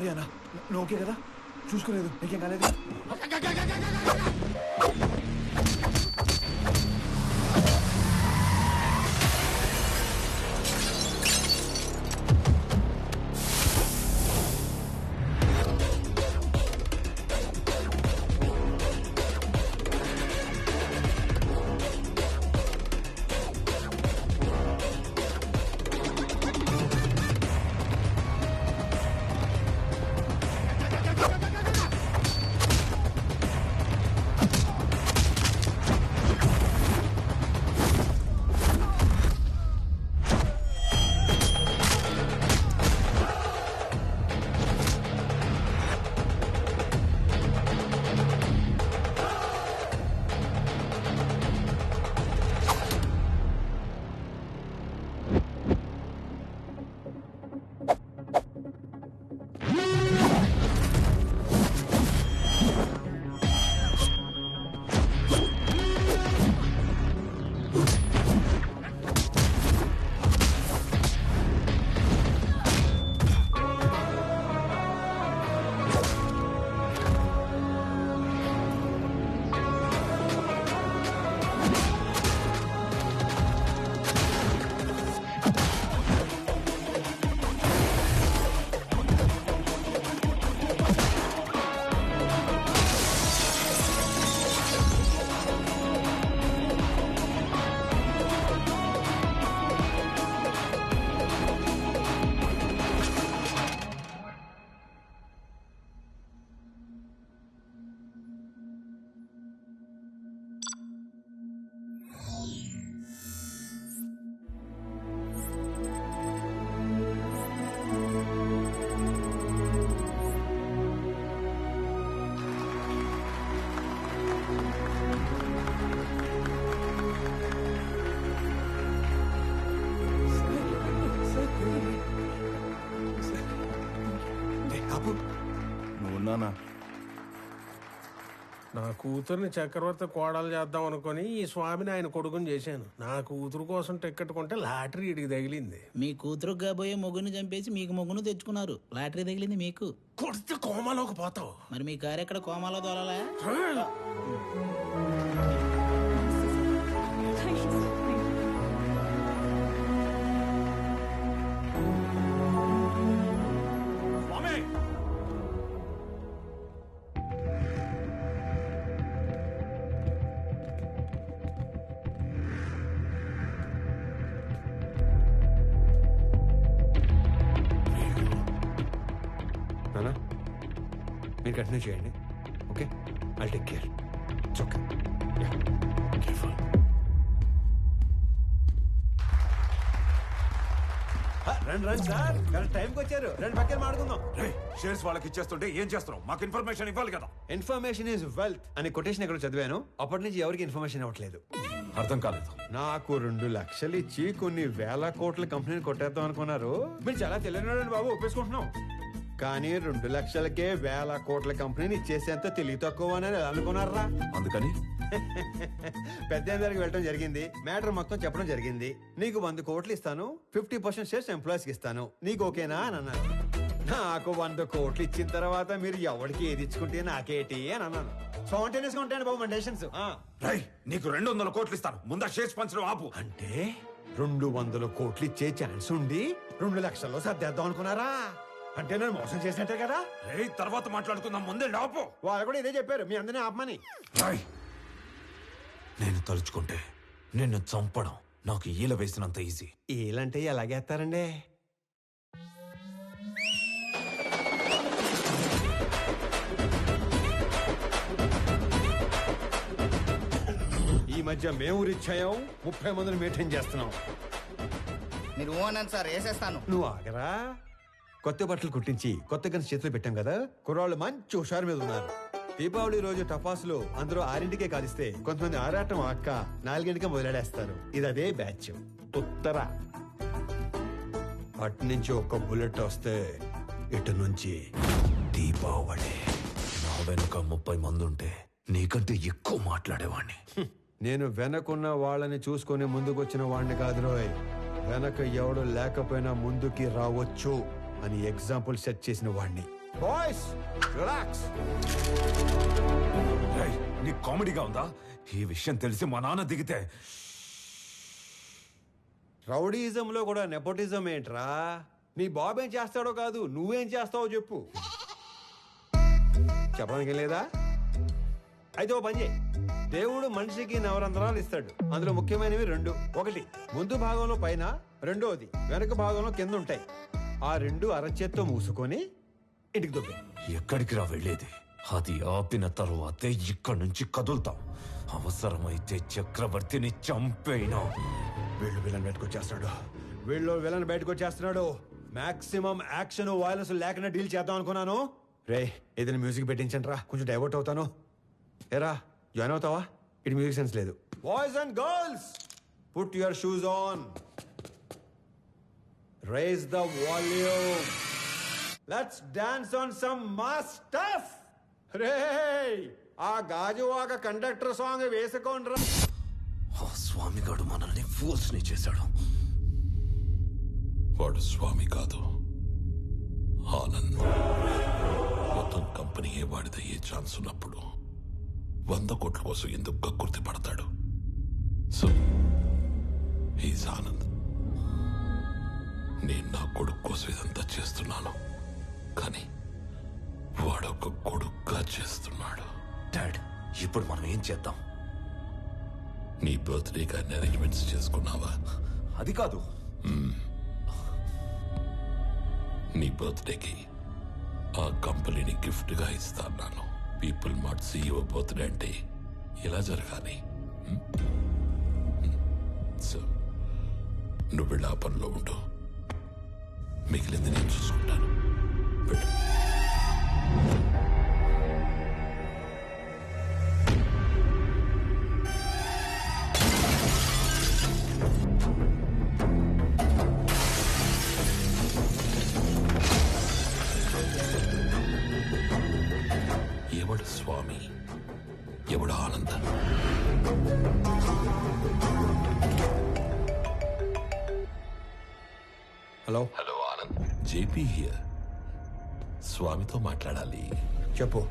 సారీ అన్న, నువ్వు ఓకే కదా? చూసుకోలేదు, నీకేం కాలేదు? నువ్వున్నానా? నా కూతుర్ని చక్రవర్తి కోడలు చేద్దాం అనుకుని ఈ స్వామిని ఆయన కొడుకుని చేశాను. నా కూతురు కోసం టికెట్ కొంటే లాటరీ ఇడికి తగిలింది. మీ కూతురు కాబోయే మొగ్గుని చంపేసి మీకు మొగ్గును తెచ్చుకున్నారు. లాటరీ తగిలింది మీకు. కొడితే కోమాలోకి పోతావు. మరి మీ కారు ఎక్కడ కోమాలో దొరలా? మీరు కంటిన్యూ చేయండి. Okay, I'll take care. It's okay. Careful. రండి రండి సార్, కరెక్ట్ టైంకి వచ్చారు. రెండు పక్కన మాడుకుందాం. షేర్స్ వాళ్ళకి ఇచ్చేస్తుంటే ఏం చేస్తున్నాం? మాకు ఇన్ఫర్మేషన్ ఇవ్వాలి కదా. ఇన్ఫర్మేషన్ ఈజ్ వెల్త్ అని కొటేషన్ ఎక్కడ చదివాను. అప్పటి నుంచి ఎవరికి ఇన్ఫర్మేషన్ ఇవ్వట్లేదు. అర్థం కాలేదు. నాకు 2 లక్షలు ఇచ్చి కొన్ని వేల కోట్ల కంపెనీని కొట్టేద్దాం అనుకున్నారు. మీరు చాలా తెలియని బాబు, ఒప్పేసుకుంటున్నాం. కానీ 2 లక్షలకే వేల కోట్ల కంపెనీని ఇచ్చేసేంత తెలివి తక్కువ అని అనుకున్నారా? అందుకని పెద్ద దగ్గరికి వెళ్ళడం జరిగింది. మ్యాటర్ మొత్తం చెప్పడం జరిగింది. నీకు 100 కోట్లు ఇస్తాను, 50% షేర్స్ ఎంప్లాయీస్కి ఇస్తాను, నీకు ఓకేనా అని అన్నాను. నాకు 100 కోట్లు ఇచ్చిన తర్వాత మీరు ఎవరికి ఏది ఇచ్చుకుంటే నాకేటి అని అన్నాను. స్పాంటేనియస్ గా ఉంటాయండి బాబు మన డెసిషన్స్. నీకు 200 కోట్లు ఇస్తాను, ముందా షేర్స్ పంచడం ఆపు. అంటే 200 కోట్లు ఇచ్చే ఛాన్స్ ఉండి 2 లక్షల్లో సర్దేద్దాం అనుకున్నారా? అంటే నేను మోసం చేసినట్టే కదా. తర్వాత మాట్లాడుకుందాం, ముందే ఆపు. వాళ్ళు కూడా ఇదే చెప్పారు, మీ అందరినీ ఆపమని. నేను తలుచుకుంటే నిన్ను చంపడం నాకు ఈల వేసినంత ఈజీ. ఈలంటే ఎలాగేస్తారండి? ఈ మధ్య మేము రిచ్ అయ్యాం, 30 మందిని మెయింటైన్ చేస్తున్నాం. మీరు అన్నాను సార్, వేసేస్తాను. నువ్వు ఆగరా. కొత్త బట్టలు కుట్టించి కొత్త గన్స్ చేతిలో పెట్టాం కదా, కుర్రాళ్ళు మంచి హుషారు మీద ఉన్నారు. దీపావళి రోజు టపాసులు అందరూ 6ంటికే కాలిస్తే కొంతమంది ఆరాటం అక్క 4ంటికే మొదలెడేస్తారు. ఇది అదే బ్యాచ్. ఉత్తర అటు నుంచి ఒక్క బుల్లెట్ వస్తే ఇటు నుంచి దీపావళి. నా వెనుక 30 మంది ఉంటే నీకంటే ఎక్కువ మాట్లాడేవాణ్ణి. నేను వెనకున్న వాళ్ళని చూసుకొని ముందుకొచ్చిన వాడిని కాదు రోయ్. వెనక ఎవడు లేకపోయినా ముందుకి రావచ్చు అని ఎగ్జాంపుల్ సెట్ చేసిన వాడిని. Boys relax. నీకు కామెడీగా ఉందా? ఈ విషయం తెలిసి మా నాన్న దిగితే రౌడీజంలో కూడా నెపోటిజం ఏంట్రా? నీ బాబు ఏం చేస్తాడో కాదు, నువ్వేం చేస్తావో చెప్పు. చెప్పడానికి లేదా? అయితే ఓ పని చేయి. దేవుడు మనిషికి నవరంధ్రాలు ఇస్తాడు. అందులో ముఖ్యమైనవి 2. ఒకటి ముందు భాగంలో పైన, రెండోది వెనక భాగంలో కింద ఉంటాయి. ఆ 2 అరచేత్తో మూసుకొని ఇంటికి దొబ్బే. ఎక్కడికి రా వెళ్ళేది? అది ఆపిన తరువాతే ఇక్కడి నుంచి కదులుతాం. అవసరమైతే చక్రవర్తిని చంపేనా. వీళ్ళు విలన్ బయటకు వచ్చేస్తున్నాడు. మాక్సిమం యాక్షన్ వైలెన్స్ లేకుండా డీల్ చేద్దాం అనుకున్నాను. రే ఏదైనా మ్యూజిక్ పెట్టించండి రా, కొంచెం డైవర్ట్ అవుతాను. ఏరా జాయిన్ అవుతావా? ఇటు మ్యూజిక్ సెన్స్ లేదు. Boys and girls, put your shoes on, rise the volume, let's dance on some mass stuff. రే ఆ గాజువాక కండక్టర్ సాంగ్ వేసుకోండి రా. ఆ స్వామిగాడు మనల్ని ఫోర్స్ ని చేశాడు. వాడు స్వామి కాదు, ఆనంద్. మొత్తం కంపెనీయే వాడిదయ్యే ఛాన్స్ ఉన్నప్పుడు 100 కోట్ల కోసం ఎందుకు కక్కుర్తి పడతాడు? So he's Anand. నేను నా కొడుకు కోసం ఇదంతా చేస్తున్నాను, కానీ వాడొక కొడుకుగా చేస్తున్నాడు. డాడ్, ఇప్పుడు మనం ఏం చేద్దాం? నీ బర్త్డే కానీ అరేంజ్మెంట్స్ చేసుకున్నావా? అది కాదు. నీ బర్త్డేకి ఆ కంపెనీని గిఫ్ట్ గా ఇస్తాను. పీపుల్ మార్ట్ CEO బర్త్డే అంటే ఇలా జరగాలి. సో నువ్వు వెళ్ళి ఆ పనిలో ఉండు, మిగిలింది నేను చూసుకుంటాను. ఎవడు స్వామి, ఎవడు ఆనంద? Hello Anand, JP here. స్వామితో మాట్లాడాలి. చెప్పు.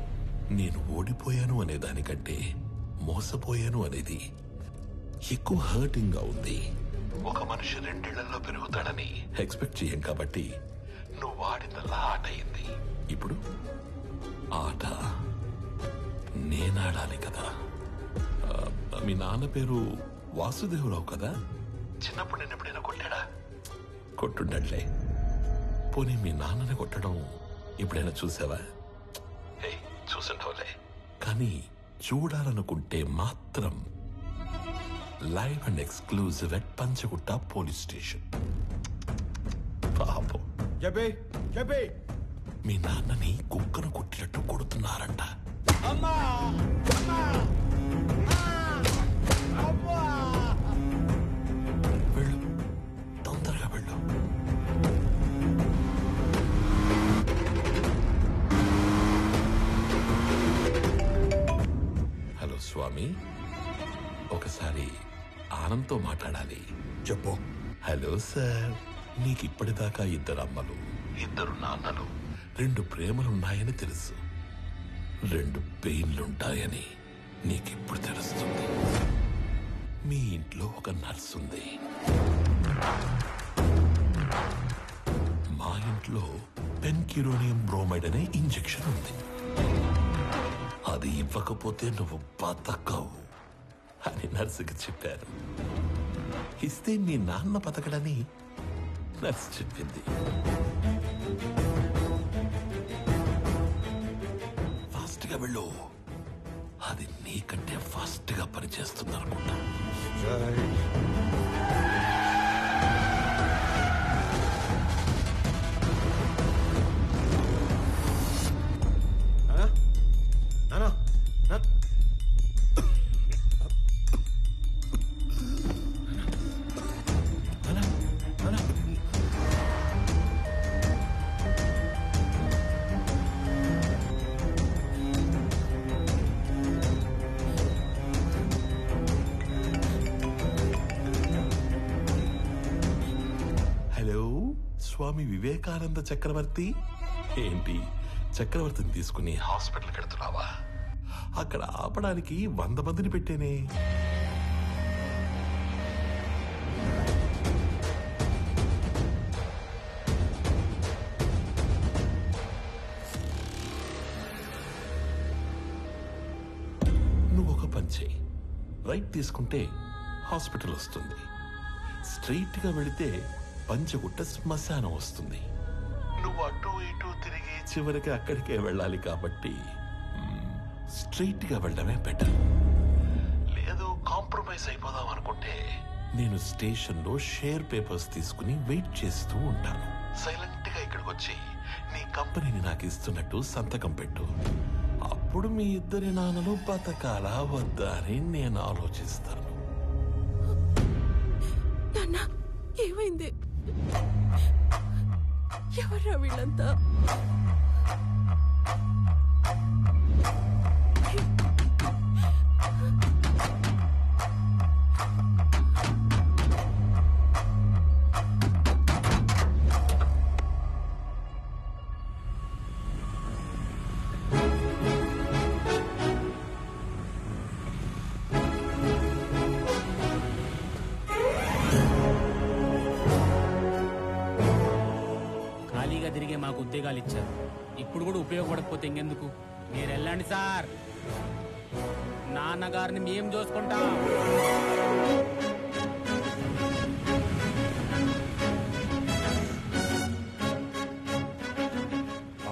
నేను ఓడిపోయాను అనే దానికంటే మోసపోయాను అనేది ఎక్కువ హర్టింగ్ గా ఉంది. ఒక మనిషి 2 ఏళ్లలో పెరుగుతాడని ఎక్స్పెక్ట్ చేయం కాబట్టి నువ్వు వాడినలా ఆట అయింది. ఇప్పుడు ఆట నేనాడాలి కదా. మీ నాన్న పేరు వాసుదేవరావు కదా? చిన్నప్పుడు నేను ఎప్పుడైనా కొట్టాడా? కొట్టుండట్లే. పోనీ మీ నాన్నని కొట్టడం ఎప్పుడైనా చూసావా? చూసుండవులే. కానీ చూడాలనుకుంటే మాత్రం live and exclusive at Panjagutta police station. పాపం మీ నాన్నని కుక్కను కొట్టినట్టు కొడుతున్నారంట. వెళ్ళు, తొందరగా వెళ్ళు. హలో స్వామి, ఒకసారి ఆనంద్తో మాట్లాడాలి. చెప్పు. హలో సార్, నీకు ఇప్పటిదాకా 2 అమ్మలు, 2 నాన్నలు, 2 ప్రేమలున్నాయని తెలుసు. 2 పెయిన్లుంటాయని నీకిప్పుడు తెలుస్తుంది. మీ ఇంట్లో ఒక నర్స్ ఉంది. మా ఇంట్లో పెన్క్యూరోనియం బ్రోమైడ్ అనే ఇంజెక్షన్ ఉంది. అది ఇవ్వకపోతే నువ్వు బతకవు అని నర్సుకి చెప్పారు. ఇస్తే మీ నాన్న బతకడని నర్సు చెప్పింది. ఫాస్ట్ గా వెళ్ళు, అది నీకంటే ఫాస్ట్ గా పనిచేస్తుంది అనుకుంటా. స్వామి వివేకానంద చక్రవర్తి ఏంటి చక్రవర్తిని తీసుకుని హాస్పిటల్కి వెళ్తున్నావా? అక్కడ ఆపడానికి 100 మందిని పెట్టేనే. నువ్వు ఒక పని చేయి. రైట్ తీసుకుంటే హాస్పిటల్ వస్తుంది, స్ట్రైట్ గా వెళితే పంచగుట్ట శ్మశానం వస్తుంది. నువ్వు అటు ఇటు తిరిగి చివరికి అక్కడికే వెళ్ళాలి కాబట్టి స్ట్రైట్ గా వెళ్ళడమే బెటర్. లేదు కాంప్రమైజ్ అయిపోదాం అనుకుంటే నేను స్టేషన్ లో షేర్ పేపర్స్ తీసుకుని వెయిట్ చేస్తూ ఉంటాను. సైలెంట్ గా ఇక్కడికి వచ్చి నీ కంపెనీని నాకు ఇస్తున్నట్టు సంతకం పెట్టు. అప్పుడు మీ ఇద్దరి నాన్నలు బతకాలా వద్దా అని నేను ఆలోచిస్తాను. నాన్న ఏమైంది? ఎవర్రా వీళ్ళంతా? తిరిగే మాకు ఉద్యోగాలు ఇచ్చారు, ఇప్పుడు కూడా ఉపయోగపడకపోతే ఇంకెందుకు? మీరు వెళ్ళండి సార్, నాన్నగారిని మేము చూసుకుంటాం.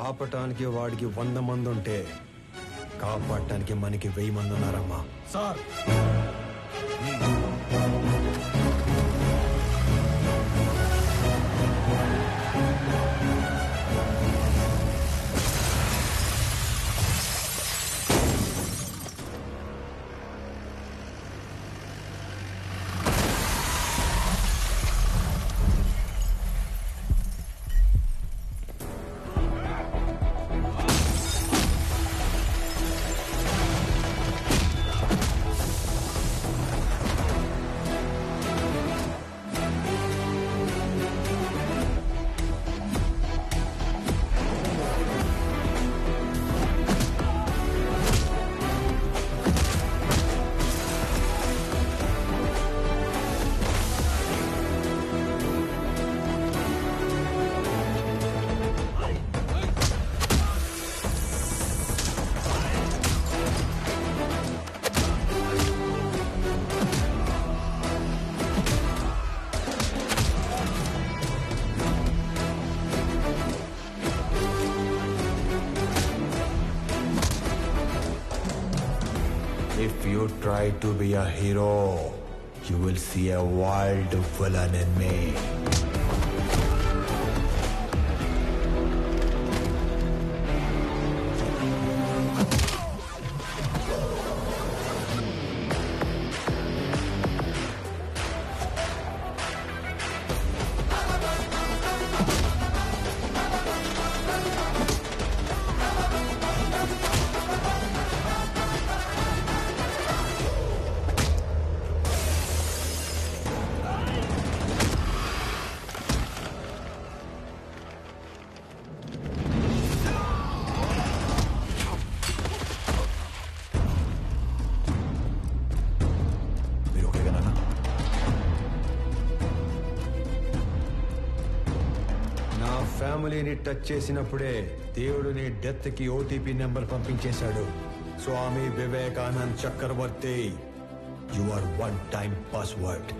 ఆపటానికి వాడికి 100 మంది ఉంటే కాపాడటానికి మనకి 1000 మంది ఉన్నారమ్మా. Sir If you try to be a hero, you will see a wild villain in me. ఫ్యామిలీని టచ్ చేసినప్పుడే దేవుడు నీ డెత్ కి ఓటీపీ నెంబర్ పంపించేశాడు. Swami Vivekanand Chakravarthi, you are 1 time password.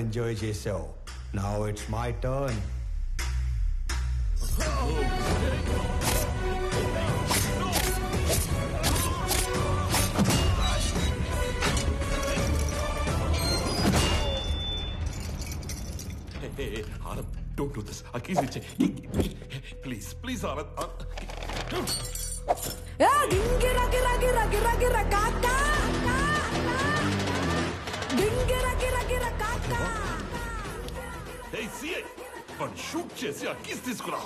Enjoy చేసావు. Now it's my turn. Anand, don't do this. ఆ keys ఇచ్చే please please Anand. వాడు షూట్ చేసి ఆ కీస్ తీసుకురా.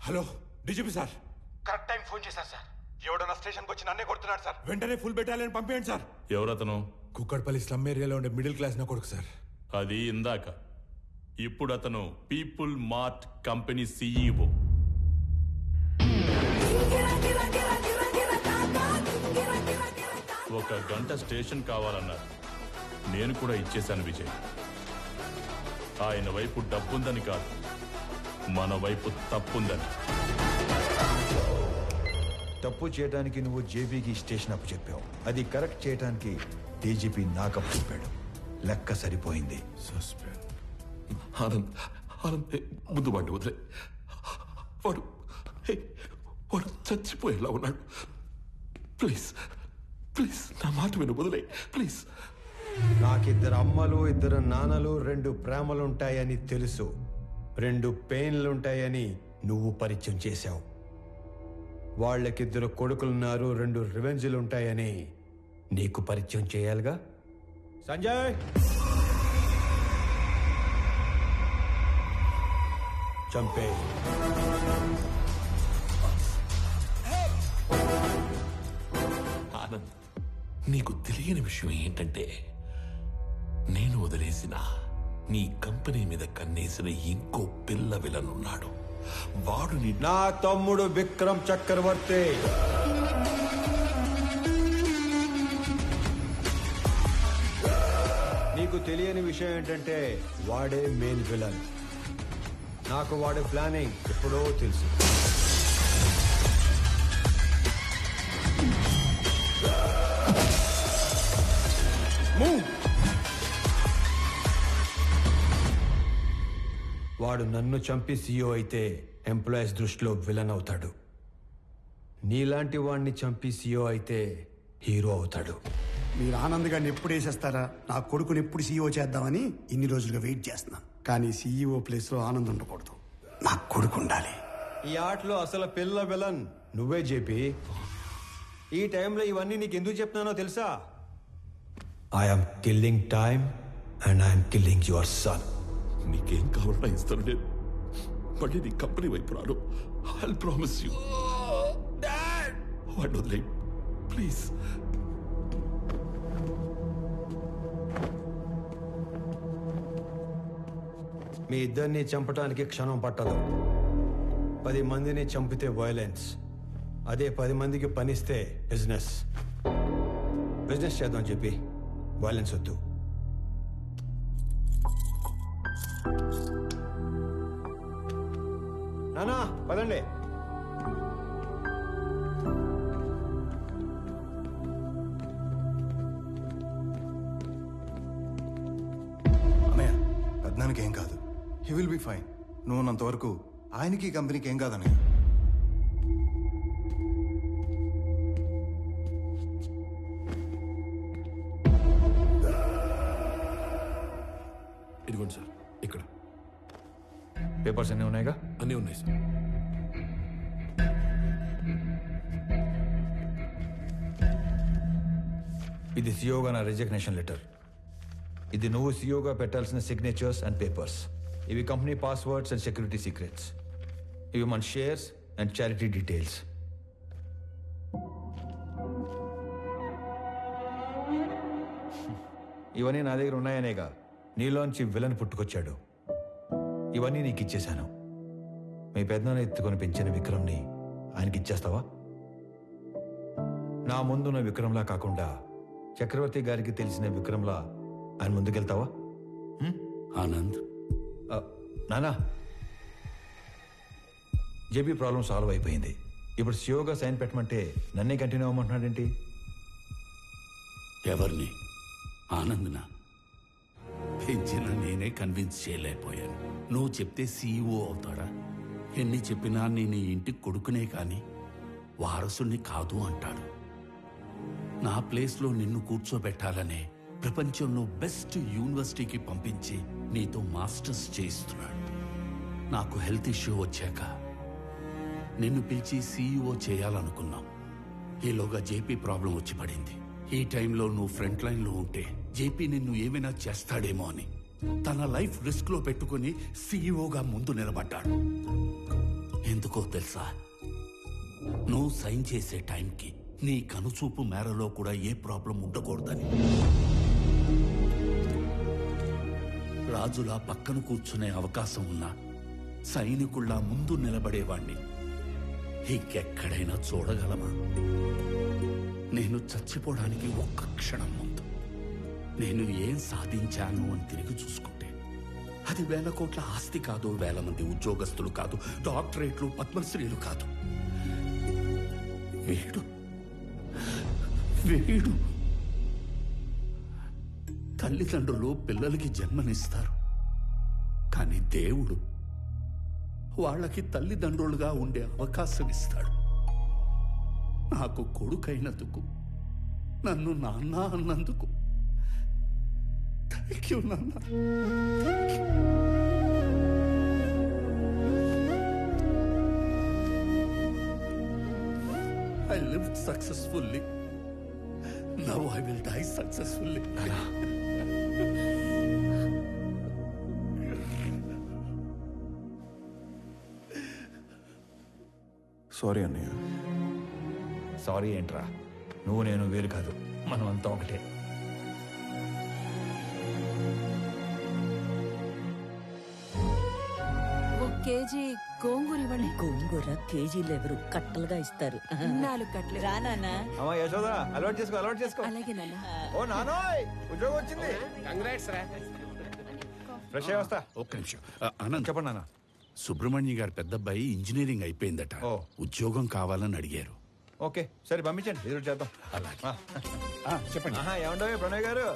Hello DGP sir. Correct time phone చేశారు సార్. ఎవడన్నా స్టేషన్కి వచ్చి నన్నే కొడుతున్నాడు సార్. వెంటనే ఫుల్ బెటాలియన్ పంపేయండి సార్. ఎవరతను? కుక్కడపల్లి స్లమ్ ఏరియాలో ఉండే మిడిల్ క్లాస్ నా కొడుకు సార్. అది ఇందాక. ఇప్పుడు అతను పీపుల్ మార్ట్ కంపెనీ సీఈఓ. ఒక గంట స్టేషన్ కావాలన్నారు. నేను కూడా ఇచ్చేశాను విజయ్. ఆయన వైపు డబ్బుందని కాదు, మన వైపు తప్పుందని. తప్పు చేయడానికి నువ్వు జేబీకి స్టేషన్ అప్పు చెప్పావు. అది కరెక్ట్ చేయడానికి డీజీపీ నాకప్పు చెప్పాడు. లెక్క సరిపోయింది. ఆనంద్ ఆనంద్ ముందు వాడిని వదిలే. వాడు వాడు చచ్చిపోయేలా ఉన్నాడు. ప్లీజ్ ప్లీజ్ నా మాట విను, వదిలే ప్లీజ్. నాకిద్దరు అమ్మలు, ఇద్దరు నాన్నలు, 2 ప్రేమలుంటాయని తెలుసు. 2 పెయిన్లుంటాయని నువ్వు పరిచయం చేశావు. వాళ్ళకిద్దరు కొడుకులున్నారు, 2 రివెంజ్లుంటాయని నీకు పరిచయం చేయాలిగా. సంజయ్, చంపే. ఆనంద్, నీకు తెలియని విషయం ఏంటంటే నేను వదిలేసిన నీ కంపెనీ మీద కన్నేసిన ఇంకో పిల్ల విలనున్నాడు. వాడు నా తమ్ముడు విక్రమ్ చక్రవర్తి. నీకు తెలియని విషయం ఏంటంటే వాడే మెయిన్ విలన్. నాకు వాడి ప్లానింగ్ ఎప్పుడో తెలుసు. వాడు నన్ను చంపి సీఈఓ అయితే ఎంప్లాయీస్ దృష్టిలో విలన్ అవుతాడు. నీలాంటి వాడిని చంపి సీఈఓ అయితే హీరో అవుతాడు. మీరు ఆనంద్ గారిని ఎప్పుడు వేసేస్తారా, నా కొడుకుని ఎప్పుడు సీఈఓ చేద్దామని ఇన్ని రోజులుగా వెయిట్ చేస్తున్నాను. కానీ సీఈఓ ప్లేస్లో ఆనంద్ ఉండకూడదు, నా కొడుకు ఉండాలి. ఈ ఆటలో అసలు పిల్ల విలన్ నువ్వే జేపీ. ఈ టైంలో ఇవన్నీ నీకు ఎందుకు చెప్తున్నానో తెలుసా? I'm killing time and I'm killing your son. నీకేం కావాలన్నా ఇస్తాను. నేను మళ్ళీ నీ కంపెనీ వైపు రాను. I promise you. వాడిని వదిలే ప్లీజ్. మీ ఇద్దరిని చంపడానికి క్షణం పట్టదు. 10 మందిని చంపితే వైలెన్స్, అదే 10 మందికి పనిస్తే బిజినెస్. బిజినెస్ చేద్దాం చెప్పి వైలెన్స్ వద్దు. నానా పదండి. అన్నయ్య, పెద్దనానికి ఏం కాదు. He will be fine. నువ్వు ఉన్నంత వరకు ఆయనకి కంపెనీకి ఏం కాదన్నయ్య. ఇదిగోండి సార్, ఇక్కడ పేపర్స్ అన్నీ ఉన్నాయిగా? అన్నీ ఉన్నాయి సార్. ఇది సీఈఓగా నా రిజిగ్నేషన్ లెటర్. ఇది నువ్వు సీఈఓగా పెట్టాల్సిన సిగ్నేచర్స్ అండ్ పేపర్స్. ఇవి company passwords and security secrets. ఇవి మన షేర్స్ అండ్ చారిటీ డీటెయిల్స్. ఇవన్నీ నా దగ్గర ఉన్నాయనేగా నీలోంచి విలన్ పుట్టుకొచ్చాడు. ఇవన్నీ నీకు ఇచ్చేశాను. మీ పెద్దనాన్న ఎత్తుకొని పెంచిన విక్రమ్ని ఆయనకి ఇచ్చేస్తావా? నా ముందున్న విక్రమ్లా కాకుండా చక్రవర్తి గారికి తెలిసిన విక్రమ్లా ఆయన ముందుకెళ్తావా? ఆనంద్, నానా, జేబీ ప్రాబ్లం సాల్వ్ అయిపోయింది. ఇప్పుడు సియోగా సైన్ పెట్టమంటే నన్నే కంటిన్యూ అవ్వమంటున్నాడేంటి? ఎవరిని? ఆనంద్నా? పెంచిన నేనే కన్విన్స్ చేయలేకపోయాను. నువ్వు చెప్తే సీఈఓ అవుతాడా? ఎన్ని చెప్పినా నేను ఈ ఇంటికి కొడుకునే కాని వారసుని కాదు అంటాడు. నా ప్లేస్లో నిన్ను కూర్చోబెట్టాలనే ప్రపంచంలో బెస్ట్ యూనివర్సిటీకి పంపించి నీతో మాస్టర్స్ చేయిస్తున్నాడు. నాకు హెల్త్ ఇష్యూ వచ్చాక నిన్ను పిలిచి సీఈఓ చేయాలనుకున్నాం. ఈలోగా జేపీ ప్రాబ్లం వచ్చి పడింది. ఈ టైంలో నువ్వు ఫ్రంట్ లైన్లో ఉంటే జేపీ నిన్ను ఏమైనా చేస్తాడేమో అని తన లైఫ్ రిస్క్ లో పెట్టుకుని సీఈఓగా ముందు నిలబడ్డాడు. ఎందుకో తెలుసా? నువ్వు సైన్ చేసే టైంకి నీ కనుచూపు మేరలో కూడా ఏ ప్రాబ్లం ఉండకూడదని. రాజులా పక్కన కూర్చునే అవకాశం ఉన్నా సైనికుల్లా ముందు నిలబడేవాణ్ణి ఇంకెక్కడైనా చూడగలమా? నేను చచ్చిపోవడానికి ఒక్క క్షణం ముందు నేను ఏం సాధించాను అని తిరిగి చూసుకుంటే అది 1,000 కోట్ల ఆస్తి కాదు, 1,000 మంది ఉద్యోగస్తులు కాదు, డాక్టరేట్లు, పద్మశ్రీలు కాదు. వీడు వీడు తల్లిదండ్రులు పిల్లలకి జన్మనిస్తారు, కానీ దేవుడు వాళ్ళకి తల్లిదండ్రులుగా ఉండే అవకాశం ఇస్తాడు. నాకు కొడుకైనందుకు, నన్ను నాన్న అన్నందుకు థ్యాంక్ యూ నాన్న. I lived successfully. Now I will die successfully. Sorry అన్నయ్య. సారీ ఏంట్రా? నువ్వు నేను వేరు కాదు, మనం అంతా ఒకటే. కేజీ గోంగూర ఇవ్వండి. గోంగూర కేజీలు ఎవరు కట్టలుగా ఇస్తారు. 4 కట్టలు. రా నాన్న. అమ్మా యశోదా, అలవాటు చేసుకో, అలవాటు చేసుకో. అలాగే నాన్న. ఓ నానోయ్, ఉద్యోగం వచ్చింది. కంగ్రాట్స్ రా. ఫ్రెష్ అయ్యి వస్తా. ఒక్క నిమిషం. ఆనంద్, చెప్పండి నాన్న. సుబ్రహ్మణ్య గారి పెద్దబ్బాయి ఇంజనీరింగ్ అయిపోయిందట. ఉద్యోగం కావాలని అడిగారు. ఓకే, సరే పంపించండి, ఎదురు చేద్దాం. అలాగే. చెప్పండి. ఏమంటావు ప్రణయ్ గారు,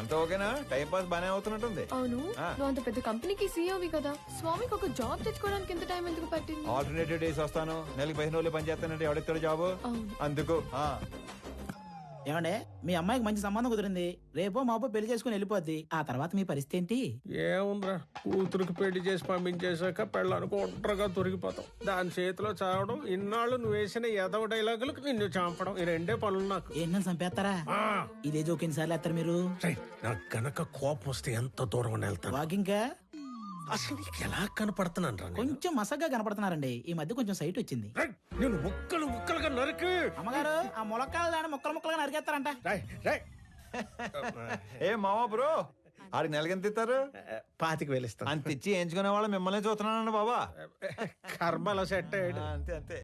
అంతా ఓకేనా? టైం పాస్ బానే అవుతున్నట్టుంది. అవును, నువ్వు అంత పెద్ద కంపెనీకి సీఈఓవి కదా, స్వామికి ఒక జాబ్ తెచ్చుకోవడానికి ఎంత టైం ఎందుకు పట్టింది? ఆల్టర్నేటివ్ డేస్ వస్తాను, నెలకి 15 రోజులు పని చేస్తానంటే ఎవడెత్తాడు జాబ్? అందుకు. ఏమండే, మీ అమ్మాయికి మంచి సంబంధం కుదిరింది. రేపో మాపో పెళ్లి చేసుకుని వెళ్ళిపోద్ది. ఆ తర్వాత మీ పరిస్థితి ఏంటి? ఏముందిరా, కూతురికి పెళ్లి చేసి పంపించేశాక పెళ్ళానికి ఒంటరిగా దొరికిపోతాం. దాని చేతిలో చావడం, ఇన్నాళ్ళు నువ్వు వేసిన ఎదవ డైలాగులకు నిన్ను చంపడం, ఈ 2 పనులు నాకు. ఏంటని చంపేస్తారా? ఇదే జోకిన్ సార్లు వేస్తారు మీరు. నాకు గనక కోపం వస్తే ఎంత దూరం వెళ్తాను. వాకింగ్ అసలు నీకు ఎలా కనపడుతున్నాను రా? కొంచెం మసగ్గా కనపడుతున్నారండి. ఈ మధ్య కొంచెం సైట్ వచ్చింది. నేను ముక్కలుగా నరికి. అమ్మగారు, ఆ ములక్కాయలు దాన్ని ముక్కలుగా నరికేస్తారంట. ఏ మావా బ్రో, ఆడికి నెలకెంత ఇస్తారు? 25,000 ఇస్తాను. అంత ఇచ్చి ఎంచుకునే వాళ్ళు మిమ్మల్ని చూస్తున్నానండి బాబా. కర్మలో సెట్ అయ్యాడు. అంతే అంతే.